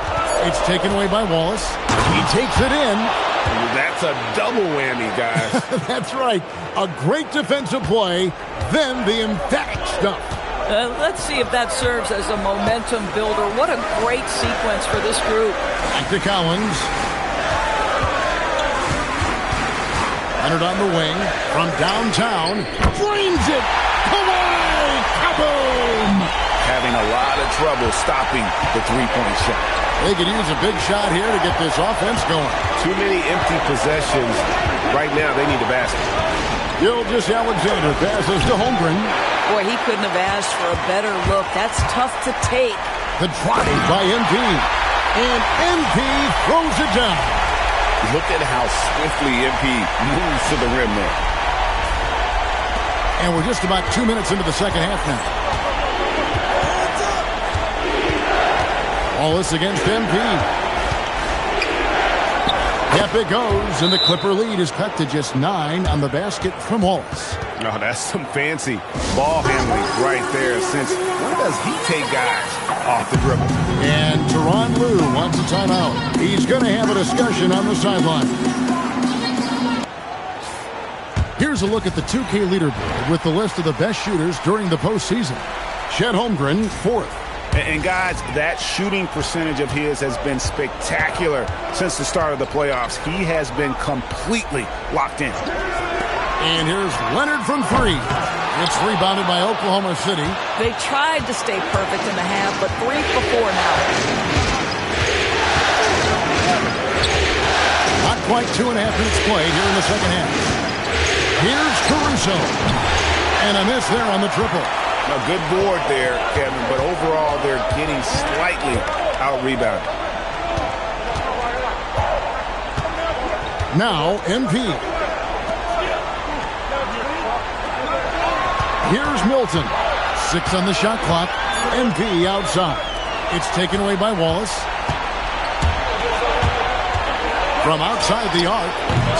Speaker 2: It's taken away by Wallace. He takes it in.
Speaker 4: That's a double whammy, guys.
Speaker 2: That's right. A great defensive play, then the emphatic stuff.
Speaker 11: Let's see if that serves as a momentum builder. What a great sequence for this group.
Speaker 2: Back to Collins. Leonard on the wing from downtown. Frames it. Kawhi! Kaboom!
Speaker 4: Having a lot of trouble stopping the three-point shot.
Speaker 2: They could use a big shot here to get this offense going.
Speaker 4: Too many empty possessions. Right now, they need a basket.
Speaker 2: Gilgeous-Alexander passes to Holmgren.
Speaker 11: Boy, he couldn't have asked for a better look. That's tough to take.
Speaker 2: The drive by MP. And MP throws it down.
Speaker 4: Look at how swiftly MP moves to the rim there.
Speaker 2: And we're just about 2 minutes into the second half now. Wallace against MP. Up it goes, and the Clipper lead is cut to just 9 on the basket from Wallace.
Speaker 4: Oh, that's some fancy ball handling right there, since when does he take guys off the dribble?
Speaker 2: And Tyronn Lue wants a timeout. He's going to have a discussion on the sideline. Here's a look at the 2K leaderboard with the list of the best shooters during the postseason. Chet Holmgren, 4th.
Speaker 4: And guys, that shooting percentage of his has been spectacular since the start of the playoffs. He has been completely locked in.
Speaker 2: And here's Leonard from 3. It's rebounded by Oklahoma City.
Speaker 11: They tried to stay perfect in the half, but 3 for 4 now.
Speaker 2: Not quite 2.5 minutes played here in the second half. Here's Caruso. And a miss there on the triple.
Speaker 4: A good board there, Kevin, but overall they're getting slightly out-rebounded.
Speaker 2: Now, MP. Here's Milton. 6 on the shot clock. MP outside. It's taken away by Wallace. From outside the arc,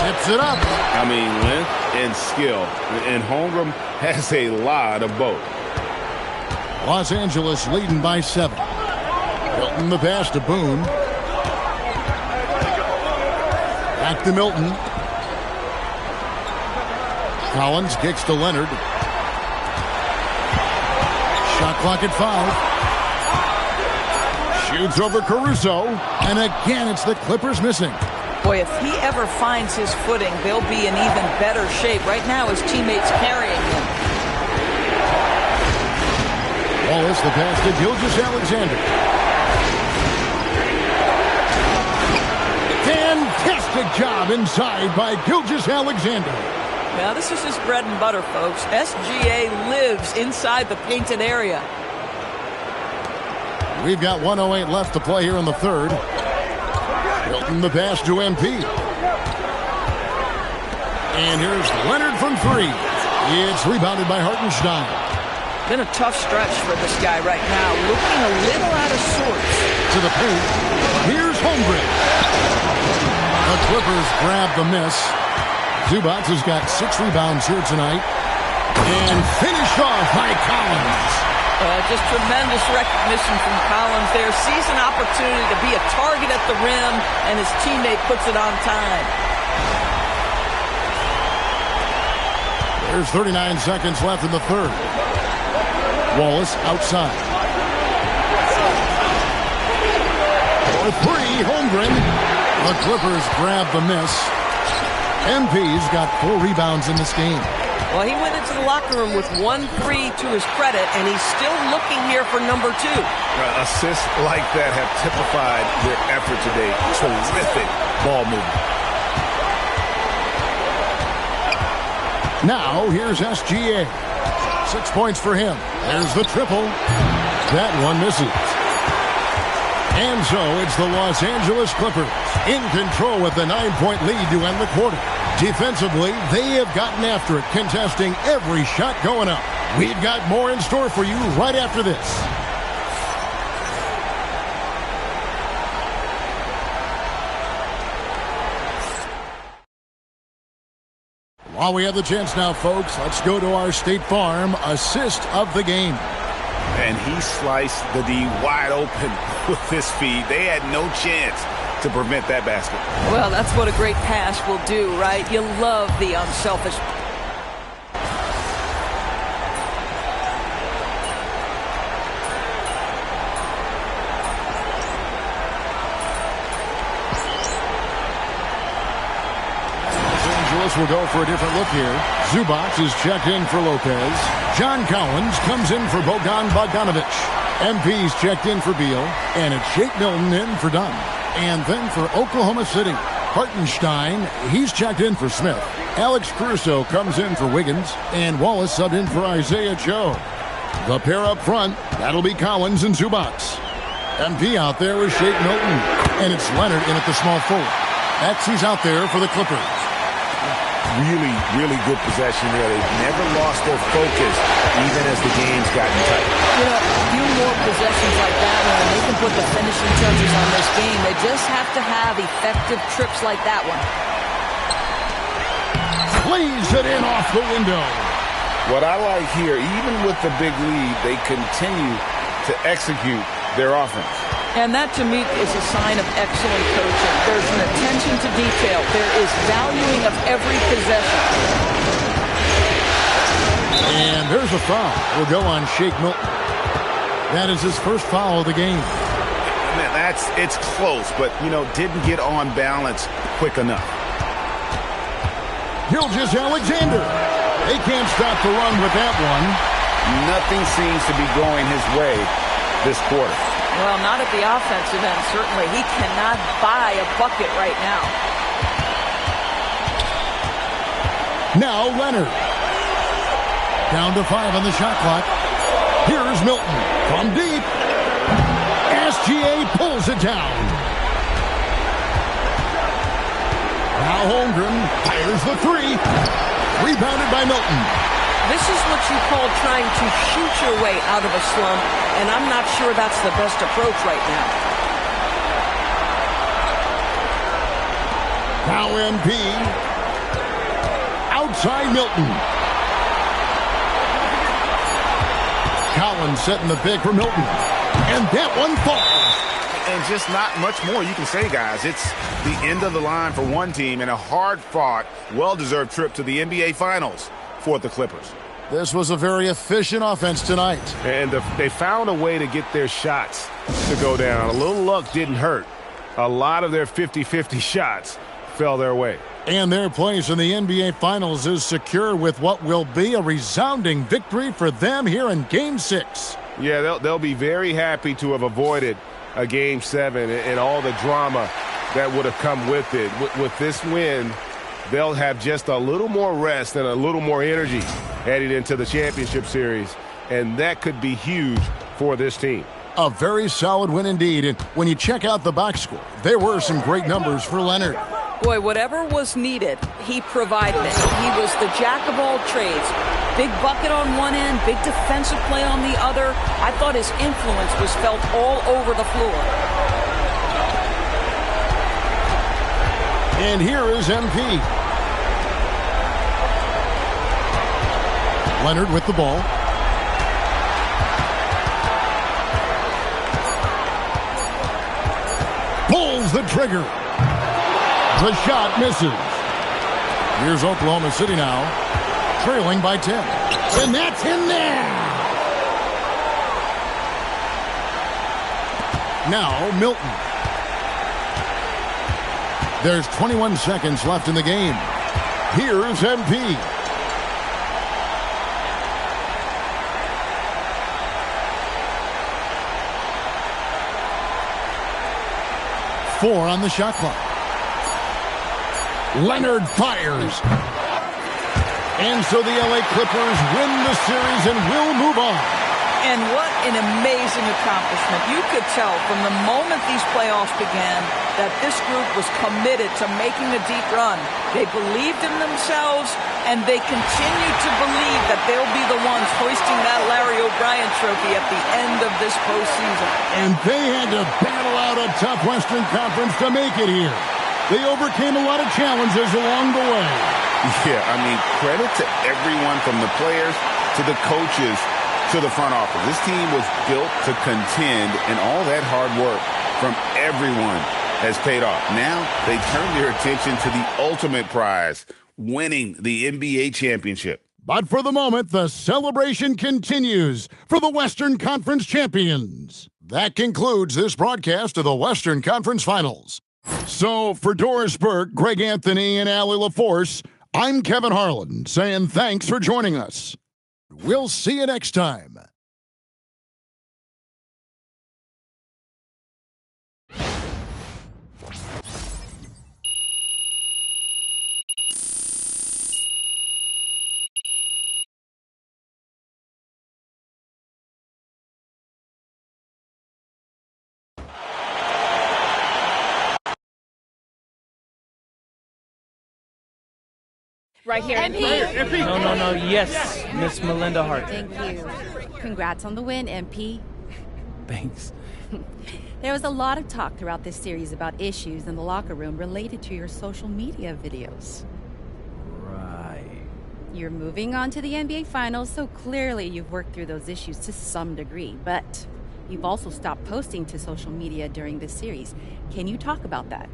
Speaker 2: tips it up.
Speaker 3: I mean, length and skill. And Holmgren has a lot of both.
Speaker 2: Los Angeles leading by 7. Milton the pass to Boone. Back to Milton. Collins kicks to Leonard. Shot clock at 5. Shoots over Caruso. And again, it's the Clippers missing.
Speaker 11: Boy, if he ever finds his footing, they'll be in even better shape. Right now, his teammates carrying him.
Speaker 2: Wallace, the pass to Gilgeous-Alexander. Fantastic job inside by Gilgeous-Alexander.
Speaker 11: Now, this is his bread and butter, folks. SGA lives inside the painted area.
Speaker 2: We've got 1:08 left to play here in the third. Milton the pass to MP. And here's Leonard from 3. It's rebounded by Hartenstein.
Speaker 11: Been a tough stretch for this guy right now. Looking a little out of sorts.
Speaker 2: To the paint. Here's Holmgren. The Clippers grab the miss. Zubac has got 6 rebounds here tonight. And finished off by Collins.
Speaker 11: Just tremendous recognition from Collins there. Sees an opportunity to be a target at the rim, and his teammate puts it on time.
Speaker 2: There's 39 seconds left in the third. Wallace outside. For 3, Holmgren. The Clippers grab the miss. MP's got 4 rebounds in this game.
Speaker 11: Well, he went into the locker room with 1 3 to his credit, and he's still looking here for number 2.
Speaker 4: Assists like that have typified their effort today. Terrific ball movement.
Speaker 2: Now, here's SGA. 6 points for him. There's the triple. That one misses. And so it's the Los Angeles Clippers in control with the 9-point lead to end the quarter. Defensively, they have gotten after it, contesting every shot going up. We've got more in store for you right after this. While we have the chance now, folks, let's go to our State Farm assist of the game.
Speaker 4: And he sliced the D wide open with his feed. They had no chance to prevent that basket.
Speaker 11: Well, that's what a great pass will do, right? You love the unselfish.
Speaker 2: Will go for a different look here. Zubac is checked in for Lopez. John Collins comes in for Bogdan Bogdanovic. MP's checked in for Beal. And it's Shake Milton in for Dunn. And then for Oklahoma City, Hartenstein, he's checked in for Smith. Alex Caruso comes in for Wiggins. And Wallace subbed in for Isaiah Joe. The pair up front, that'll be Collins and Zubac. MP out there with Shake Milton. And it's Leonard in at the small forward. He's out there for the Clippers.
Speaker 4: Really, really good possession there. They've never lost their focus, even as the game's gotten tight.
Speaker 11: You know, a few more possessions like that one, and they can put the finishing touches on this game. They just have to have effective trips like that one.
Speaker 2: Plays it in off the window.
Speaker 4: What I like here, even with the big lead, they continue to execute their offense.
Speaker 11: And that, to me, is a sign of excellent coaching. There's an attention to detail. There is valuing of every possession.
Speaker 2: And there's a foul. Will go on Shake Milton. That is his first foul of the game.
Speaker 4: Man, it's close, but, didn't get on balance quick enough.
Speaker 2: Gilgeous-Alexander. They can't stop the run with that one.
Speaker 4: Nothing seems to be going his way this quarter.
Speaker 11: Well, not at the offensive end, certainly. He cannot buy a bucket right now.
Speaker 2: Now Leonard. Down to 5 on the shot clock. Here's Milton from deep. SGA pulls it down. Now Holmgren fires the 3. Rebounded by Milton.
Speaker 11: This is what you call trying to shoot your way out of a slump, and I'm not sure that's the best approach right now.
Speaker 2: Now MP. Outside Milton. Collins setting the pick for Milton. And that one falls.
Speaker 4: And just not much more you can say, guys. It's the end of the line for one team and a hard-fought, well-deserved trip to the NBA Finals for the Clippers.
Speaker 2: This was a very efficient offense tonight.
Speaker 3: And they found a way to get their shots to go down. A little luck didn't hurt. A lot of their 50-50 shots fell their way.
Speaker 2: And their place in the NBA Finals is secure with what will be a resounding victory for them here in Game 6.
Speaker 3: Yeah, they'll be very happy to have avoided a Game 7 and all the drama that would have come with it. With this win, they'll have just a little more rest and a little more energy heading into the championship series, and that could be huge for this team.
Speaker 2: A very solid win indeed, and when you check out the box score, there were some great numbers for Leonard.
Speaker 11: Boy, whatever was needed, he provided it. He was the jack of all trades. Big bucket on one end, big defensive play on the other. I thought his influence was felt all over the floor.
Speaker 2: And here is MP. Leonard with the ball. Pulls the trigger. The shot misses. Here's Oklahoma City now, trailing by 10. And that's in there. Now Milton. There's 21 seconds left in the game. Here's MP. Four on the shot clock. Leonard fires. And so the LA Clippers win the series and will move on.
Speaker 11: And what an amazing accomplishment. You could tell from the moment these playoffs began that this group was committed to making a deep run. They believed in themselves, and they continue to believe that they'll be the ones hoisting that Larry O'Brien trophy at the end of this postseason.
Speaker 2: And they had to battle out a tough Western Conference to make it here. They overcame a lot of challenges along the way.
Speaker 4: Yeah, I mean, credit to everyone from the players to the coaches to the front office. This team was built to contend, and all that hard work from everyone has paid off. Now they turn their attention to the ultimate prize, winning the NBA championship.
Speaker 2: But for the moment, the celebration continues for the Western Conference champions. That concludes this broadcast of the Western Conference Finals. So for Doris Burke, Greg Anthony, and Allie LaForce, I'm Kevin Harlan saying thanks for joining us. We'll see you next time.
Speaker 15: Right here.
Speaker 16: MP. No. Yes, Miss Melinda Hart.
Speaker 15: Thank you. Congrats on the win, MP.
Speaker 16: Thanks.
Speaker 15: There was a lot of talk throughout this series about issues in the locker room related to your social media videos.
Speaker 16: Right.
Speaker 15: You're moving on to the NBA Finals, so clearly you've worked through those issues to some degree, but you've also stopped posting to social media during this series. Can you talk about that?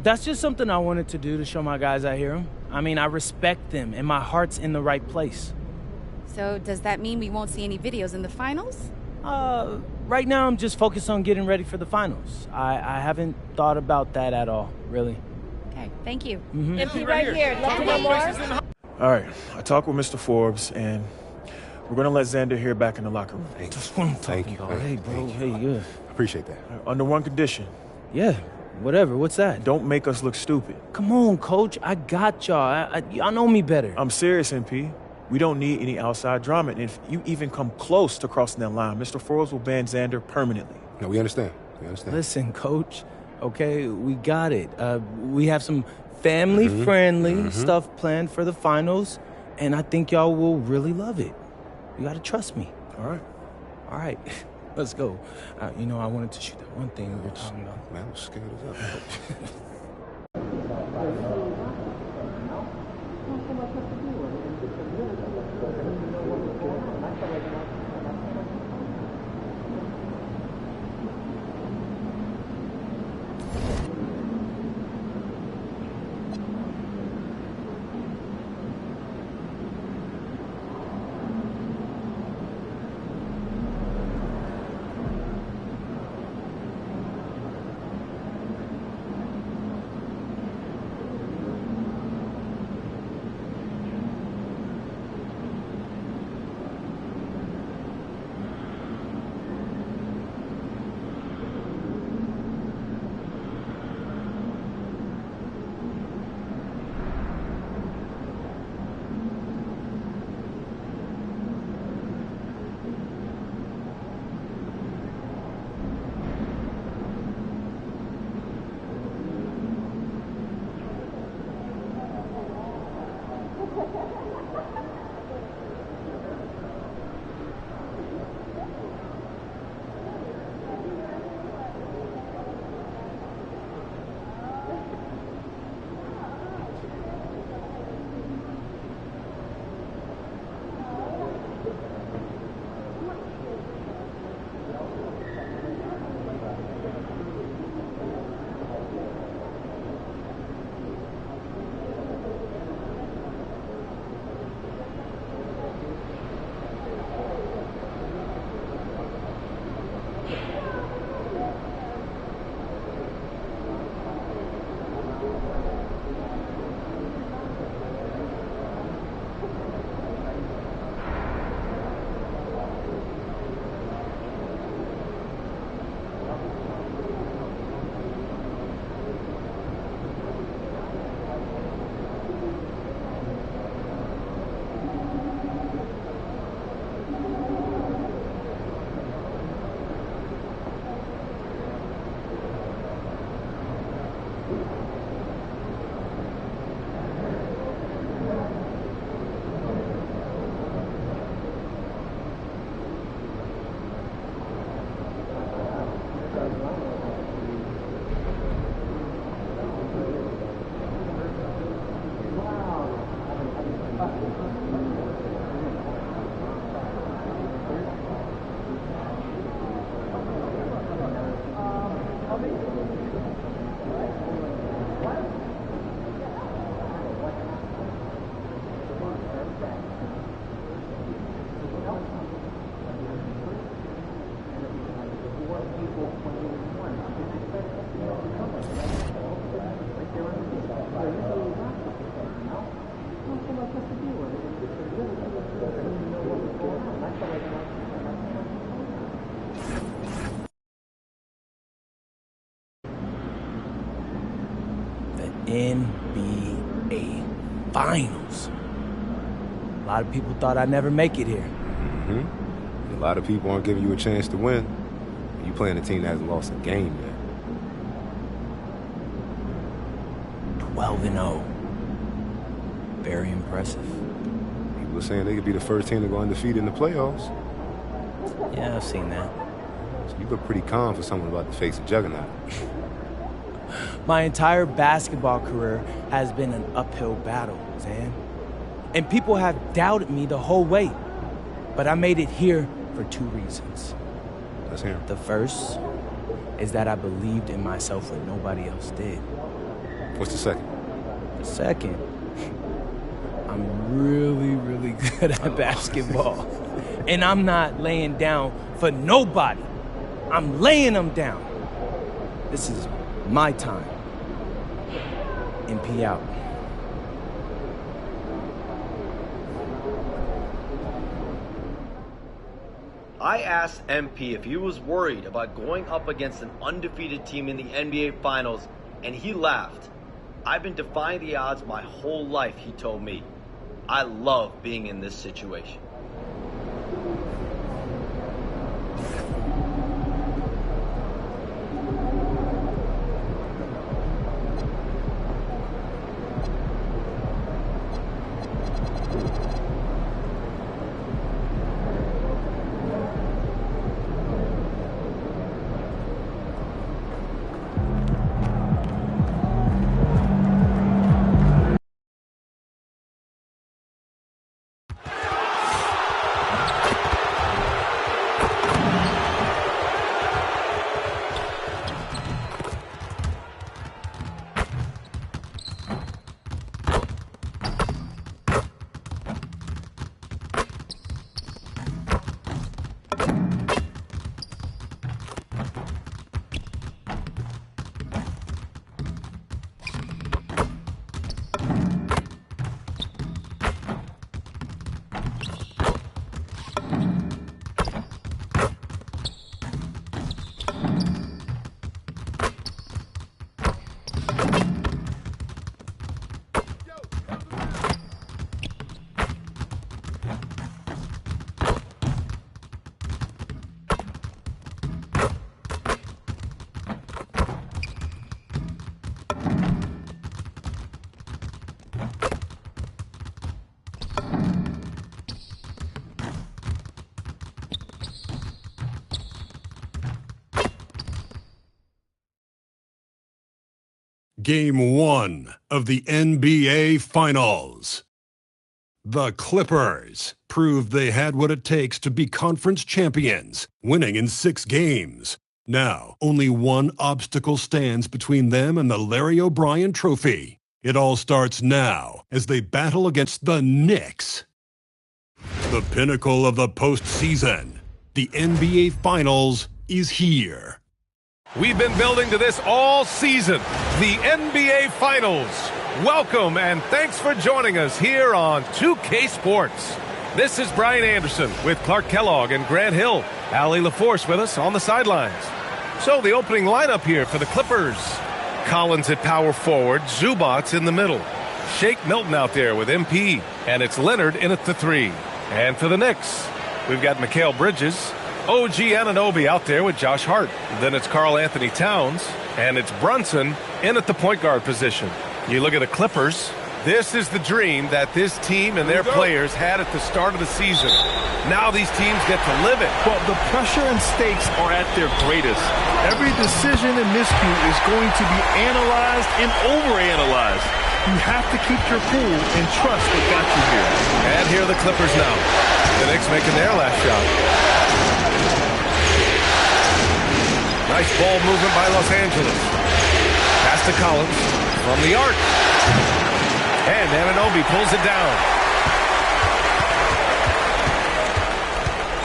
Speaker 16: That's just something I wanted to do to show my guys I hear them. I mean, I respect them, and my heart's in the right place.
Speaker 15: So does that mean we won't see any videos in the finals?
Speaker 16: Right now I'm just focused on getting ready for the finals. I haven't thought about that at all, really.
Speaker 15: Okay, thank you.
Speaker 18: MP right here. Let's hear more.
Speaker 17: All right, I talked with Mr. Forbes, and we're going to let Xander hear back in the locker room.
Speaker 16: That's what I'm talking about. Hey, bro. Hey, good.
Speaker 17: Appreciate that. Under one condition.
Speaker 16: Yeah, whatever. What's that?
Speaker 17: Don't make us look stupid.
Speaker 16: Come on, Coach. I got y'all. Y'all know me better.
Speaker 17: I'm serious, MP. We don't need any outside drama. And if you even come close to crossing that line, Mr. Forbes will ban Xander permanently.
Speaker 19: No, we understand.
Speaker 16: Listen, Coach, okay? We got it. We have some family-friendly stuff planned for the finals, and I think y'all will really love it. You got to trust me.
Speaker 3: All right.
Speaker 16: All right. Let's go. You know, I wanted to shoot that one thing we were talking about.
Speaker 3: Man, I'm scared as up.
Speaker 16: NBA Finals. A lot of people thought I'd never make it here.
Speaker 3: A lot of people aren't giving you a chance to win. You playing a team that hasn't lost a game yet.
Speaker 16: 12-0. Very impressive.
Speaker 3: People are saying they could be the first team to go undefeated in the playoffs.
Speaker 16: Yeah, I've seen that.
Speaker 3: So you look pretty calm for someone about to face a juggernaut.
Speaker 16: My entire basketball career has been an uphill battle, Zan. And people have doubted me the whole way. But I made it here for 2 reasons.
Speaker 3: Let's hear 'em.
Speaker 16: The first is that I believed in myself when nobody else did.
Speaker 3: What's the second?
Speaker 16: The second, I'm really, really good at basketball. And I'm not laying down for nobody. I'm laying them down. This is my time. MP out.
Speaker 19: I asked MP if he was worried about going up against an undefeated team in the NBA Finals, and he laughed. I've been defying the odds my whole life, he told me. I love being in this situation.
Speaker 1: Game 1 of the NBA Finals. The Clippers proved they had what it takes to be conference champions, winning in 6 games. Now, only one obstacle stands between them and the Larry O'Brien Trophy. It all starts now as they battle against the Knicks. The pinnacle of the postseason, the NBA Finals, is here.
Speaker 10: We've been building to this all season, the NBA Finals. Welcome and thanks for joining us here on 2K Sports. This is Brian Anderson with Clark Kellogg and Grant Hill. Allie LaForce with us on the sidelines. So the opening lineup here for the Clippers. Collins at power forward, Zubac in the middle. Shake Milton out there with MP, and it's Leonard in at the 3. And for the Knicks, we've got Mikal Bridges, OG Anunoby out there with Josh Hart. Then it's Karl Anthony Towns, and it's Brunson in at the point guard position. You look at the Clippers, this is the dream that this team and their players had at the start of the season. Now these teams get to live it.
Speaker 12: Well, the pressure and stakes are at their greatest. Every decision and miscue is going to be analyzed and overanalyzed. You have to keep your cool and trust what got you here.
Speaker 10: And here are the Clippers now. The Knicks making their last shot. Nice ball movement by Los Angeles. Pass to Collins from the arc. And Anunoby pulls it down.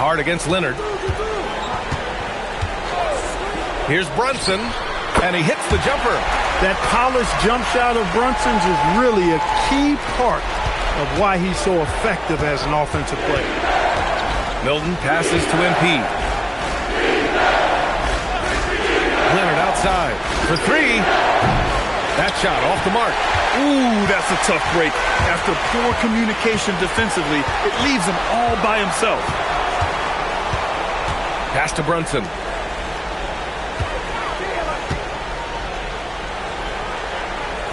Speaker 10: Hard against Leonard. Here's Brunson, and he hits the jumper.
Speaker 5: That polished jump shot of Brunson's is really a key part of why he's so effective as an offensive player.
Speaker 10: Milton passes to MP. Leonard outside for 3. That shot off the mark.
Speaker 12: Ooh, that's a tough break. After poor communication defensively, it leaves him all by himself.
Speaker 10: Pass to Brunson.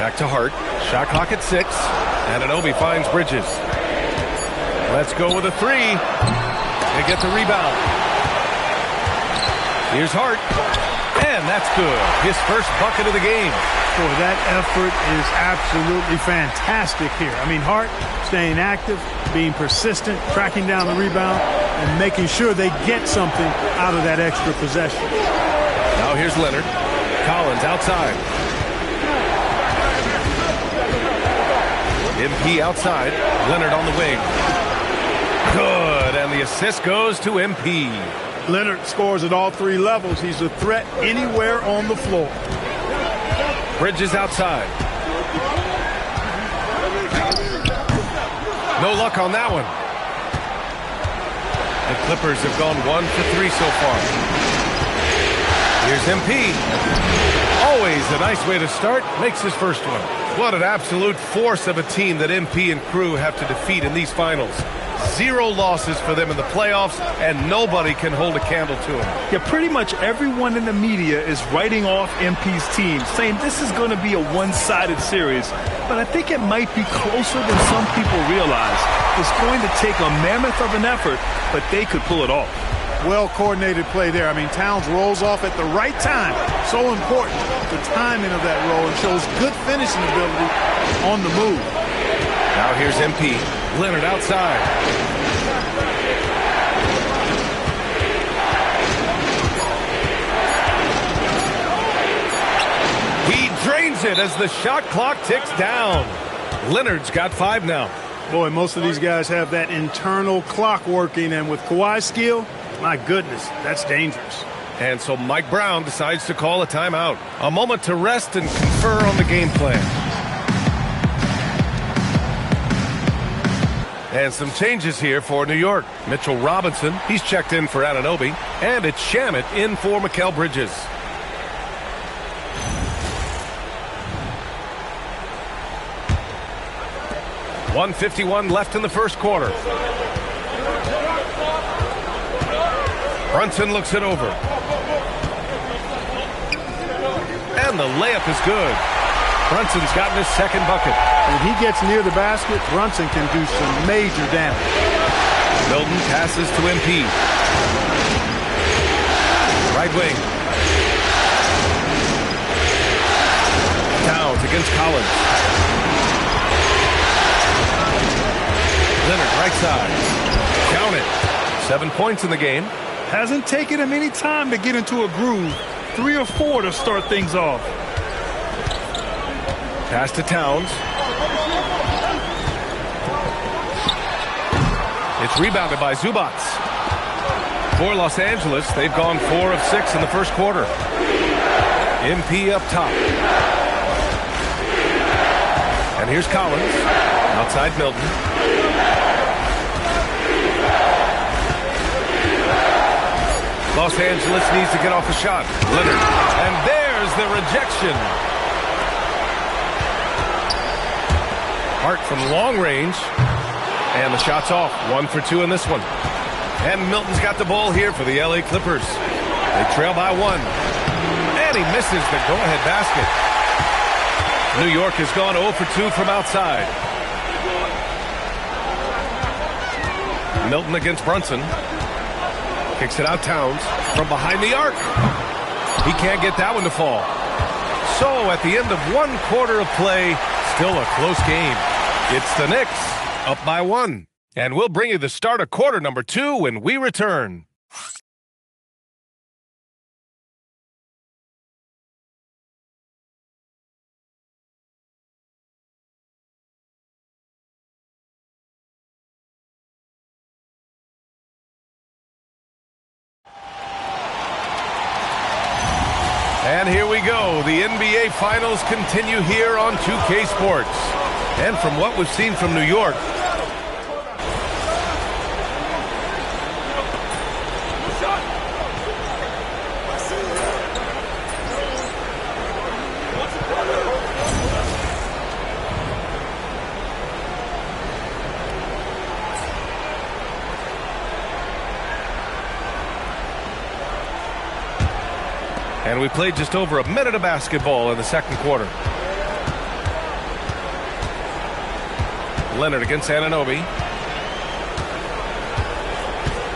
Speaker 10: Back to Hart. Shot clock at 6. Anunoby finds Bridges. Let's go with a 3. They get the rebound. Here's Hart. And that's good. His first bucket of the game.
Speaker 5: Boy, that effort is absolutely fantastic here. I mean, Hart staying active, being persistent, tracking down the rebound, and making sure they get something out of that extra possession.
Speaker 10: Now here's Leonard. Collins outside. MP outside. Leonard on the wing. Good. And the assist goes to MP.
Speaker 5: Leonard scores at all 3 levels. He's a threat anywhere on the floor.
Speaker 10: Bridges outside. No luck on that one. The Clippers have gone 1 for 3 so far. Here's MP. Always a nice way to start. Makes his first one. What an absolute force of a team that MP and crew have to defeat in these finals. 0 losses for them in the playoffs, and nobody can hold a candle to them.
Speaker 12: Yeah, pretty much everyone in the media is writing off MP's team, saying this is going to be a one-sided series. But I think it might be closer than some people realize. It's going to take a mammoth of an effort, but they could pull it off.
Speaker 5: Well-coordinated play there. I mean, Towns rolls off at the right time. So important, the timing of that roll, and shows good finishing ability on the move.
Speaker 10: Now here's MP. Leonard outside. He drains it as the shot clock ticks down. Leonard's got 5 now.
Speaker 5: Boy, most of these guys have that internal clock working, and with Kawhi's skill, my goodness, that's dangerous.
Speaker 10: And so Mike Brown decides to call a timeout. A moment to rest and confer on the game plan. And some changes here for New York. Mitchell Robinson, he's checked in for Anunoby. And it's Shamet in for Mikal Bridges. 1:51 left in the first quarter. Brunson looks it over. And the layup is good. Brunson's gotten his second bucket.
Speaker 5: When he gets near the basket, Brunson can do some major damage.
Speaker 10: Milton passes to MP. Right wing. Towns against Collins. Leonard right side. Count it. 7 points in the game.
Speaker 12: Hasn't taken him any time to get into a groove. 3 or 4 to start things off.
Speaker 10: Pass to Towns. It's rebounded by Zubac. For Los Angeles, they've gone 4 of 6 in the first quarter. MP up top. And here's Collins. Outside Milton. Los Angeles needs to get off a shot. Leonard. And there's the rejection. Hart from long range. And the shot's off. 1 for 2 in this one. And Milton's got the ball here for the LA Clippers. They trail by 1. And he misses the go-ahead basket. New York has gone 0 for 2 from outside. Milton against Brunson. Kicks it out Towns from behind the arc. He can't get that one to fall. So at the end of 1 quarter of play, still a close game. It's the Knicks up by 1. And we'll bring you the start of quarter number 2 when we return. And here we go. The NBA Finals continue here on 2K Sports. And from what we've seen from New York, and we played just over a minute of basketball in the second quarter. Leonard against Anunoby.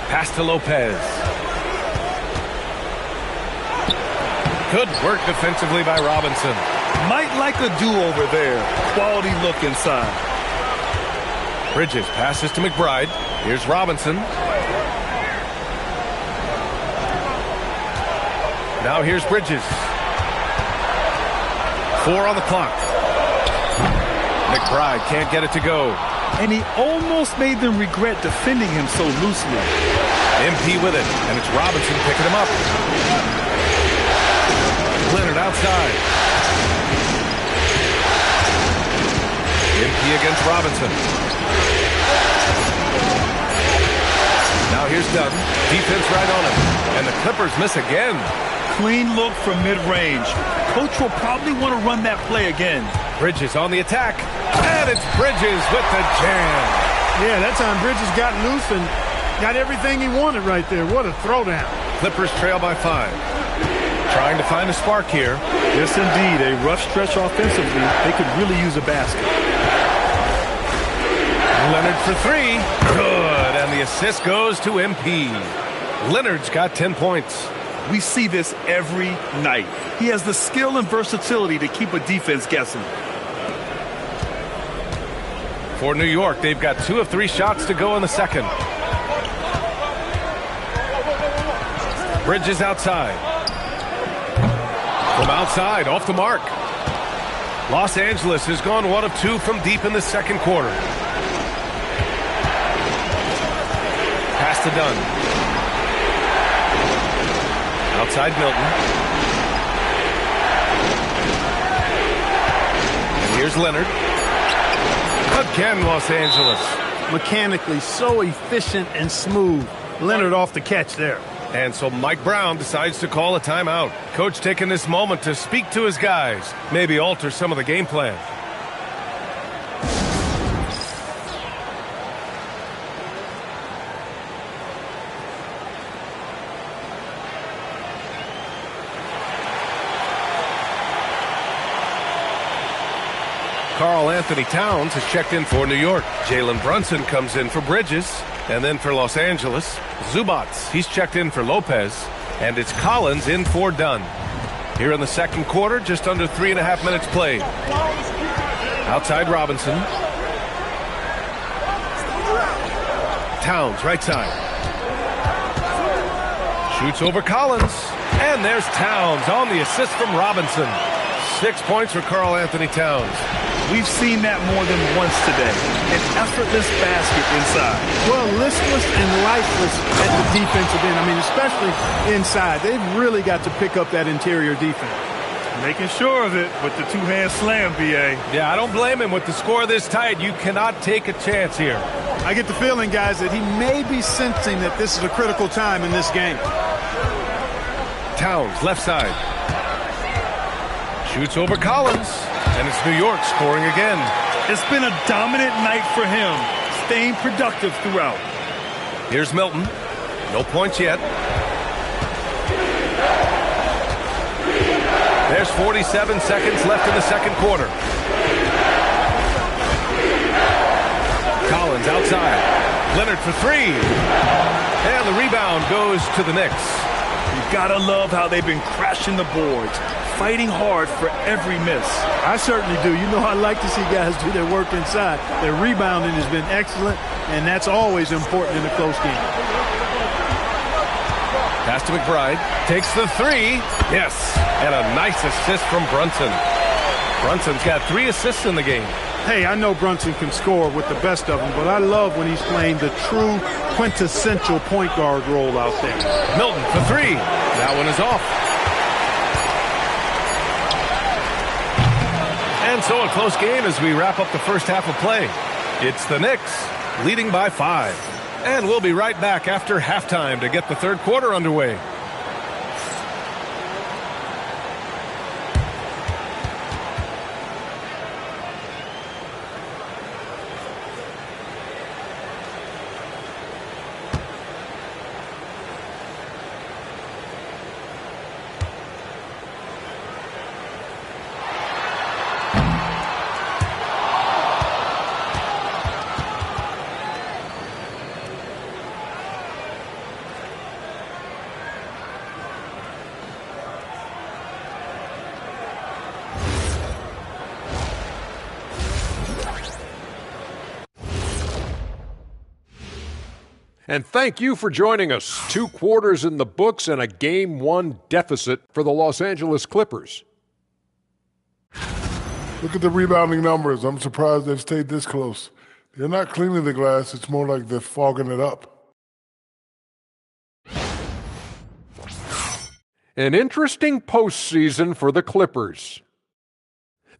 Speaker 10: Pass to Lopez. Good work defensively by Robinson.
Speaker 12: Might like a do-over there. Quality look inside.
Speaker 10: Bridges passes to McBride. Here's Robinson. Now here's Bridges. 4 on the clock. McBride can't get it to go.
Speaker 12: And he almost made them regret defending him so loosely.
Speaker 10: MP with it, and it's Robinson picking him up. Leonard outside. MP against Robinson. Now here's Dunn. Defense right on him. And the Clippers miss again.
Speaker 12: Clean look from mid-range. Coach will probably want to run that play again.
Speaker 10: Bridges on the attack. And it's Bridges with the jam.
Speaker 5: Yeah, that time Bridges got loose and got everything he wanted right there. What a throwdown.
Speaker 10: Clippers trail by 5. Trying to find a spark here.
Speaker 12: Yes, indeed. A rough stretch offensively. They could really use a basket.
Speaker 10: Leonard for 3. Good. And the assist goes to MP. Leonard's got 10 points.
Speaker 12: We see this every night. He has the skill and versatility to keep a defense guessing.
Speaker 10: For New York, they've got 2 of 3 shots to go in the second. Bridges outside. From outside, off the mark. Los Angeles has gone 1 of 2 from deep in the second quarter. Pass to Dunn. Outside Milton. And here's Leonard. Again, Los Angeles.
Speaker 5: Mechanically so efficient and smooth. Leonard off the catch there.
Speaker 10: And so Mike Brown decides to call a timeout. Coach taking this moment to speak to his guys. Maybe alter some of the game plan. Karl Anthony Towns has checked in for New York. Jalen Brunson comes in for Bridges. And then for Los Angeles, Zubac, he's checked in for Lopez. And it's Collins in for Dunn. Here in the second quarter, just under 3.5 minutes played. Outside Robinson. Towns, right side. Shoots over Collins. And there's Towns on the assist from Robinson. 6 points for Karl Anthony Towns.
Speaker 12: We've seen that more than once today. An effortless basket inside.
Speaker 5: Well, listless and lifeless at the defensive end. I mean, especially inside. They've really got to pick up that interior defense.
Speaker 12: Making sure of it with the two-hand slam, B.A.
Speaker 10: Yeah, I don't blame him. With the score this tight, you cannot take a chance here.
Speaker 5: I get the feeling, guys, that he may be sensing that this is a critical time in this game.
Speaker 10: Towns, left side. Shoots over Collins. And it's New York scoring again.
Speaker 12: It's been a dominant night for him, staying productive throughout.
Speaker 10: Here's Milton. No points yet. There's 47 seconds left in the second quarter. Collins outside. Leonard for three. And the rebound goes to the Knicks.
Speaker 12: You gotta love how they've been crashing the boards, fighting hard for every miss.
Speaker 5: I certainly do. You know, I like to see guys do their work inside. Their rebounding has been excellent, and that's always important in a close game.
Speaker 10: Pass to McBride. Takes the three. Yes. And a nice assist from Brunson. Brunson's got 3 assists in the game.
Speaker 5: Hey, I know Brunson can score with the best of them, but I love when he's playing the true quintessential point guard role out there.
Speaker 10: Milton for three. That one is off. And so a close game as we wrap up the first half of play. It's the Knicks leading by 5. And we'll be right back after halftime to get the third quarter underway. And thank you for joining us. 2 quarters in the books and a Game 1 deficit for the Los Angeles Clippers.
Speaker 8: Look at the rebounding numbers. I'm surprised they've stayed this close. They're not cleaning the glass. It's more like they're fogging it up.
Speaker 6: An interesting postseason for the Clippers.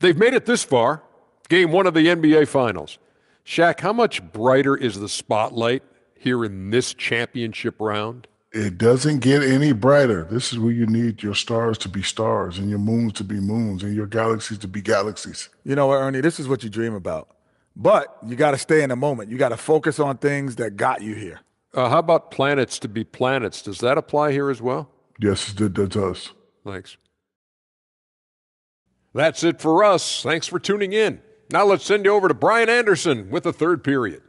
Speaker 6: They've made it this far. Game 1 of the NBA Finals. Shaq, how much brighter is the spotlight here in this championship round?
Speaker 8: It doesn't get any brighter. This is where you need your stars to be stars and your moons to be moons and your galaxies to be galaxies.
Speaker 7: You know what, Ernie? This is what you dream about. But you got to stay in the moment. You got to focus on things that got you here.
Speaker 6: How about planets to be planets? Does that apply here as well?
Speaker 8: Yes, it does.
Speaker 6: Thanks. That's it for us. Thanks for tuning in. Now let's send you over to Brian Anderson with the third period.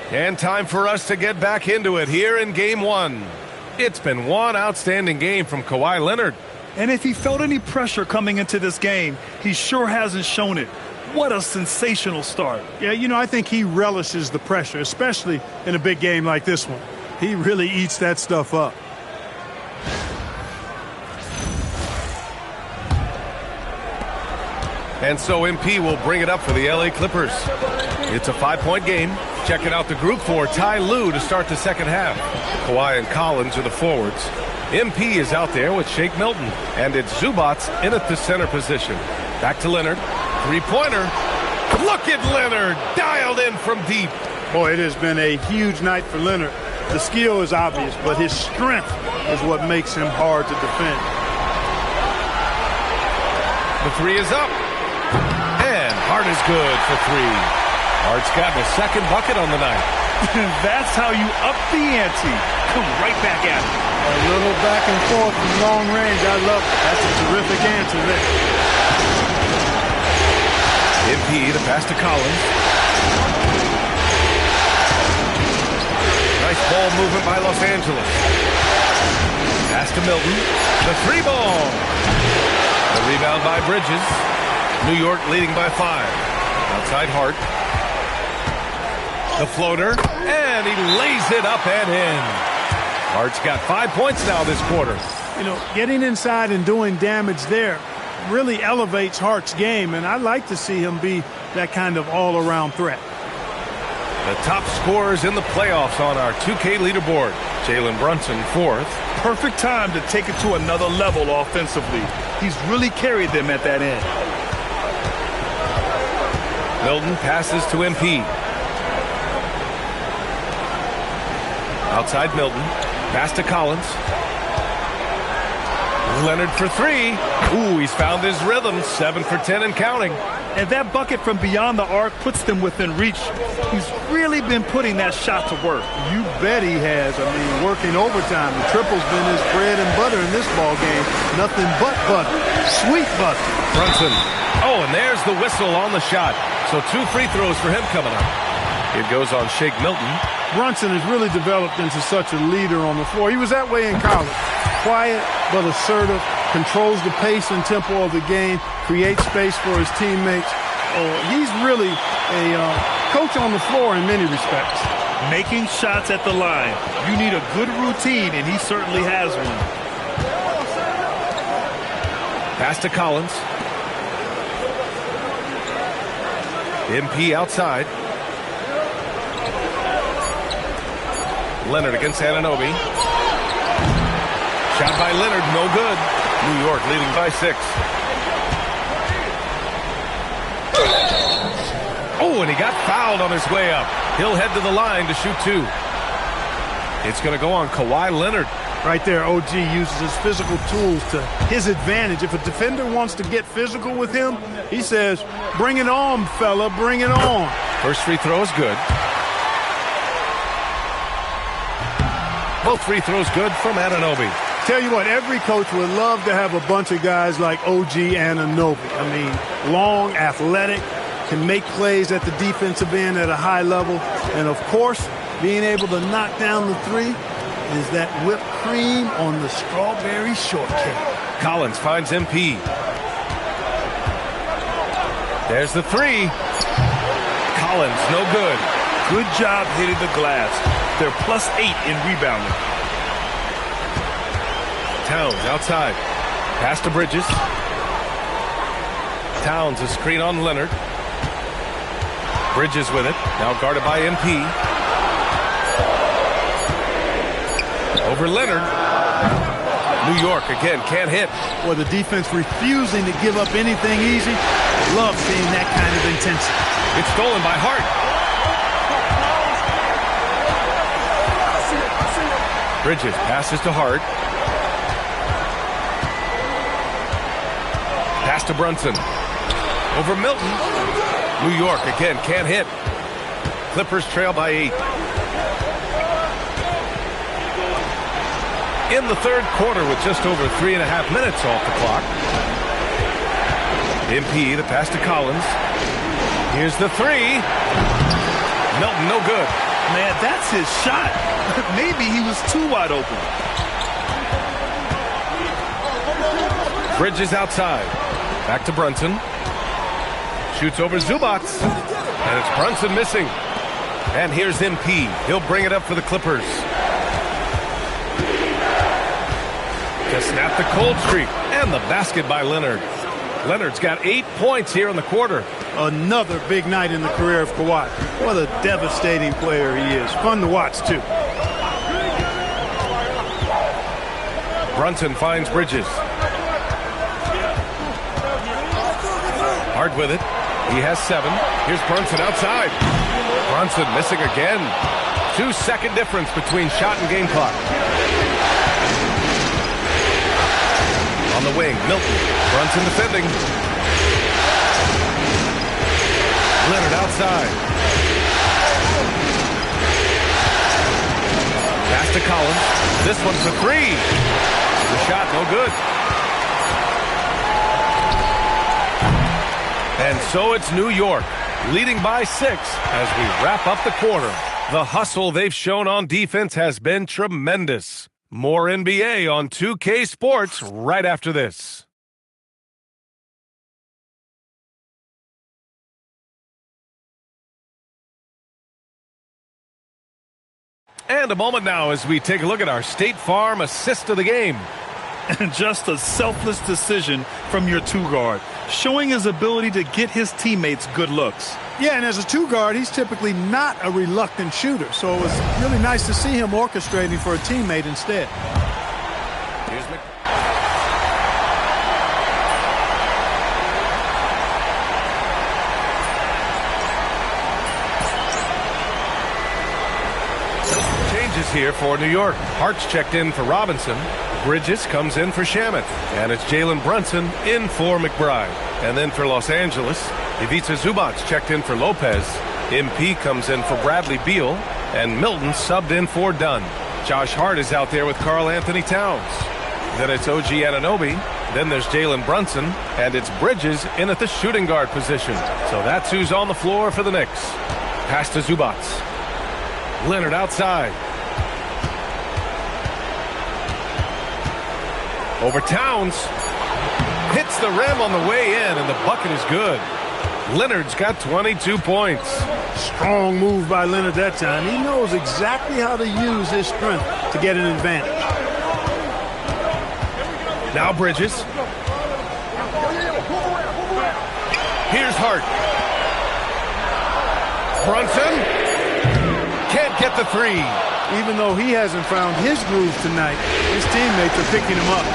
Speaker 10: And time for us to get back into it here in Game 1. It's been one outstanding game from Kawhi Leonard.
Speaker 12: And if he felt any pressure coming into this game, he sure hasn't shown it. What a sensational start.
Speaker 5: Yeah, you know, I think he relishes the pressure, especially in a big game like this one. He really eats that stuff up.
Speaker 10: And so MP will bring it up for the LA Clippers. It's a 5-point game. Checking out the group for Ty Lue to start the second half. Kawhi and Collins are the forwards. MP is out there with Shake Milton. And it's Zubac in at the center position. Back to Leonard. 3-pointer. Look at Leonard dialed in from deep.
Speaker 5: Boy, it has been a huge night for Leonard. The skill is obvious, but his strength is what makes him hard to defend.
Speaker 10: The three is up. And Hart is good for 3. Hart's gotten a second bucket on the night.
Speaker 12: That's how you up the ante. Come right back at it.
Speaker 5: A little back and forth from long range. I love it. That's a terrific answer there.
Speaker 10: MP, the pass to Collins. Nice ball movement by Los Angeles. Pass to Milton. The 3 ball. The rebound by Bridges. New York leading by 5. Outside Hart. The floater. And he lays it up and in. Hart's got 5 points now this quarter.
Speaker 5: You know, getting inside and doing damage there really elevates Hart's game, and I'd like to see him be that kind of all-around threat.
Speaker 10: The top scorers in the playoffs on our 2K leaderboard. Jalen Brunson, 4th.
Speaker 12: Perfect time to take it to another level offensively. He's really carried them at that end.
Speaker 10: Milton passes to MP. Outside Milton. Pass to Collins. Leonard for 3. Ooh, he's found his rhythm. 7 for 10 and counting.
Speaker 12: And that bucket from beyond the arc puts them within reach. He's really been putting that shot to work.
Speaker 5: You bet he has. I mean, working overtime. The triple's been his bread and butter in this ball game. Nothing but butter. Sweet butter.
Speaker 10: Brunson. Oh, and there's the whistle on the shot. So 2 free throws for him coming up. It goes on Shake Milton.
Speaker 5: Brunson has really developed into such a leader on the floor. He was that way in college. Quiet but assertive, controls the pace and tempo of the game, creates space for his teammates. He's really a coach on the floor in many respects.
Speaker 12: Making shots at the line. You need a good routine, and he certainly has one.
Speaker 10: Pass to Collins. MP outside. Leonard against Anunoby. Shot by Leonard, no good. New York leading by 6. Oh, and he got fouled on his way up. He'll head to the line to shoot 2. It's going to go on Kawhi Leonard.
Speaker 5: Right there, OG uses his physical tools to his advantage. If a defender wants to get physical with him, he says, bring it on, fella, bring it on.
Speaker 10: First free throw is good. Both free throws good from Anunoby.
Speaker 5: Tell you what, every coach would love to have a bunch of guys like OG Anunoby. I mean, long, athletic, can make plays at the defensive end at a high level. And, of course, being able to knock down the 3 is that whipped cream on the strawberry shortcake.
Speaker 10: Collins finds MP. There's the 3. Collins, no good.
Speaker 12: Good job hitting the glass. They're +8 in rebounding.
Speaker 10: Towns outside. Pass to Bridges. Towns a screen on Leonard. Bridges with it. Now guarded by MP. Over Leonard. New York again can't hit.
Speaker 5: Well, the defense refusing to give up anything easy. Love seeing that kind of intensity.
Speaker 10: It's stolen by Hart. Bridges passes to Hart. Pass to Brunson. Over Milton. New York again can't hit. Clippers trail by 8. In the third quarter with just over 3.5 minutes off the clock. MP, the pass to Collins. Here's the 3. Milton, no good.
Speaker 12: Man, that's his shot. Maybe he was too wide open.
Speaker 10: Bridges outside. Back to Brunson. Shoots over Zubac. And it's Brunson missing. And here's MP. He'll bring it up for the Clippers. To snap the cold streak. And the basket by Leonard. Leonard's got 8 points here in the quarter.
Speaker 5: Another big night in the career of Kawhi. What a devastating player he is. Fun to watch, too.
Speaker 10: Brunson finds Bridges. Hart with it. He has 7. Here's Brunson outside. Brunson missing again. 2-second difference between shot and game clock. On the wing, Milton. Brunson defending. Leonard outside. Pass to Collins. This one for three. The shot, no good. And so it's New York, leading by 6 as we wrap up the quarter. The hustle they've shown on defense has been tremendous. More NBA on 2K Sports right after this. And a moment now as we take a look at our State Farm assist of the game.
Speaker 12: And just a selfless decision from your two-guard, showing his ability to get his teammates good looks.
Speaker 5: Yeah, and as a two-guard, he's typically not a reluctant shooter, so it was really nice to see him orchestrating for a teammate instead.
Speaker 10: Changes here for New York. Hart's checked in for Robinson. Bridges comes in for Shamet. And it's Jalen Brunson in for McBride. And then for Los Angeles, Ivica Zubac checked in for Lopez. MP comes in for Bradley Beal. And Milton subbed in for Dunn. Josh Hart is out there with Karl Anthony Towns. Then it's OG Anunoby. Then there's Jalen Brunson. And it's Bridges in at the shooting guard position. So that's who's on the floor for the Knicks. Pass to Zubac. Leonard outside. Over Towns. Hits the rim on the way in, and the bucket is good. Leonard's got 22 points.
Speaker 5: Strong move by Leonard that time. He knows exactly how to use his strength to get an advantage.
Speaker 10: Now Bridges. Here's Hart. Brunson can't get the three.
Speaker 5: Even though he hasn't found his groove tonight, his teammates are picking him up.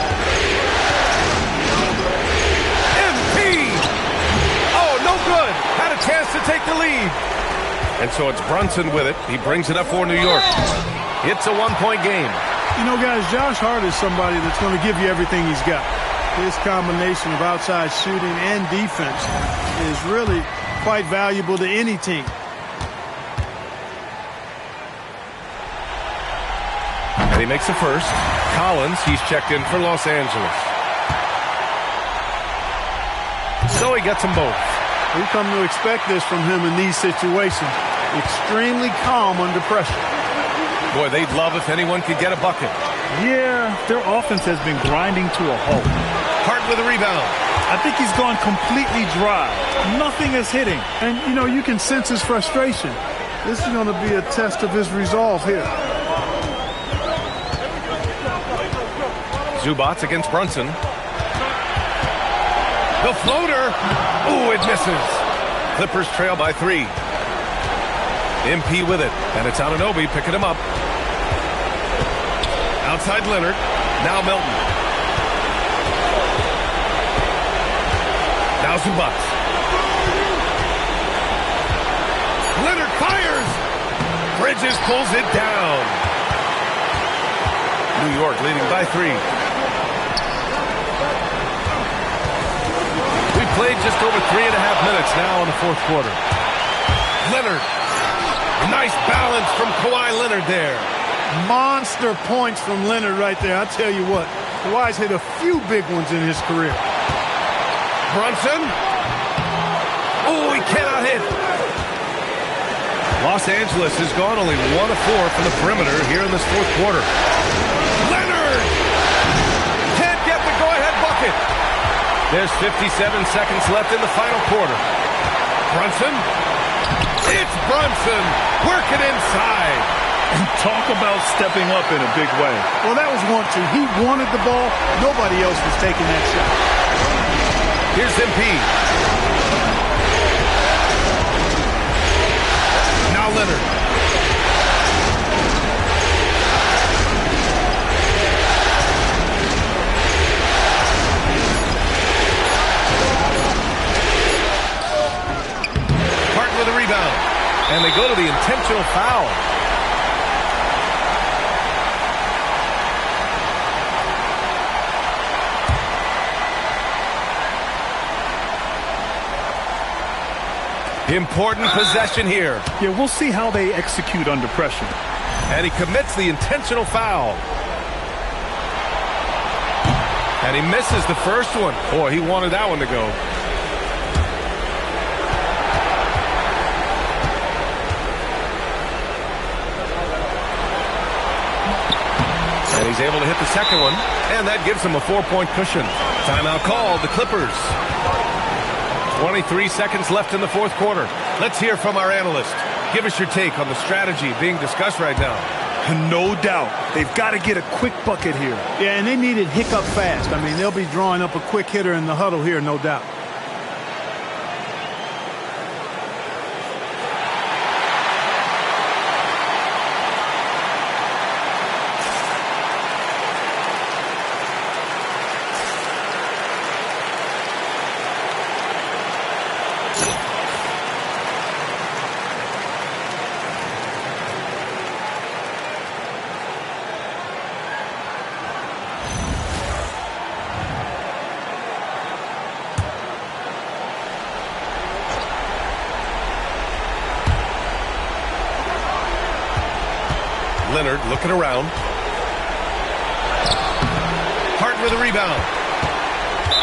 Speaker 10: MP! Oh, no good. Had a chance to take the lead. And so it's Brunson with it. He brings it up for New York. It's a one-point game.
Speaker 5: You know, guys, Josh Hart is somebody that's going to give you everything he's got. His combination of outside shooting and defense is really quite valuable to any team.
Speaker 10: And he makes the first. Collins, he's checked in for Los Angeles. So he gets them both.
Speaker 5: We come to expect this from him in these situations. Extremely calm under pressure.
Speaker 10: Boy, they'd love if anyone could get a bucket.
Speaker 12: Yeah, their offense has been grinding to a halt.
Speaker 10: Hart with a rebound.
Speaker 12: I think he's gone completely dry. Nothing is hitting.
Speaker 5: And, you know, you can sense his frustration. This is going to be a test of his resolve here.
Speaker 10: Zubac against Brunson. The floater. Ooh, it misses. Clippers trail by 3. MP with it. And it's Anunoby picking him up. Outside Leonard. Now Milton. Now Zubac. Leonard fires. Bridges pulls it down. New York leading by 3. Played just over 3.5 minutes now in the fourth quarter. Leonard. Nice balance from Kawhi Leonard there.
Speaker 5: Monster points from Leonard right there. I tell you what, Kawhi's hit a few big ones in his career.
Speaker 10: Brunson. Oh, he cannot hit. Los Angeles has gone only 1 of 4 from the perimeter here in this fourth quarter. Leonard can't get the go-ahead bucket. There's 57 seconds left in the final quarter. Brunson. It's Brunson working inside.
Speaker 12: And talk about stepping up in a big way.
Speaker 5: Well, that was 1-2. He wanted the ball. Nobody else was taking that shot.
Speaker 10: Here's MP. Now Leonard. With a rebound, and they go to the intentional foul. Important possession here.
Speaker 12: Yeah, we'll see how they execute under pressure.
Speaker 10: And he commits the intentional foul. And he misses the first one. Boy, he wanted that one to go. And he's able to hit the second one. And that gives him a 4-point cushion. Timeout called, the Clippers. 23 seconds left in the fourth quarter. Let's hear from our analyst. Give us your take on the strategy being discussed right now.
Speaker 12: No doubt. They've got to get a quick bucket here.
Speaker 5: Yeah, and they need it hiccup fast. I mean, they'll be drawing up a quick hitter in the huddle here, no doubt.
Speaker 10: Leonard looking around. Hart with a rebound.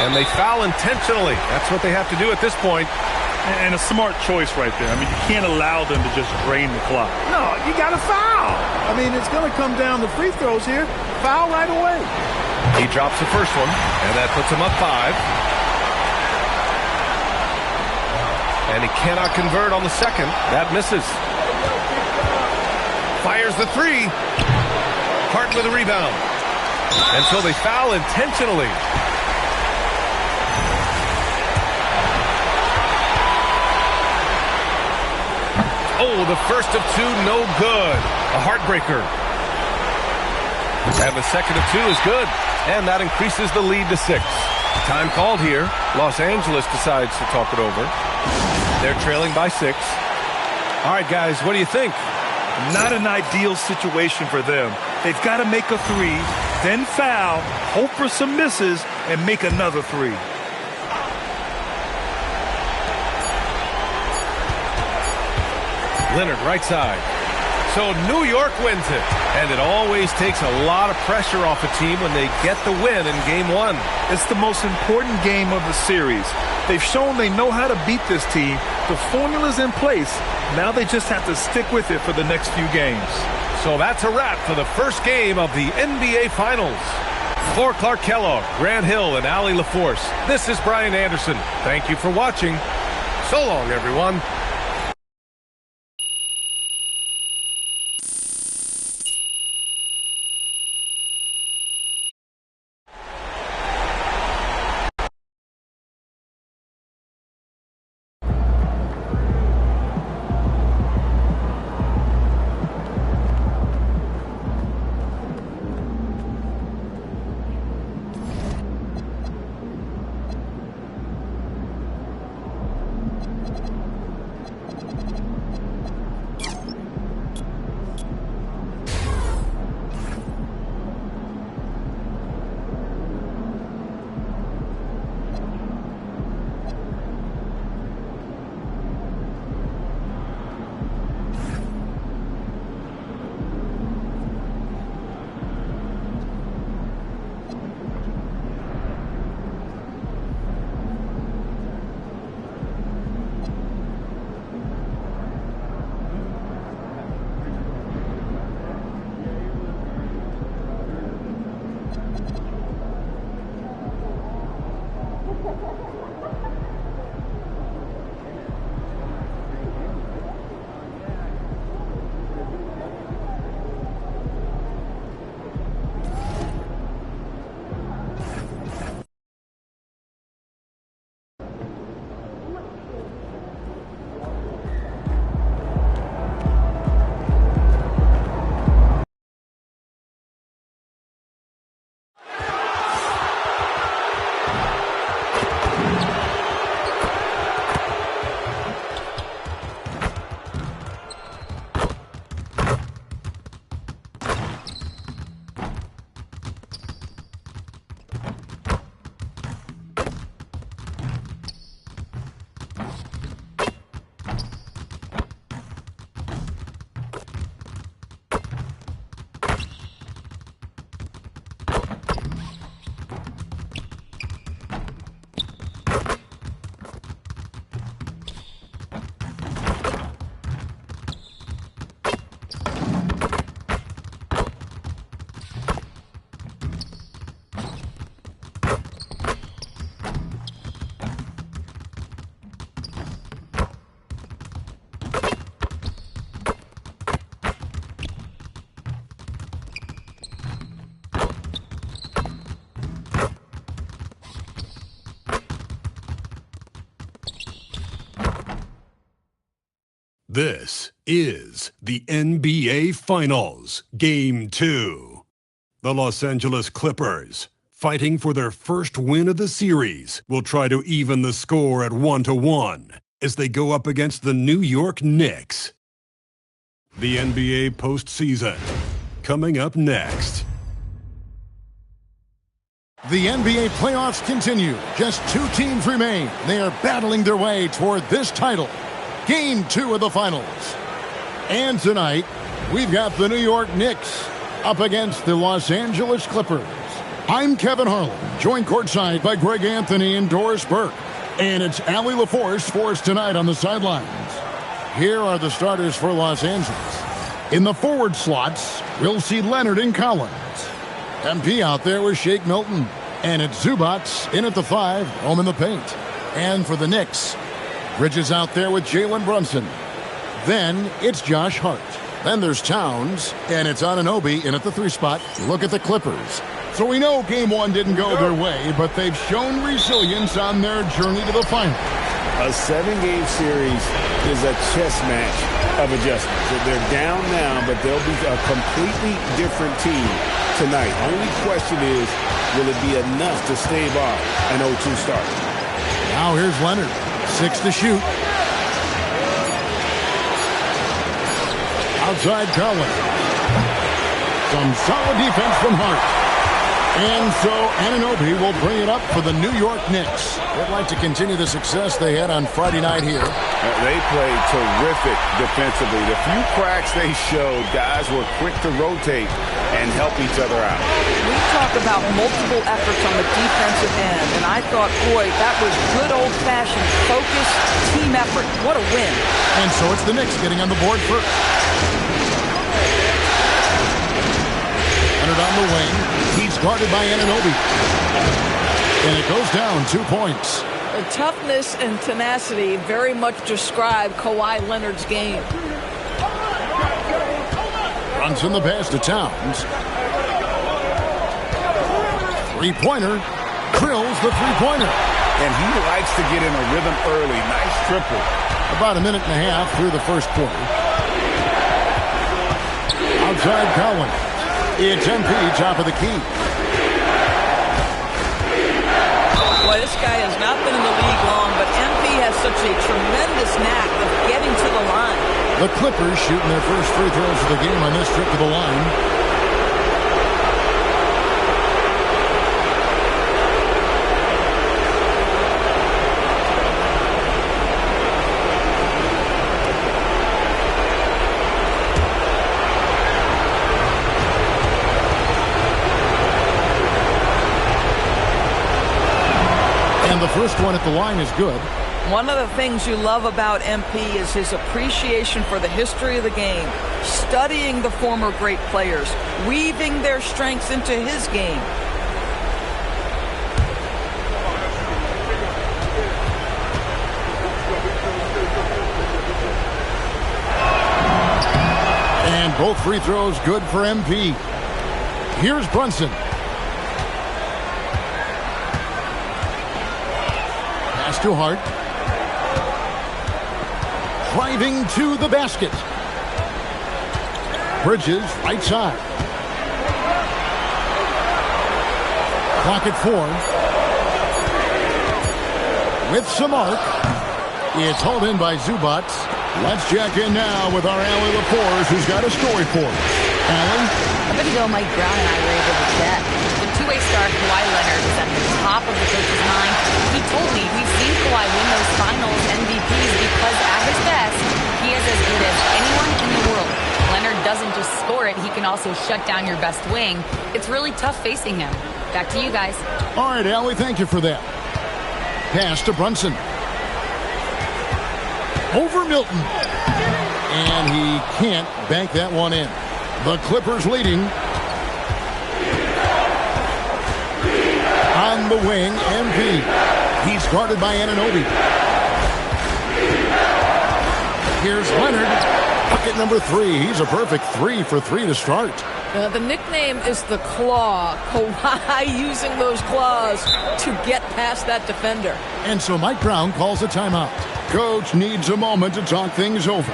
Speaker 10: And they foul intentionally. That's what they have to do at this point.
Speaker 12: And a smart choice right there. I mean, you can't allow them to just drain the clock.
Speaker 5: No, you got to foul. I mean, it's going to come down to free throws here. Foul right away.
Speaker 10: He drops the first one, and that puts him up 5. And he cannot convert on the second. That misses. Fires the 3. Hart with a rebound. And so they foul intentionally. Oh, the first of 2, no good. A heartbreaker. And the second of 2 is good. And that increases the lead to 6. Time called here. Los Angeles decides to talk it over. They're trailing by 6. All right, guys, what do you think?
Speaker 12: Not an ideal situation for them. They've got to make a 3, then foul, hope for some misses, and make another 3.
Speaker 10: Leonard, right side. So New York wins it. And it always takes a lot of pressure off a team when they get the win in Game 1.
Speaker 12: It's the most important game of the series. They've shown they know how to beat this team. The formula's in place. Now they just have to stick with it for the next few games.
Speaker 10: So that's a wrap for the first game of the NBA Finals. For Clark Kellogg, Grant Hill, and Allie LaForce, this is Brian Anderson. Thank you for watching. So long, everyone.
Speaker 1: This is the NBA Finals, Game 2. The Los Angeles Clippers, fighting for their first win of the series, will try to even the score at 1-1 as they go up against the New York Knicks. The NBA postseason, coming up next.
Speaker 2: The NBA playoffs continue. Just 2 teams remain. They are battling their way toward this title. Game 2 of the finals. And tonight, we've got the New York Knicks up against the Los Angeles Clippers. I'm Kevin Harlan, joined courtside by Greg Anthony and Doris Burke. And it's Allie LaForce for us tonight on the sidelines. Here are the starters for Los Angeles. In the forward slots, we'll see Leonard and Collins. MP out there with Shake Milton. And it's Zubac in at the 5, home in the paint. And for the Knicks, Bridges out there with Jalen Brunson. Then it's Josh Hart. Then there's Towns. And it's Anunoby in at the 3 spot. Look at the Clippers. So we know Game 1 didn't go their way, but they've shown resilience on their journey to the final.
Speaker 4: A 7-game series is a chess match of adjustments. They're down now, but they'll be a completely different team tonight. Only question is, will it be enough to stave off an 0-2 start?
Speaker 2: Now here's Leonard. 6 to shoot. Outside Collins. Some solid defense from Hart. And so Anunoby will bring it up for the New York Knicks. They'd like to continue the success they had on Friday night here.
Speaker 4: They played terrific defensively. The few cracks they showed, guys were quick to rotate and help each other out.
Speaker 11: We talk about multiple efforts on the defensive end, and I thought, boy, that was good old-fashioned focus, team effort. What a win.
Speaker 2: And so it's the Knicks getting on the board first. Leonard on the wing. He's guarded by Anunoby. And it goes down 2 points.
Speaker 11: The toughness and tenacity very much describe Kawhi Leonard's game.
Speaker 2: Brunson the pass to Towns. 3-pointer. Drills the 3-pointer.
Speaker 4: And he likes to get in a rhythm early. Nice triple.
Speaker 2: About a minute and a half through the first quarter. Outside Collins. It's MP, top of the key.
Speaker 11: Boy, this guy has not been in the league long, but MP has such a tremendous knack of getting to the line.
Speaker 2: The Clippers shooting their first free throws of the game on this trip to the line. And the first one at the line is good.
Speaker 11: One of the things you love about MP is his appreciation for the history of the game, studying the former great players, weaving their strengths into his game.
Speaker 2: And both free throws good for MP. Here's Brunson. Pass to Hart. Driving to the basket. Bridges, right side. Clock at 4. With some arc. It's hauled in by Zubac. Let's check in now with our Allie LaForce, who's got a story for us. Allie?
Speaker 9: A bit ago, Mike Brown and I were able to chat. The two-way star Kawhi Leonard is at the top of the coach's mind. He told me we've seen Kawhi win those finals MVPs because at his best, he is as good as anyone in the world. Leonard doesn't just score it, he can also shut down your best wing. It's really tough facing him. Back to you guys.
Speaker 2: All right, Allie, thank you for that. Pass to Brunson. Over Milton. And he can't bank that one in. The Clippers leading. On the wing, MP. He's guarded by Anunoby. Here's Leonard. Bucket number 3. He's a perfect 3 for 3 to start.
Speaker 11: The nickname is the Claw. Kawhi using those claws to get past that defender.
Speaker 2: And so Mike Brown calls a timeout. Coach needs a moment to talk things over.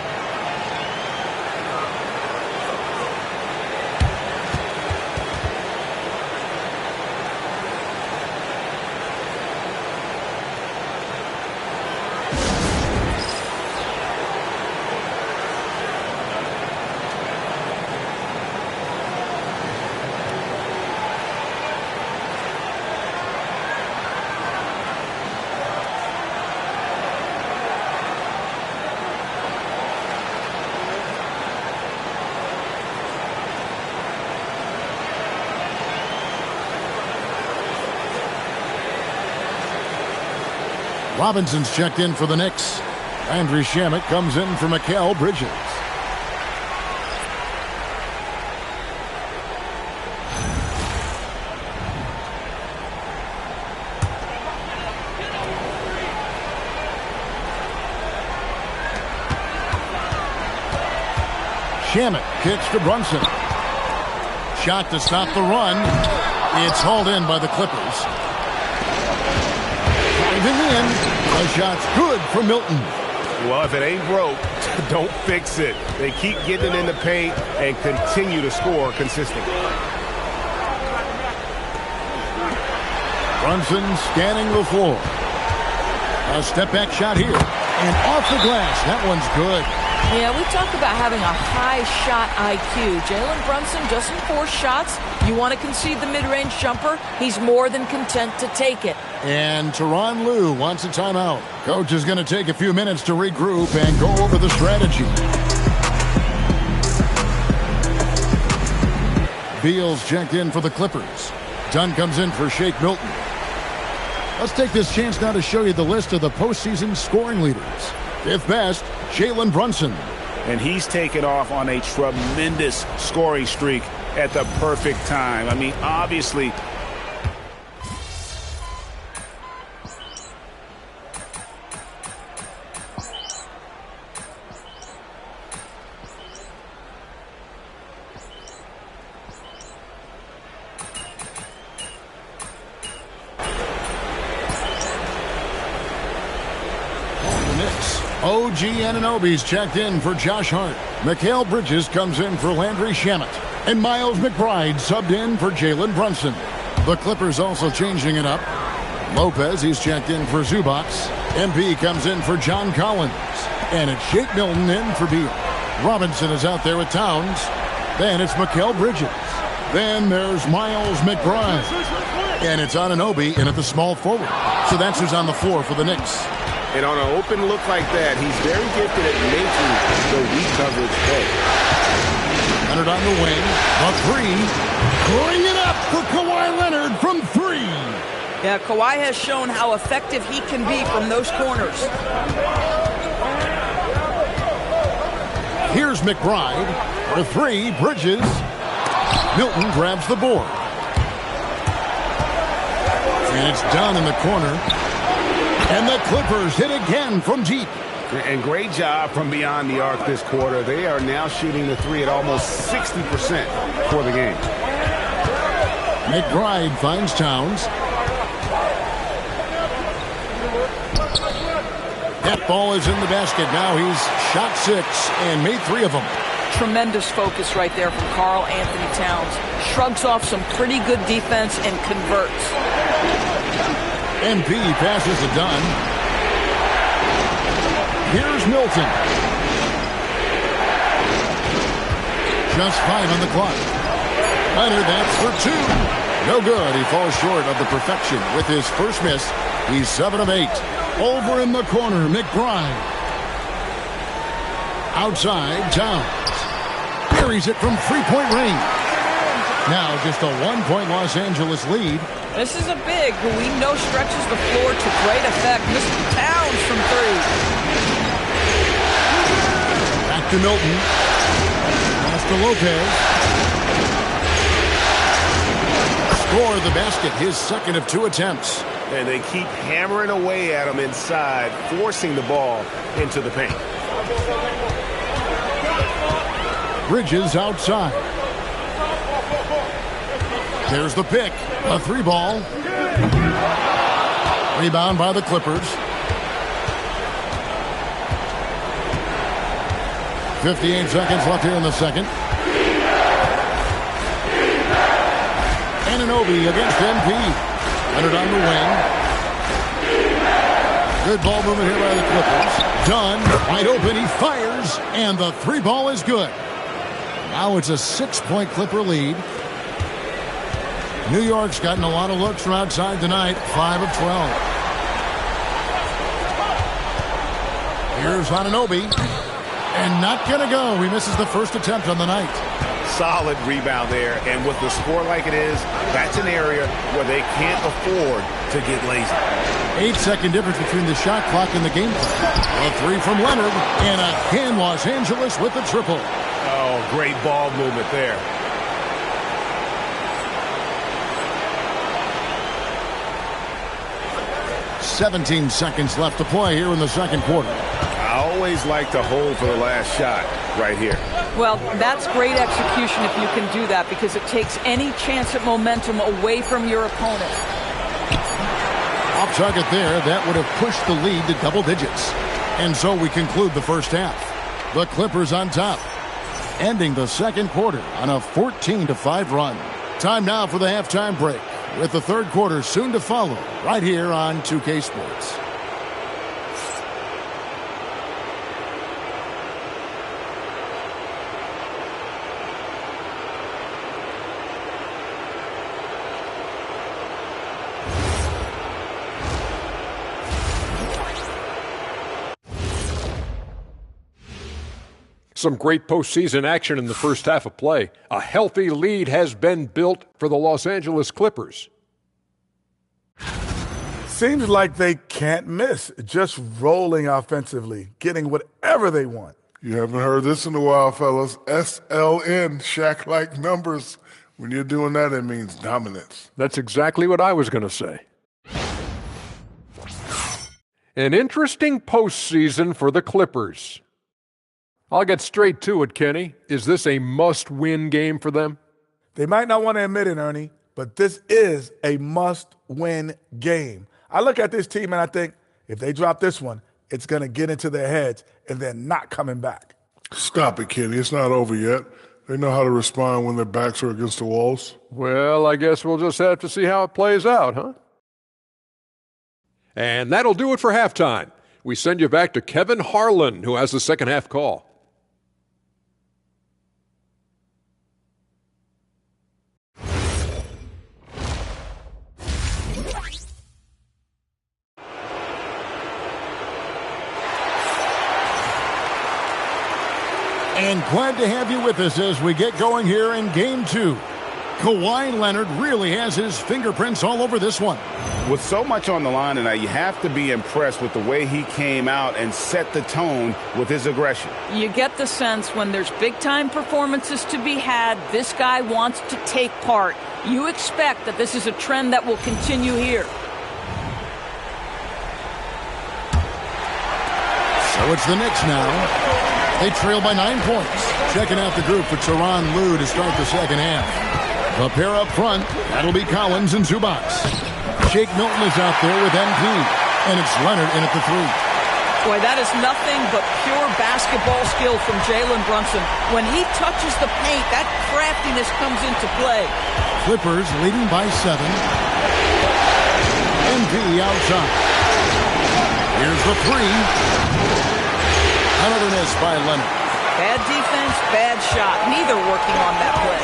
Speaker 2: Robinson's checked in for the Knicks. Landry Shamet comes in for Mikal Bridges. Shamet kicks to Brunson. Shot to stop the run. It's hauled in by the Clippers. Diving in. The shot's good for Milton.
Speaker 3: Well, if it ain't broke, don't fix it. They keep getting it in the paint and continue to score consistently.
Speaker 2: Brunson scanning the floor. A step-back shot here. And off the glass. That one's good.
Speaker 11: Yeah, we talk about having a high shot IQ. Jalen Brunson doesn't force shots. You want to concede the mid-range jumper, he's more than content to take it.
Speaker 2: And Tyronn Lue wants a timeout. Coach is going to take a few minutes to regroup and go over the strategy. Beal's checked in for the Clippers. Dunn comes in for Shake Milton. Let's take this chance now to show you the list of the postseason scoring leaders. Fifth best, Jalen Brunson.
Speaker 4: And he's taken off on a tremendous scoring streak at the perfect time. I mean, obviously,
Speaker 2: OG Anunoby's checked in for Josh Hart. Mikal Bridges comes in for Landry Shamet. And Miles McBride subbed in for Jalen Brunson. The Clippers also changing it up. Lopez, he's checked in for Zubac. MP comes in for John Collins. And it's Shake Milton in for Beal. Robinson is out there with Towns. Then it's Mikal Bridges. Then there's Miles McBride. And it's Anunoby in at the small forward. So that's who's on the floor for the Knicks.
Speaker 3: And on an open look like that, he's very gifted at making the weak coverage play.
Speaker 2: Leonard on the wing. The three. Bring it up for Kawhi Leonard from three.
Speaker 11: Yeah, Kawhi has shown how effective he can be from those corners.
Speaker 2: Here's McBride. For three, Bridges. Milton grabs the board. And it's done in the corner. And the Clippers hit again from deep.
Speaker 3: And great job from beyond the arc this quarter. They are now shooting the three at almost 60% for the game.
Speaker 2: McBride finds Towns. That ball is in the basket. Now he's shot 6 and made 3 of them.
Speaker 11: Tremendous focus right there from Karl Anthony Towns. Shrugs off some pretty good defense and converts.
Speaker 2: MP passes to Dunn. Here's Milton. Just 5 on the clock. Leonard, that's for 2. No good. He falls short of the perfection with his first miss. He's 7 of 8. Over in the corner, McBride. Outside, Towns. Buries it from three-point range. Now just a 1-point Los Angeles lead.
Speaker 11: This is a big who we know stretches the floor to great effect. Mr. Towns from 3.
Speaker 2: Back to Milton. Pass to Lopez. Score the basket, his second of 2 attempts.
Speaker 3: And they keep hammering away at him inside, forcing the ball into the paint.
Speaker 2: Bridges outside. There's the pick. A 3-ball. Rebound by the Clippers. 58 seconds left here in the second. Anunoby against MP. Leonard on the wing. Good ball movement here by the Clippers. Dunn, wide open, he fires, and the 3-ball is good. Now it's a 6-point Clipper lead. New York's gotten a lot of looks from outside tonight, 5 of 12. Here's Anunoby, and not going to go. He misses the first attempt on the night.
Speaker 4: Solid rebound there. And with the score like it is, that's an area where they can't afford to get lazy.
Speaker 2: 8-second difference between the shot clock and the game clock. A three from Leonard, and again Los Angeles with the triple.
Speaker 3: Oh, great ball movement there.
Speaker 2: "17 seconds left to play here in the second quarter.
Speaker 4: I always like to hold for the last shot right here.
Speaker 11: Well, that's great execution if you can do that, because it takes any chance at momentum away from your opponent.
Speaker 2: Off target there, that would have pushed the lead to double digits. And so we conclude the first half. The Clippers on top, ending the second quarter on a 14-5 run. Time now for the halftime break, with the third quarter soon to follow, right here on 2K Sports.
Speaker 6: Some great postseason action in the first half of play. A healthy lead has been built for the Los Angeles Clippers.
Speaker 7: Seems like they can't miss, just rolling offensively, getting whatever they want.
Speaker 8: You haven't heard this in a while, fellas. SLN, Shaq-like numbers. When you're doing that, it means dominance.
Speaker 6: That's exactly what I was going to say. An interesting postseason for the Clippers. I'll get straight to it, Kenny. Is this a must-win game for them?
Speaker 7: They might not want to admit it, Ernie, but this is a must-win game. I look at this team and I think, if they drop this one, it's going to get into their heads and they're not coming back.
Speaker 8: Stop it, Kenny. It's not over yet. They know how to respond when their backs are against the walls.
Speaker 6: Well, I guess we'll just have to see how it plays out, huh? And that'll do it for halftime. We send you back to Kevin Harlan, who has the second half call.
Speaker 2: And glad to have you with us as we get going here in Game 2. Kawhi Leonard really has his fingerprints all over this one.
Speaker 4: With so much on the line tonight, you have to be impressed with the way he came out and set the tone with his aggression.
Speaker 11: You get the sense when there's big-time performances to be had, this guy wants to take part. You expect that this is a trend that will continue here.
Speaker 2: So it's the Knicks now. They trail by 9 points. Checking out the group for Tyronn Lue to start the second half. The pair up front, that'll be Collins and Zubac. Shake Milton is out there with MP, and it's Leonard in at the 3.
Speaker 11: Boy, that is nothing but pure basketball skill from Jalen Brunson. When he touches the paint, that craftiness comes into play.
Speaker 2: Clippers leading by 7. MP outside. Here's the 3. Another miss by Leonard.
Speaker 11: Bad defense, bad shot. Neither working on that
Speaker 2: play.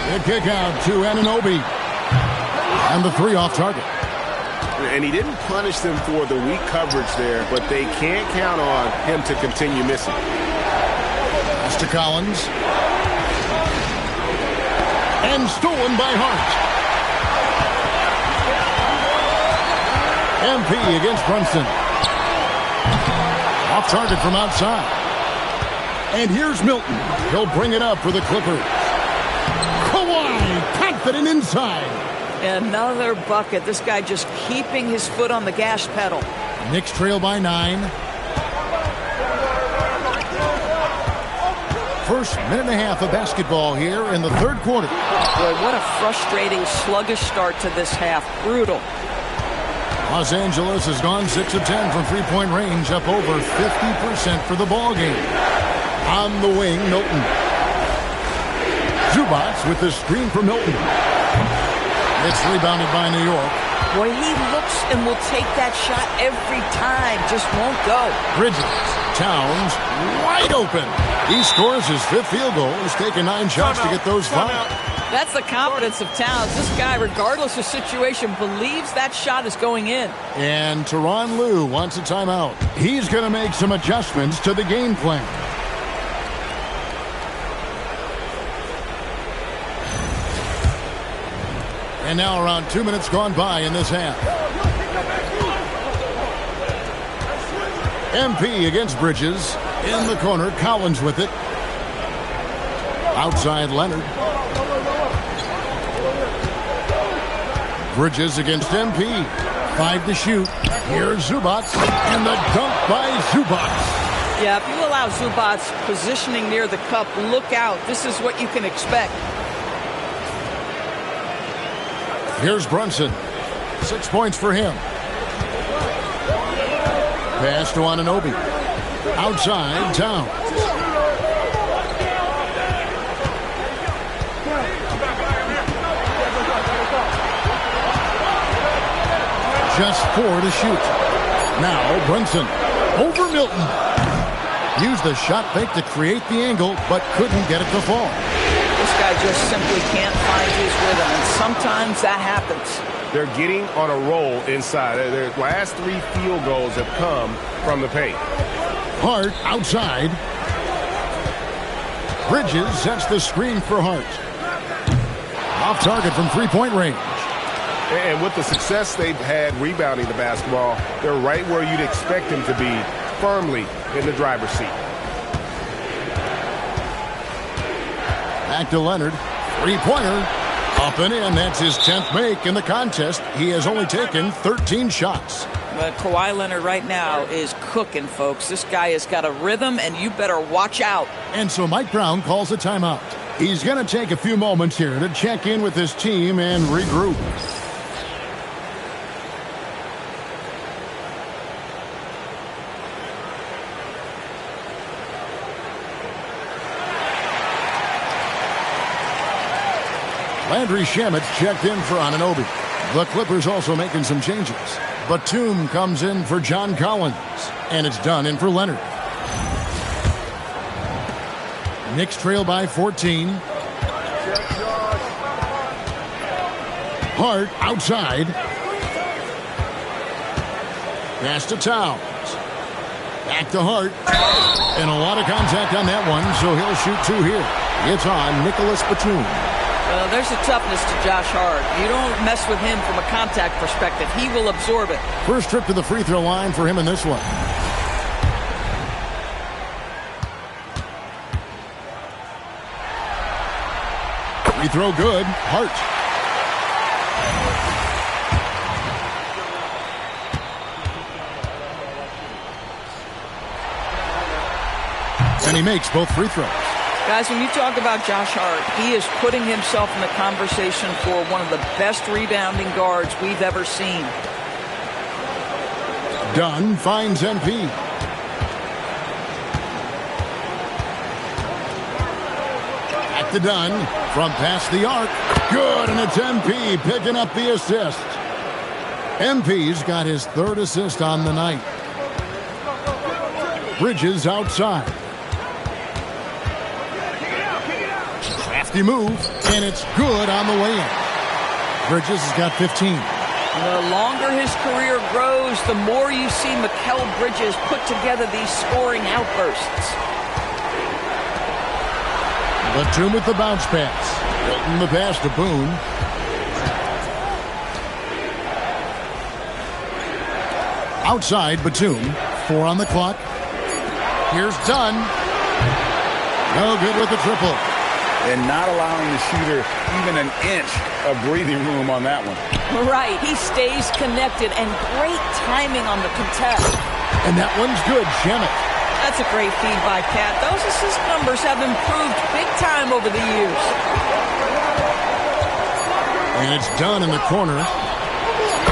Speaker 2: The kick out to Anunoby. And the 3 off target.
Speaker 3: And he didn't punish them for the weak coverage there, but they can't count on him to continue missing.
Speaker 2: Pass to Collins. And stolen by Hart. MP against Brunson. Off target from outside. And here's Milton. He'll bring it up for the Clippers. Kawhi, confident inside.
Speaker 11: Another bucket. This guy just keeping his foot on the gas pedal.
Speaker 2: Knicks trail by 9. First minute and a half of basketball here in the third quarter.
Speaker 11: Boy, what a frustrating, sluggish start to this half. Brutal.
Speaker 2: Los Angeles has gone 6 of 10 from three-point range, up over 50% for the ball game. On the wing, Milton. Zubac with the screen for Milton. It's rebounded by New York.
Speaker 11: Boy, he looks and will take that shot every time, just won't go.
Speaker 2: Bridges, Towns, wide open. He scores his 5th field goal. He's taken 9 shots to get those 5.
Speaker 11: That's the confidence of Towns. This guy, regardless of situation, believes that shot is going in.
Speaker 2: And Tyronn Lue wants a timeout. He's going to make some adjustments to the game plan. And now around 2 minutes gone by in this half. MP against Bridges. In the corner, Collins with it. Outside Leonard. Bridges against MP. 5 to shoot. Here's Zubac. And the dunk by Zubac.
Speaker 11: Yeah, if you allow Zubac positioning near the cup, look out. This is what you can expect.
Speaker 2: Here's Brunson. 6 points for him. Pass to Anunoby. Outside, Towns. Just 4 to shoot. Now Brunson. Over Milton. Used the shot fake to create the angle, but couldn't get it to fall.
Speaker 11: This guy just simply can't find his rhythm, and sometimes that happens.
Speaker 3: They're getting on a roll inside. Their last 3 field goals have come from the paint.
Speaker 2: Hart outside. Bridges sets the screen for Hart. Off target from three-point range.
Speaker 3: And with the success they've had rebounding the basketball, they're right where you'd expect them to be, firmly in the driver's seat.
Speaker 2: Back to Leonard. Three-pointer. Up and in. That's his 10th make in the contest. He has only taken 13 shots.
Speaker 11: But Kawhi Leonard right now is cooking, folks. This guy has got a rhythm, and you better watch out.
Speaker 2: And so Mike Brown calls a timeout. He's going to take a few moments here to check in with his team and regroup. Landry Shamet checked in for Anunoby. The Clippers also making some changes. Batum comes in for John Collins. And it's done in for Leonard. Knicks trail by 14. Hart outside. Pass to Towns. Back to Hart. And a lot of contact on that one, so he'll shoot 2 here. It's on Nicholas Batum.
Speaker 11: There's a toughness to Josh Hart. You don't mess with him from a contact perspective. He will absorb it.
Speaker 2: First trip to the free throw line for him in this one. Free throw good. Hart. And he makes both free throws.
Speaker 11: Guys, when you talk about Josh Hart, he is putting himself in the conversation for one of the best rebounding guards we've ever seen.
Speaker 2: Dunn finds MP. Back to Dunn from past the arc. Good, and it's MP picking up the assist. MP's got his 3rd assist on the night. Bridges outside. Crafty move, and it's good on the way in. Bridges has got 15.
Speaker 11: The longer his career grows, the more you see Mikal Bridges put together these scoring outbursts.
Speaker 2: Batum with the bounce pass. Hilton the pass to Boone. Outside, Batum. 4 on the clock. Here's Dunn. No good with the triple.
Speaker 4: And not allowing the shooter even an inch of breathing room on that one.
Speaker 11: Right, he stays connected, and great timing on the contest.
Speaker 2: And that one's good, Shamet.
Speaker 11: That's a great feed by Cat. Those assist numbers have improved big time over the years.
Speaker 2: And it's Dunn in the corner.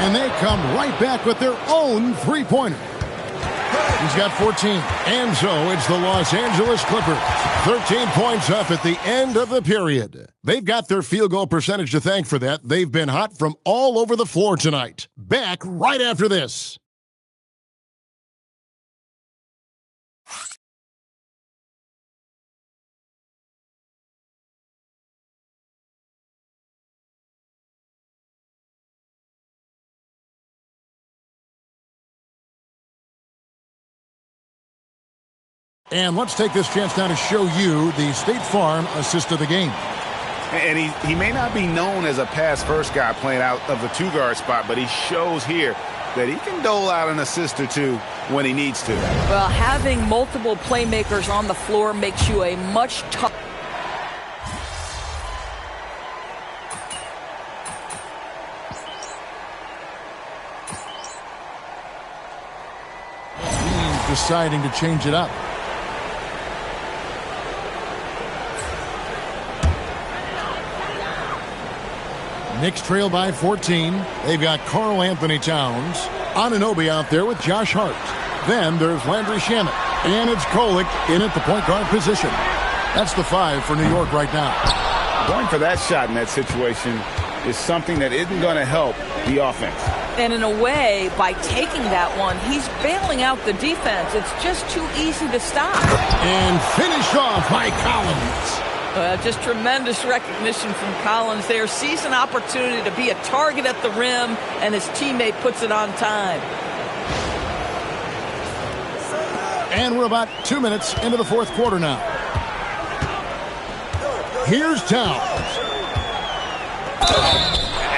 Speaker 2: And they come right back with their own three-pointer. He's got 14. And so it's the Los Angeles Clippers. 13 points up at the end of the period. They've got their field goal percentage to thank for that. They've been hot from all over the floor tonight. Back right after this. And let's take this chance now to show you the State Farm assist of the game.
Speaker 4: And he may not be known as a pass-first guy playing out of the two-guard spot, but he shows here that he can dole out an assist or two when he needs to.
Speaker 11: Well, having multiple playmakers on the floor makes you a much tougher.
Speaker 2: He's deciding to change it up. Knicks trail by 14. They've got Karl Anthony Towns. Anunoby out there with Josh Hart. Then there's Landry Shamet. And it's Kolek in at the point guard position. That's the 5 for New York right now.
Speaker 4: Going for that shot in that situation is something that isn't going to help the offense.
Speaker 11: And in a way, by taking that one, he's bailing out the defense. It's just too easy to stop.
Speaker 2: And finished off by Collins.
Speaker 11: Just tremendous recognition from Collins there. Sees an opportunity to be a target at the rim, and his teammate puts it on time.
Speaker 2: And we're about 2 minutes into the fourth quarter now. Here's Towns.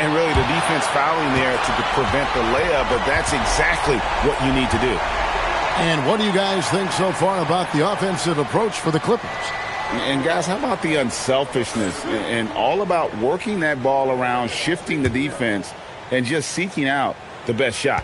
Speaker 4: And really the defense fouling there to prevent the layup, but that's exactly what you need to do.
Speaker 2: And what do you guys think so far about the offensive approach for the Clippers?
Speaker 4: And guys, how about the unselfishness and all about working that ball around, shifting the defense, and just seeking out the best shot?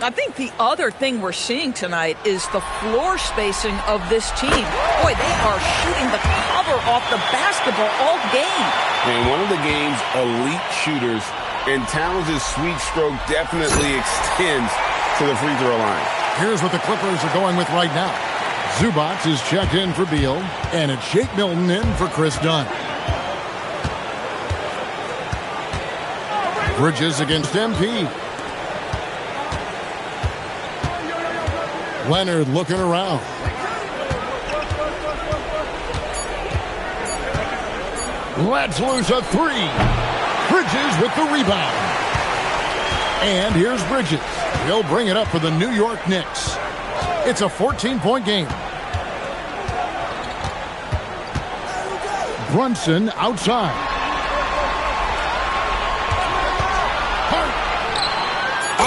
Speaker 11: I think the other thing we're seeing tonight is the floor spacing of this team. Boy, they are shooting the cover off the basketball all game.
Speaker 3: And one of the game's elite shooters, and Towns' sweet stroke definitely extends to the free throw line.
Speaker 2: Here's what the Clippers are going with right now. Zubac is checked in for Beal, and it's Shake Milton in for Chris Dunn. Bridges against MP. Leonard looking around. Lets loose a 3. Bridges with the rebound. And here's Bridges. He'll bring it up for the New York Knicks. It's a 14-point game. Brunson outside. Hart.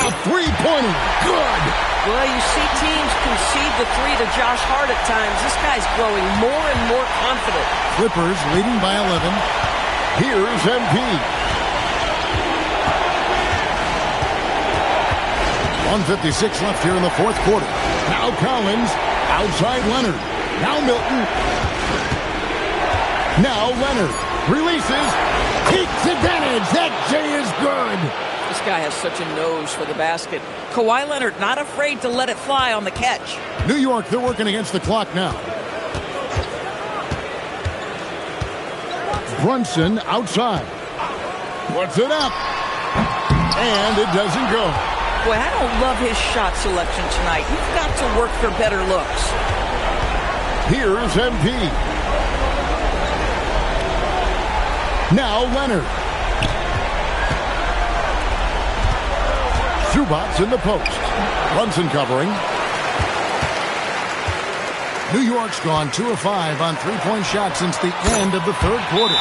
Speaker 2: A three-pointer. Good.
Speaker 11: Well, you see teams concede the 3 to Josh Hart at times. This guy's growing more and more confident.
Speaker 2: Clippers leading by 11. Here's MP. 1:56 left here in the fourth quarter. Now Collins, outside Leonard. Now Milton. Now Leonard. Releases. Takes advantage. That J is good.
Speaker 11: This guy has such a nose for the basket. Kawhi Leonard not afraid to let it fly on the catch.
Speaker 2: New York, they're working against the clock now. Brunson outside. Puts it up. And it doesn't go.
Speaker 11: Boy, I don't love his shot selection tonight. You've got to work for better looks.
Speaker 2: Here's MP. Now Leonard. Zubac in the post. Brunson covering. New York's gone 2 of 5 on three-point shots since the end of the third quarter.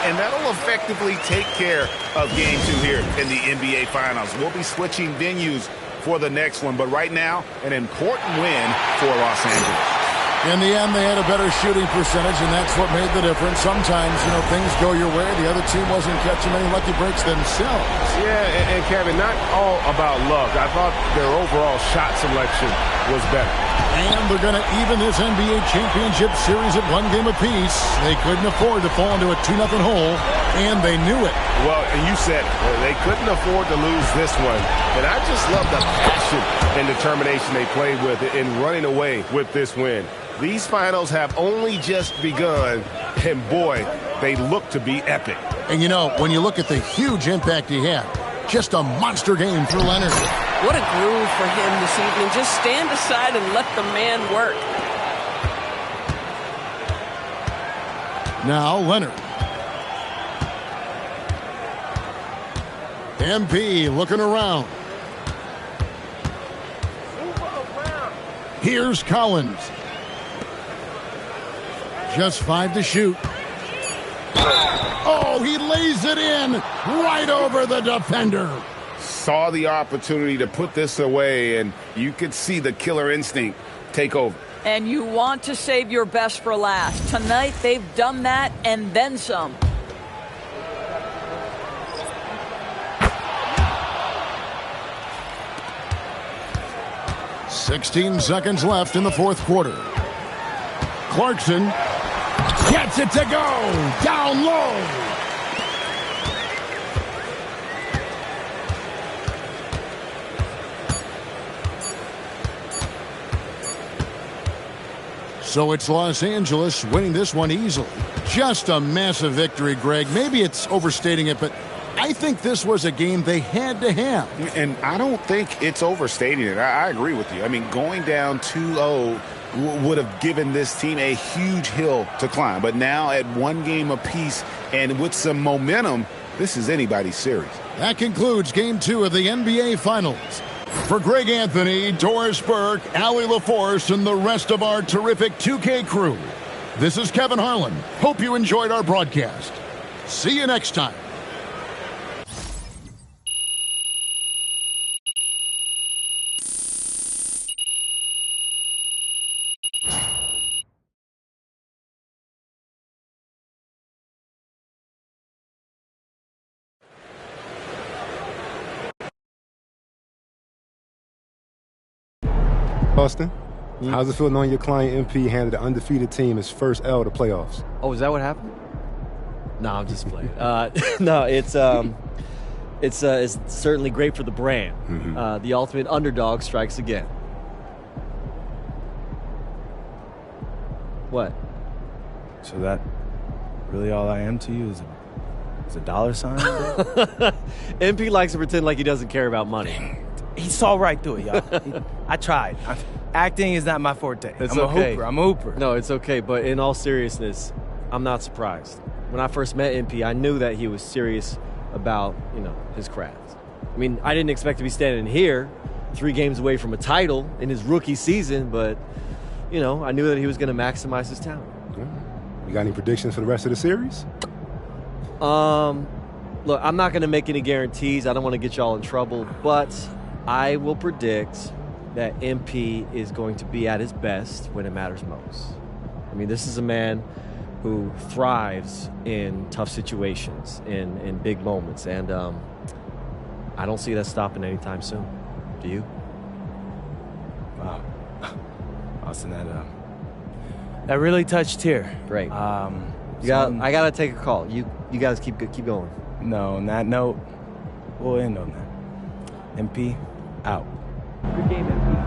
Speaker 4: And that'll effectively take care of Game 2 here in the NBA Finals. We'll be switching venues for the next one, but right now, an important win for Los Angeles.
Speaker 2: In the end, they had a better shooting percentage, and that's what made the difference. Sometimes, things go your way. The other team wasn't catching any lucky breaks themselves.
Speaker 3: Yeah, and Kevin, not all about luck. I thought their overall shot selection was better.
Speaker 2: And they're going to even this NBA championship series at 1 game apiece. They couldn't afford to fall into a 2-0 hole, and they knew it.
Speaker 3: Well, and you said it. They couldn't afford to lose this one. And I just love the passion and determination they played with in running away with this win. These finals have only just begun, and boy, they look to be epic.
Speaker 2: And when you look at the huge impact he had, just a monster game for Leonard.
Speaker 11: What a groove for him this evening. Just stand aside and let the man work.
Speaker 2: Now Leonard. MP looking around. Here's Collins. Just 5 to shoot. Oh, he lays it in right over the defender.
Speaker 4: Saw the opportunity to put this away, and you could see the killer instinct take over.
Speaker 11: And you want to save your best for last. Tonight, they've done that and then some.
Speaker 2: "16 seconds left in the fourth quarter. Clarkson gets it to go down low. So it's Los Angeles winning this one easily. Just a massive victory, Greg. Maybe it's overstating it, but I think this was a game they had to have.
Speaker 4: And I don't think it's overstating it. I agree with you. I mean, going down 2-0 would have given this team a huge hill to climb. But now at one game apiece and with some momentum, this is anybody's series.
Speaker 2: That concludes Game 2 of the NBA Finals. For Greg Anthony, Doris Burke, Allie LaForce, and the rest of our terrific 2K crew, this is Kevin Harlan. Hope you enjoyed our broadcast. See you next time.
Speaker 20: Austin, how's it feel knowing your client MP handed an undefeated team his first L to playoffs?
Speaker 21: Oh, is that what happened? No, I'm just playing. No, it's certainly great for the brand. Mm-hmm. The ultimate underdog strikes again. What?
Speaker 16: So that really all I am to you is a dollar sign?
Speaker 21: MP likes to pretend like he doesn't care about money.
Speaker 16: He saw right through it, y'all. I tried. Acting is not my forte.
Speaker 21: It's
Speaker 16: I'm
Speaker 21: okay.
Speaker 16: a hooper.
Speaker 21: No, it's okay. But in all seriousness, I'm not surprised. When I first met MP, I knew that he was serious about, his craft. I mean, I didn't expect to be standing here 3 games away from a title in his rookie season, but, I knew that he was going to maximize his talent.
Speaker 20: You got any predictions for the rest of the series?
Speaker 21: Look, I'm not going to make any guarantees. I don't want to get y'all in trouble, but I will predict that MP is going to be at his best when it matters most. I mean, this is a man who thrives in tough situations, in big moments, and I don't see that stopping anytime soon. Do you?
Speaker 16: Wow. Austin, that really touched here.
Speaker 21: Great. I gotta take a call. You guys keep going.
Speaker 16: No, on that note, we'll end on that. MP out.
Speaker 21: Good game, MP.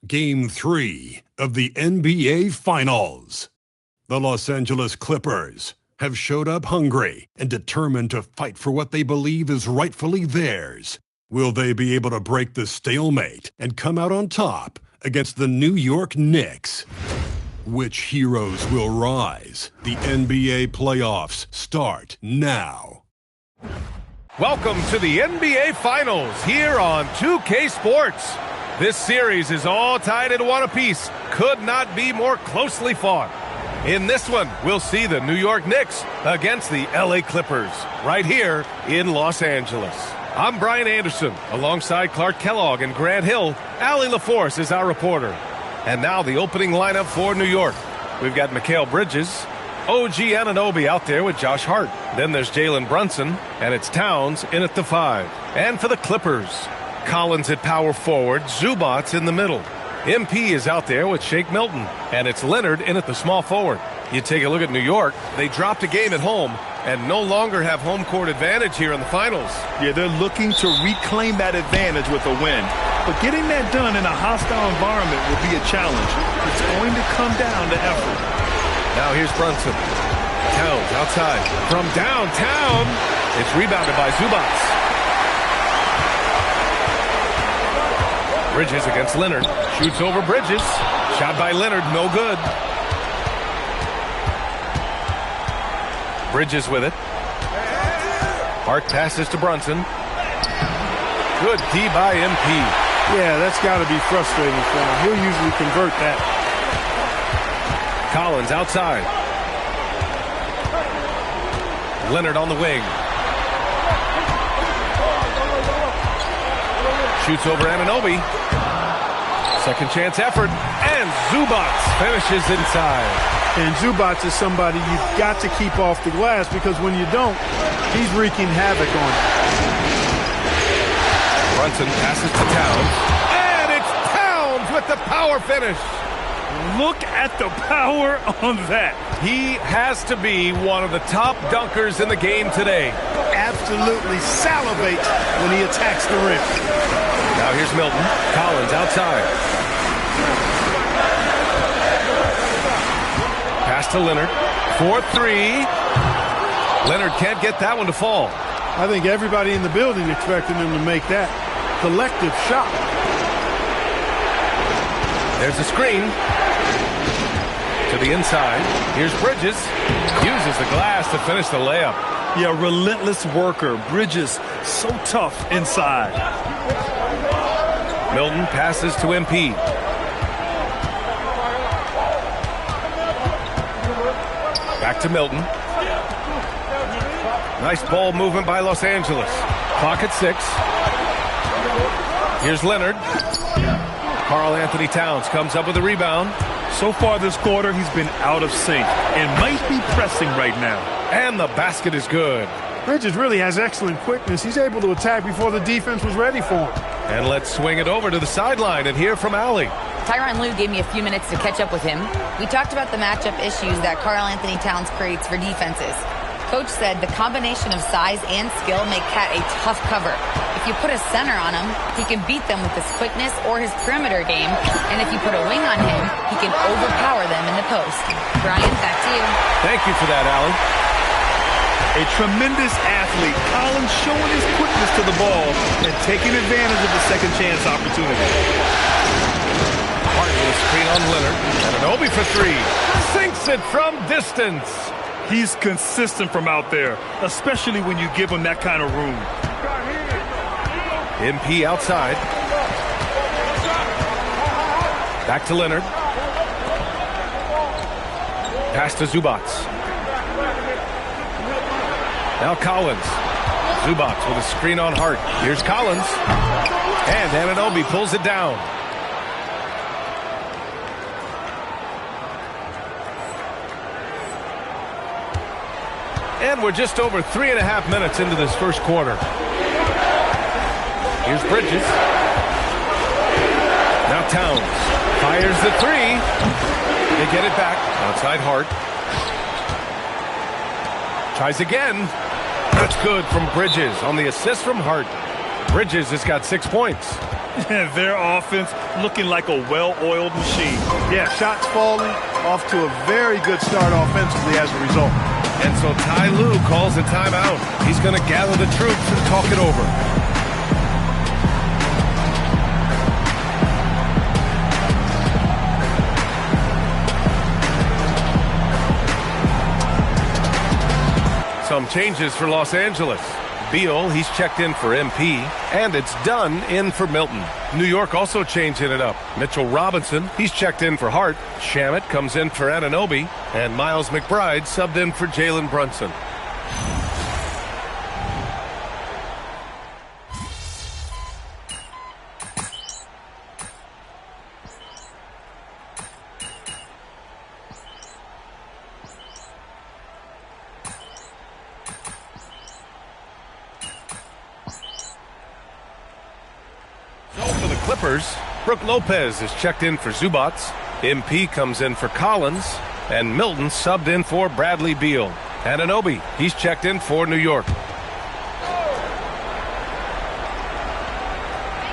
Speaker 1: Game 3 of the NBA Finals. The Los Angeles Clippers have showed up hungry and determined to fight for what they believe is rightfully theirs. Will they be able to break the stalemate and come out on top against the New York Knicks? Which heroes will rise? The NBA playoffs start now.
Speaker 10: Welcome to the NBA Finals here on 2K Sports. This series is all tied into one apiece. Could not be more closely fought. In this one, we'll see the New York Knicks against the LA Clippers right here in Los Angeles. I'm Brian Anderson, alongside Clark Kellogg and Grant Hill. Allie LaForce is our reporter. And now the opening lineup for New York. We've got Mikal Bridges, OG Anunoby out there with Josh Hart. Then there's Jalen Brunson, and it's Towns in at the 5. And for the Clippers, Collins at power forward, Zubac in the middle. MP is out there with Shake Milton, and it's Leonard in at the small forward. You take a look at New York, they dropped a game at home and no longer have home court advantage here in the finals.
Speaker 12: Yeah, they're looking to reclaim that advantage with a win. But getting that done in a hostile environment will be a challenge. It's going to come down to effort.
Speaker 10: Now here's Brunson. Towns outside. From downtown, it's rebounded by Zubac. Bridges against Leonard. Shoots over Bridges. Shot by Leonard, no good. Bridges with it. Hart passes to Brunson. Good D by MP.
Speaker 5: Yeah, that's got to be frustrating for him. He'll usually convert that.
Speaker 10: Collins outside. Leonard on the wing. Shoots over Anunoby. Second chance effort. And Zubac finishes inside.
Speaker 5: And Zubac is somebody you've got to keep off the glass because when you don't, he's wreaking havoc on you.
Speaker 10: Brunson passes to Towns. And it's Towns with the power finish.
Speaker 12: Look at the power on that.
Speaker 10: He has to be one of the top dunkers in the game today.
Speaker 12: Absolutely salivates when he attacks the rim.
Speaker 10: Now here's Milton. Collins outside. Pass to Leonard. 4-3. Leonard can't get that one to fall.
Speaker 5: I think everybody in the building expected him to make that collective shot.
Speaker 10: There's a screen. To the inside. Here's Bridges. Uses the glass to finish the layup.
Speaker 12: Yeah, relentless worker. Bridges, so tough inside.
Speaker 10: Milton passes to MP. Back to Milton. Nice ball movement by Los Angeles. Clock at 6. Here's Leonard. Karl-Anthony Towns comes up with a rebound.
Speaker 12: So far this quarter, he's been out of sync and might be pressing right now.
Speaker 10: And the basket is good.
Speaker 5: Bridges really has excellent quickness. He's able to attack before the defense was ready for him.
Speaker 10: And let's swing it over to the sideline and hear from Allie.
Speaker 9: Tyronn Lue gave me a few minutes to catch up with him. We talked about the matchup issues that Karl-Anthony Towns creates for defenses. Coach said the combination of size and skill make Cat a tough cover. If you put a center on him, he can beat them with his quickness or his perimeter game. And if you put a wing on him, he can overpower them in the post. Brian, back to you.
Speaker 10: Thank you for that, Allie.
Speaker 12: A tremendous athlete. Collins showing his quickness to the ball and taking advantage of the second chance opportunity.
Speaker 10: Hart with a screen on Leonard. Anunoby for 3. Sinks it from distance.
Speaker 12: He's consistent from out there, especially when you give him that kind of room.
Speaker 10: MP outside. Back to Leonard. Pass to Zubac. Now Collins. Zubac with a screen on Hart. Here's Collins. And Anunoby pulls it down. And we're just over 3.5 minutes into this first quarter. Here's Bridges. Now Towns. Fires the 3. They get it back. Outside Hart. Tries again. That's good from Bridges on the assist from Hart. Bridges has got 6 points.
Speaker 12: Their offense looking like a well-oiled machine.
Speaker 17: Yeah, shots falling, off to a very good start offensively as a result.
Speaker 10: And so Ty Lue calls a timeout. He's going to gather the troops and talk it over. Some changes for Los Angeles. Beal, he's checked in for MP, and it's Dunn in for Milton. New York also changing it up. Mitchell Robinson, he's checked in for Hart. Shamet comes in for Anunoby, and Miles McBride subbed in for Jalen Brunson. Clippers, Brook Lopez is checked in for Zubac. MP comes in for Collins. And Milton subbed in for Bradley Beal. Anunoby, he's checked in for New York.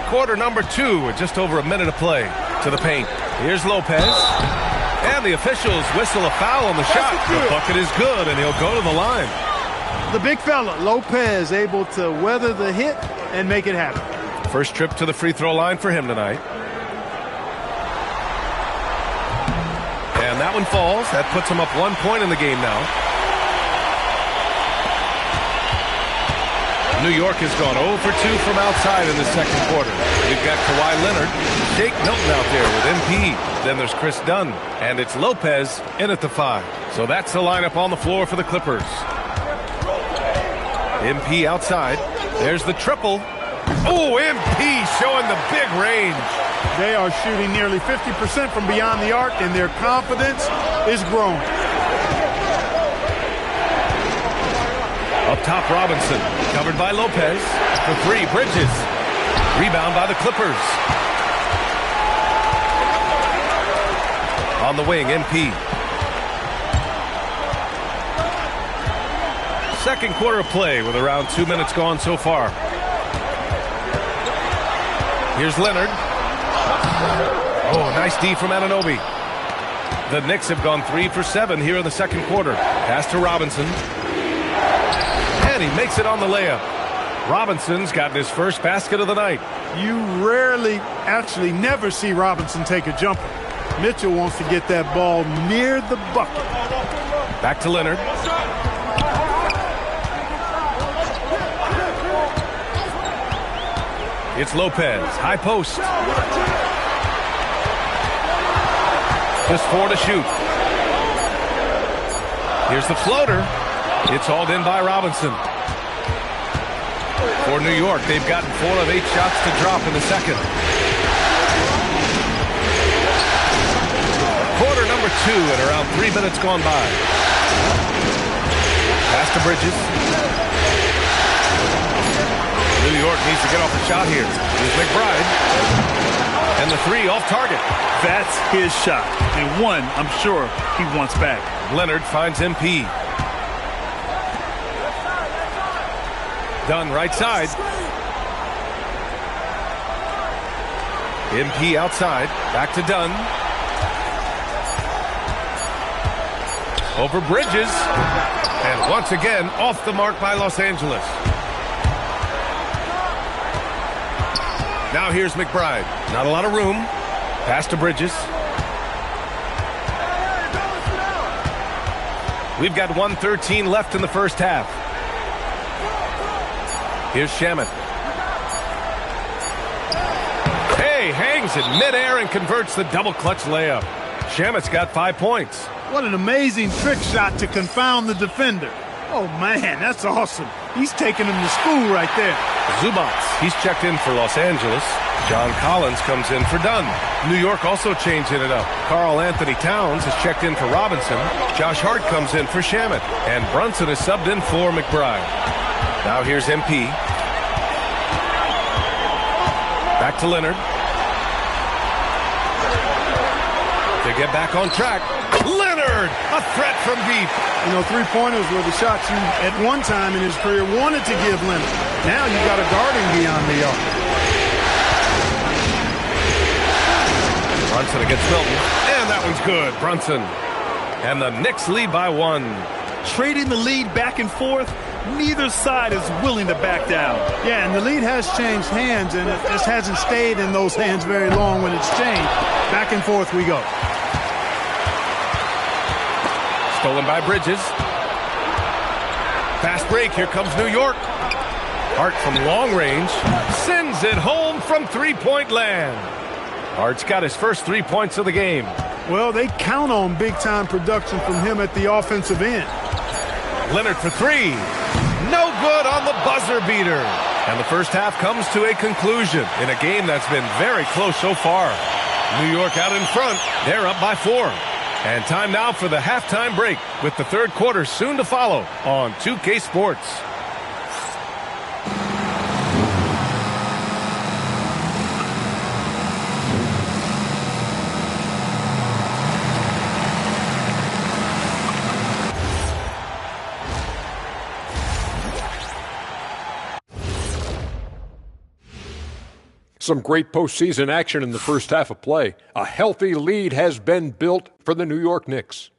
Speaker 10: Quarter number 2 with just over a minute of play. To the paint. Here's Lopez. And the officials whistle a foul on the shot. The bucket is good, and he'll go to the line.
Speaker 17: The big fella, Lopez, able to weather the hit and make it happen.
Speaker 10: First trip to the free throw line for him tonight. And that one falls. That puts him up 1 point in the game now. New York has gone 0 for 2 from outside in the second quarter. You've got Kawhi Leonard, Shake Milton out there with MP. Then there's Chris Dunn. And it's Lopez in at the 5. So that's the lineup on the floor for the Clippers. MP outside. There's the triple. Oh, MP showing the big range.
Speaker 17: They are shooting nearly 50% from beyond the arc, and their confidence is growing.
Speaker 10: Up top, Robinson. Covered by Lopez. For 3, Bridges. Rebound by the Clippers. On the wing, MP. Second quarter of play with around 2 minutes gone so far. Here's Leonard. Oh, nice D from Anunoby. The Knicks have gone 3 for 7 here in the second quarter. Pass to Robinson. And he makes it on the layup. Robinson's gotten his first basket of the night.
Speaker 17: You rarely, actually never see Robinson take a jumper. Mitchell wants to get that ball near the bucket.
Speaker 10: Back to Leonard. It's Lopez, high post. Just 4 to shoot. Here's the floater. It's hauled in by Robinson. For New York, they've gotten 4 of 8 shots to drop in the second. Quarter number 2 and around 3 minutes gone by. Pass to Bridges. New York needs to get off a shot here. Here's McBride. And the 3 off target.
Speaker 12: That's his shot. And one, I'm sure, he wants back.
Speaker 10: Leonard finds MP. Dunn right side. MP outside. Back to Dunn. Over Bridges. And once again, off the mark by Los Angeles. Now here's McBride. Not a lot of room. Pass to Bridges. We've got 1:13 left in the first half. Here's Shamet. Hey, hangs in midair and converts the double clutch layup. Shamet's got 5 points.
Speaker 17: What an amazing trick shot to confound the defender. Oh, man, that's awesome. He's taking him to school right there.
Speaker 10: Zubac, he's checked in for Los Angeles. John Collins comes in for Dunn. New York also changing it up. Karl Anthony Towns is checked in for Robinson. Josh Hart comes in for Shamet. And Brunson is subbed in for McBride. Now here's MP. Back to Leonard. To get back on track. Leonard, a threat from deep.
Speaker 17: You know, 3-pointers were the shots you, at one time in his career, wanted to give Leonard. Now you got to guard him beyond the arc.
Speaker 10: Brunson against Milton. And that one's good. Brunson. And the Knicks lead by 1.
Speaker 12: Trading the lead back and forth, neither side is willing to back down.
Speaker 5: Yeah, and the lead has changed hands, and it just hasn't stayed in those hands very long when it's changed. Back and forth we go.
Speaker 10: Stolen by Bridges. Fast break. Here comes New York. Hart from long range sends it home from three-point land. Hart's got his first 3 points of the game.
Speaker 5: Well, they count on big-time production from him at the offensive end.
Speaker 10: Leonard for 3. No good on the buzzer beater. And the first half comes to a conclusion in a game that's been very close so far. New York out in front. They're up by 4. And time now for the halftime break with the third quarter soon to follow on 2K Sports.
Speaker 6: Some great postseason action in the first half of play. A healthy lead has been built for the New York Knicks.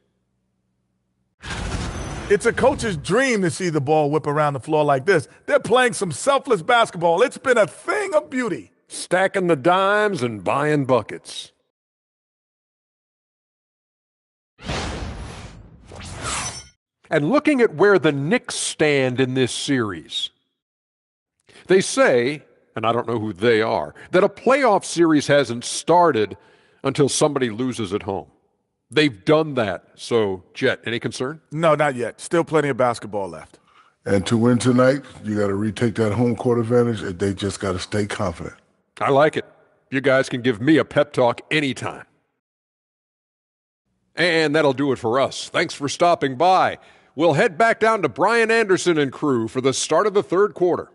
Speaker 7: It's a coach's dream to see the ball whip around the floor like this. They're playing some selfless basketball. It's been a thing of beauty.
Speaker 6: Stacking the dimes and buying buckets. And looking at where the Knicks stand in this series, they say, and I don't know who they are, that a playoff series hasn't started until somebody loses at home. They've done that. So, Jet, any concern?
Speaker 7: No, not yet. Still plenty of basketball left.
Speaker 8: And to win tonight, you got to retake that home court advantage, and they just got to stay confident.
Speaker 6: I like it. You guys can give me a pep talk anytime. And that'll do it for us. Thanks for stopping by. We'll head back down to Brian Anderson and crew for the start of the third quarter.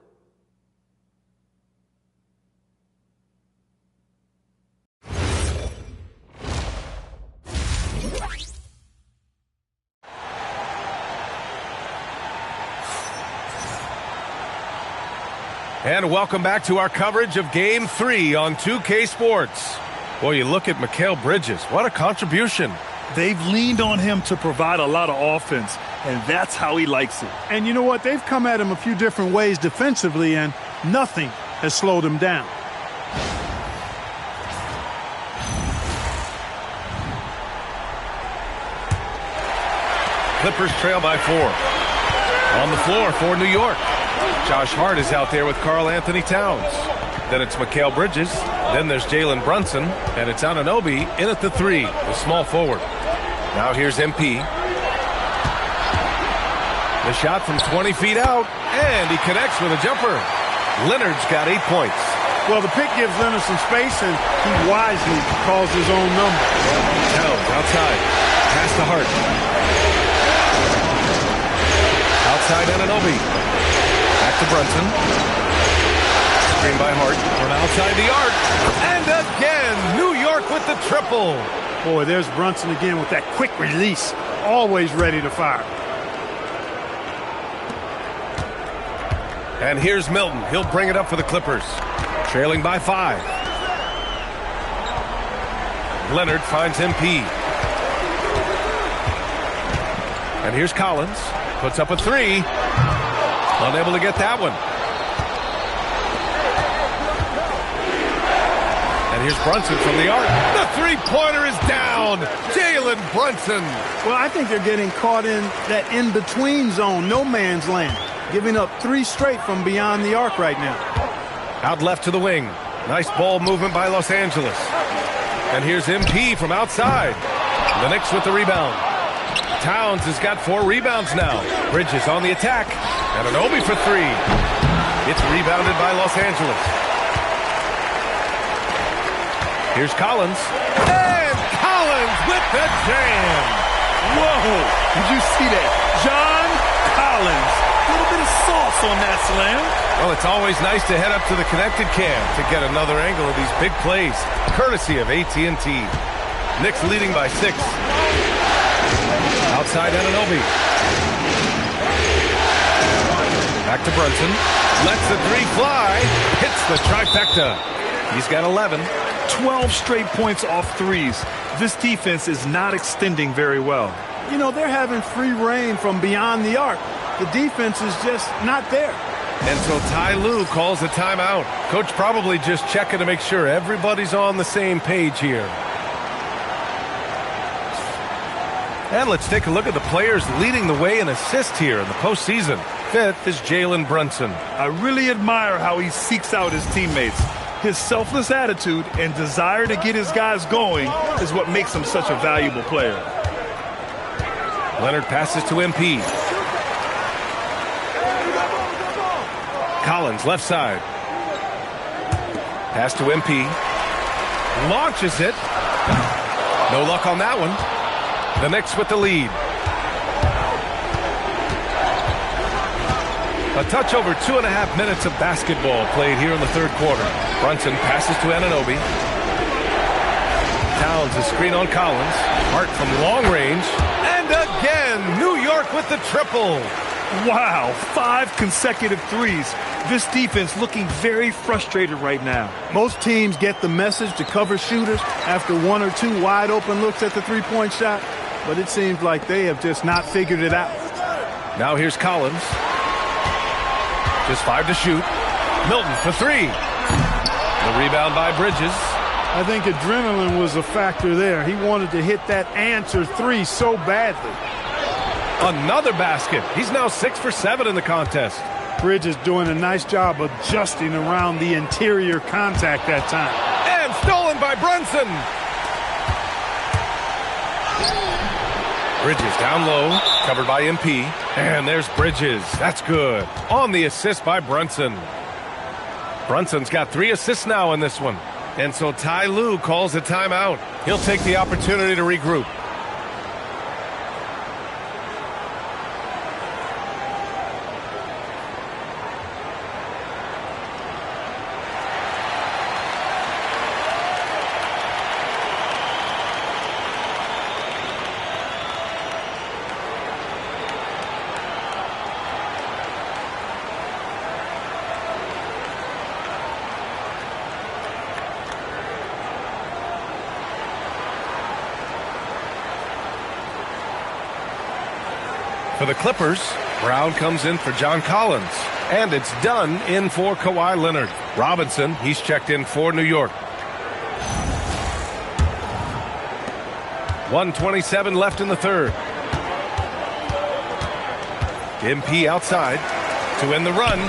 Speaker 10: And welcome back to our coverage of Game 3 on 2K Sports. Boy, you look at Mikal Bridges. What a contribution.
Speaker 12: They've leaned on him to provide a lot of offense, and that's how he likes it.
Speaker 5: And you know what? They've come at him a few different ways defensively, and nothing has slowed him down.
Speaker 10: Clippers trail by 4. On the floor for New York. Josh Hart is out there with Karl Anthony Towns. Then it's Mikal Bridges. Then there's Jalen Brunson. And it's Anunoby in at the 3, the small forward. Now here's MP. The shot from 20 feet out. And he connects with a jumper. Leonard's got 8 points.
Speaker 5: Well, the pick gives Leonard some space, and he wisely calls his own number.
Speaker 10: Towns outside. Pass to Hart. Outside Anunoby. Back to Brunson. Screen by Hart from outside the arc. And again, New York with the triple.
Speaker 5: Boy, there's Brunson again with that quick release. Always ready to fire.
Speaker 10: And here's Milton. He'll bring it up for the Clippers. Trailing by 5. Leonard finds MP. And here's Collins. Puts up a 3. Unable to get that one. And here's Brunson from the arc. The three-pointer is down. Jalen Brunson.
Speaker 5: Well, I think they're getting caught in that in-between zone, no man's land. Giving up 3 straight from beyond the arc right now.
Speaker 10: Out left to the wing. Nice ball movement by Los Angeles. And here's MP from outside. The Knicks with the rebound. Towns has got 4 rebounds now. Bridges on the attack. And Anunoby for 3. It's rebounded by Los Angeles. Here's Collins. And Collins with the jam.
Speaker 12: Whoa! Did you see that? John Collins. A little bit of sauce on that slam.
Speaker 10: Well, it's always nice to head up to the connected cam to get another angle of these big plays, courtesy of AT&T. Knicks leading by 6. Outside Anunoby. Back to Brunson. Lets the 3 fly. Hits the trifecta. He's got 11.
Speaker 12: 12 straight points off threes. This defense is not extending very well.
Speaker 5: You know, they're having free reign from beyond the arc. The defense is just not there.
Speaker 10: And so Ty Lue calls a timeout. Coach probably just checking to make sure everybody's on the same page here. And let's take a look at the players leading the way in assists here in the postseason. 5th is Jalen Brunson.
Speaker 12: I really admire how he seeks out his teammates. His selfless attitude and desire to get his guys going is what makes him such a valuable player.
Speaker 10: Leonard passes to MP. Collins, left side. Pass to MP. Launches it. No luck on that one. The Knicks with the lead. A touch over 2.5 minutes of basketball played here in the third quarter. Brunson passes to Anunoby. Towns a screen on Collins. Hart from long range. And again, New York with the triple.
Speaker 12: Wow, 5 consecutive threes. This defense looking very frustrated right now.
Speaker 5: Most teams get the message to cover shooters after 1 or 2 wide open looks at the three-point shot, but it seems like they have just not figured it out.
Speaker 10: Now here's Collins. Just 5 to shoot. Milton for 3. The rebound by Bridges.
Speaker 5: I think adrenaline was a factor there. He wanted to hit that answer 3 so badly.
Speaker 10: Another basket. He's now 6 for 7 in the contest.
Speaker 5: Bridges doing a nice job adjusting around the interior contact that time.
Speaker 10: And stolen by Brunson. Bridges down low, covered by MP. And there's Bridges. That's good. On the assist by Brunson. Brunson's got 3 assists now in this one. And so Ty Lue calls a timeout. He'll take the opportunity to regroup. For the Clippers, Brown comes in for John Collins. And it's done in for Kawhi Leonard. Robinson, he's checked in for New York. 1:27 left in the third. MP outside to end the run.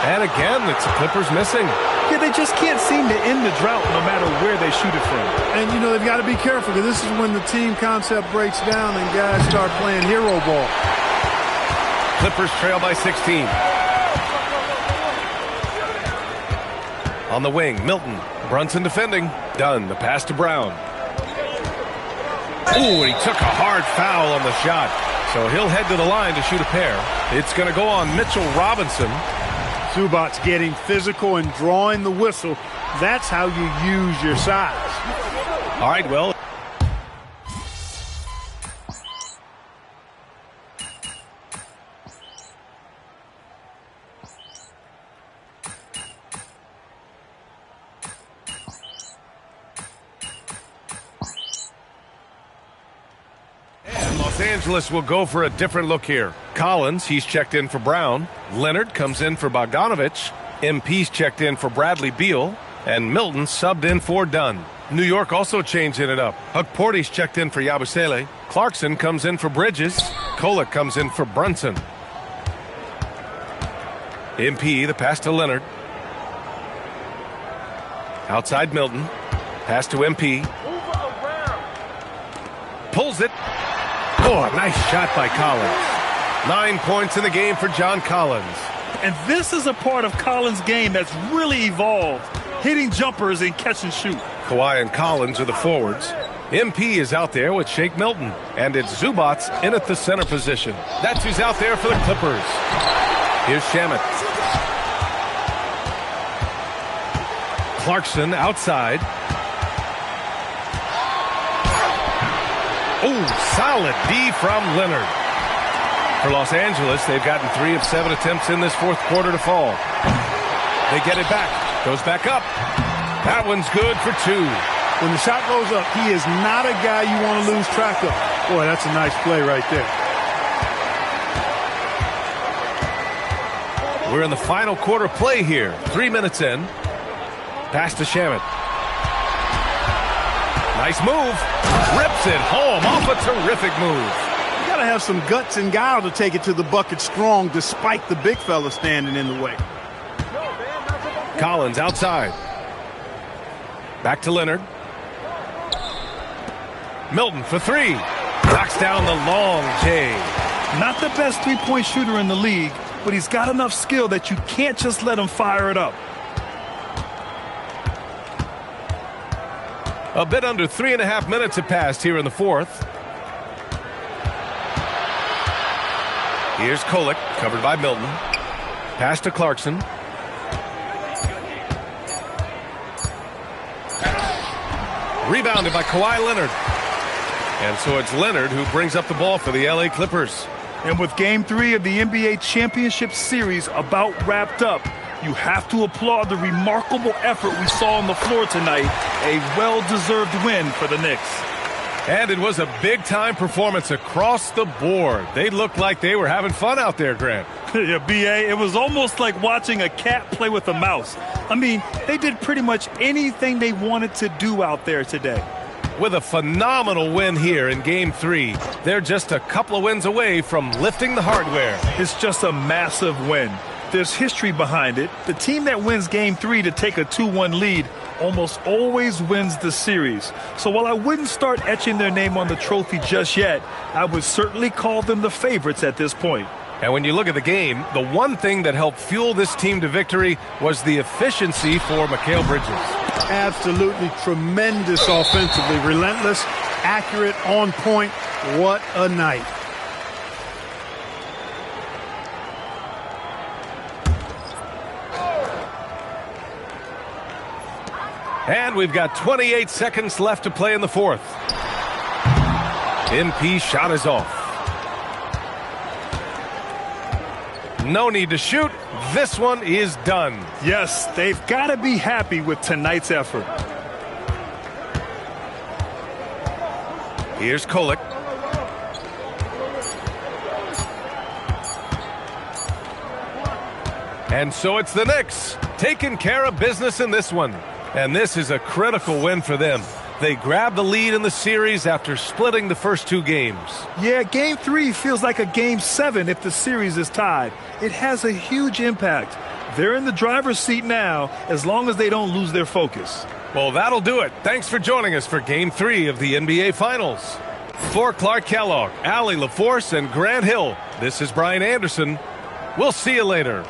Speaker 10: And again, it's the Clippers missing.
Speaker 5: Yeah, they just can't seem to end the drought no matter where they shoot it from. And, you know, they've got to be careful because this is when the team concept breaks down and guys start playing hero ball.
Speaker 10: Clippers trail by 16. On the wing, Milton. Brunson defending. Done. The pass to Brown. Ooh, and he took a hard foul on the shot. So he'll head to the line to shoot a pair. It's going to go on Mitchell Robinson.
Speaker 5: Zubac's getting physical and drawing the whistle. That's how you use your size.
Speaker 10: All right, well. Los Angeles will go for a different look here. Collins, he's checked in for Brown. Leonard comes in for Bogdanovich. MP's checked in for Bradley Beal. And Milton subbed in for Dunn. New York also changing it up. Hukporti's checked in for Yabusele. Clarkson comes in for Bridges. Kolek comes in for Brunson. MP, the pass to Leonard. Outside Milton. Pass to MP. Pulls it. Oh, a nice shot by Collins. 9 points in the game for John Collins.
Speaker 12: And this is a part of Collins' game that's really evolved. Hitting jumpers and catch and shoot.
Speaker 10: Kawhi and Collins are the forwards. MP is out there with Shake Milton. And it's Zubats in at the center position. That's who's out there for the Clippers. Here's Shamet. Clarkson outside. Oh, solid D from Leonard. For Los Angeles, they've gotten 3 of 7 attempts in this fourth quarter to fall. They get it back. Goes back up. That one's good for 2.
Speaker 5: When the shot goes up, he is not a guy you want to lose track of. Boy, that's a nice play right there.
Speaker 10: We're in the final quarter play here. 3 minutes in. Pass to Shamet. Nice move. Rips it home off a terrific move.
Speaker 5: You got to have some guts and guile to take it to the bucket strong despite the big fella standing in the way.
Speaker 10: Collins outside. Back to Leonard. Milton for 3. Knocks down the long J.
Speaker 12: Not the best three-point shooter in the league, but he's got enough skill that you can't just let him fire it up.
Speaker 10: A bit under 3.5 minutes have passed here in the fourth. Here's Kolek, covered by Milton. Pass to Clarkson. Rebounded by Kawhi Leonard. And so it's Leonard who brings up the ball for the LA Clippers.
Speaker 12: And with Game 3 of the NBA Championship Series about wrapped up, you have to applaud the remarkable effort we saw on the floor tonight. A well-deserved win for the Knicks.
Speaker 10: And it was a big-time performance across the board. They looked like they were having fun out there, Grant.
Speaker 12: Yeah, B.A., it was almost like watching a cat play with a mouse. I mean, they did pretty much anything they wanted to do out there today.
Speaker 10: With a phenomenal win here in Game 3, they're just a couple of wins away from lifting the hardware.
Speaker 12: It's just a massive win. There's history behind it. The team that wins Game 3 to take a 2-1 lead almost always wins the series. So while I wouldn't start etching their name on the trophy just yet, I would certainly call them the favorites at this point.
Speaker 10: And when you look at the game, the one thing that helped fuel this team to victory was the efficiency for Mikal Bridges.
Speaker 5: Absolutely tremendous offensively. Relentless, accurate, on point. What a night.
Speaker 10: And we've got 28 seconds left to play in the fourth. MP shot is off. No need to shoot. This one is done.
Speaker 12: Yes, they've got to be happy with tonight's effort.
Speaker 10: Here's Kolek. And so it's the Knicks taking care of business in this one. And this is a critical win for them. They grabbed the lead in the series after splitting the first 2 games.
Speaker 12: Yeah, Game 3 feels like a Game 7 if the series is tied. It has a huge impact. They're in the driver's seat now as long as they don't lose their focus.
Speaker 10: Well, that'll do it. Thanks for joining us for Game 3 of the NBA Finals. For Clark Kellogg, Allie LaForce, and Grant Hill, this is Brian Anderson. We'll see you later.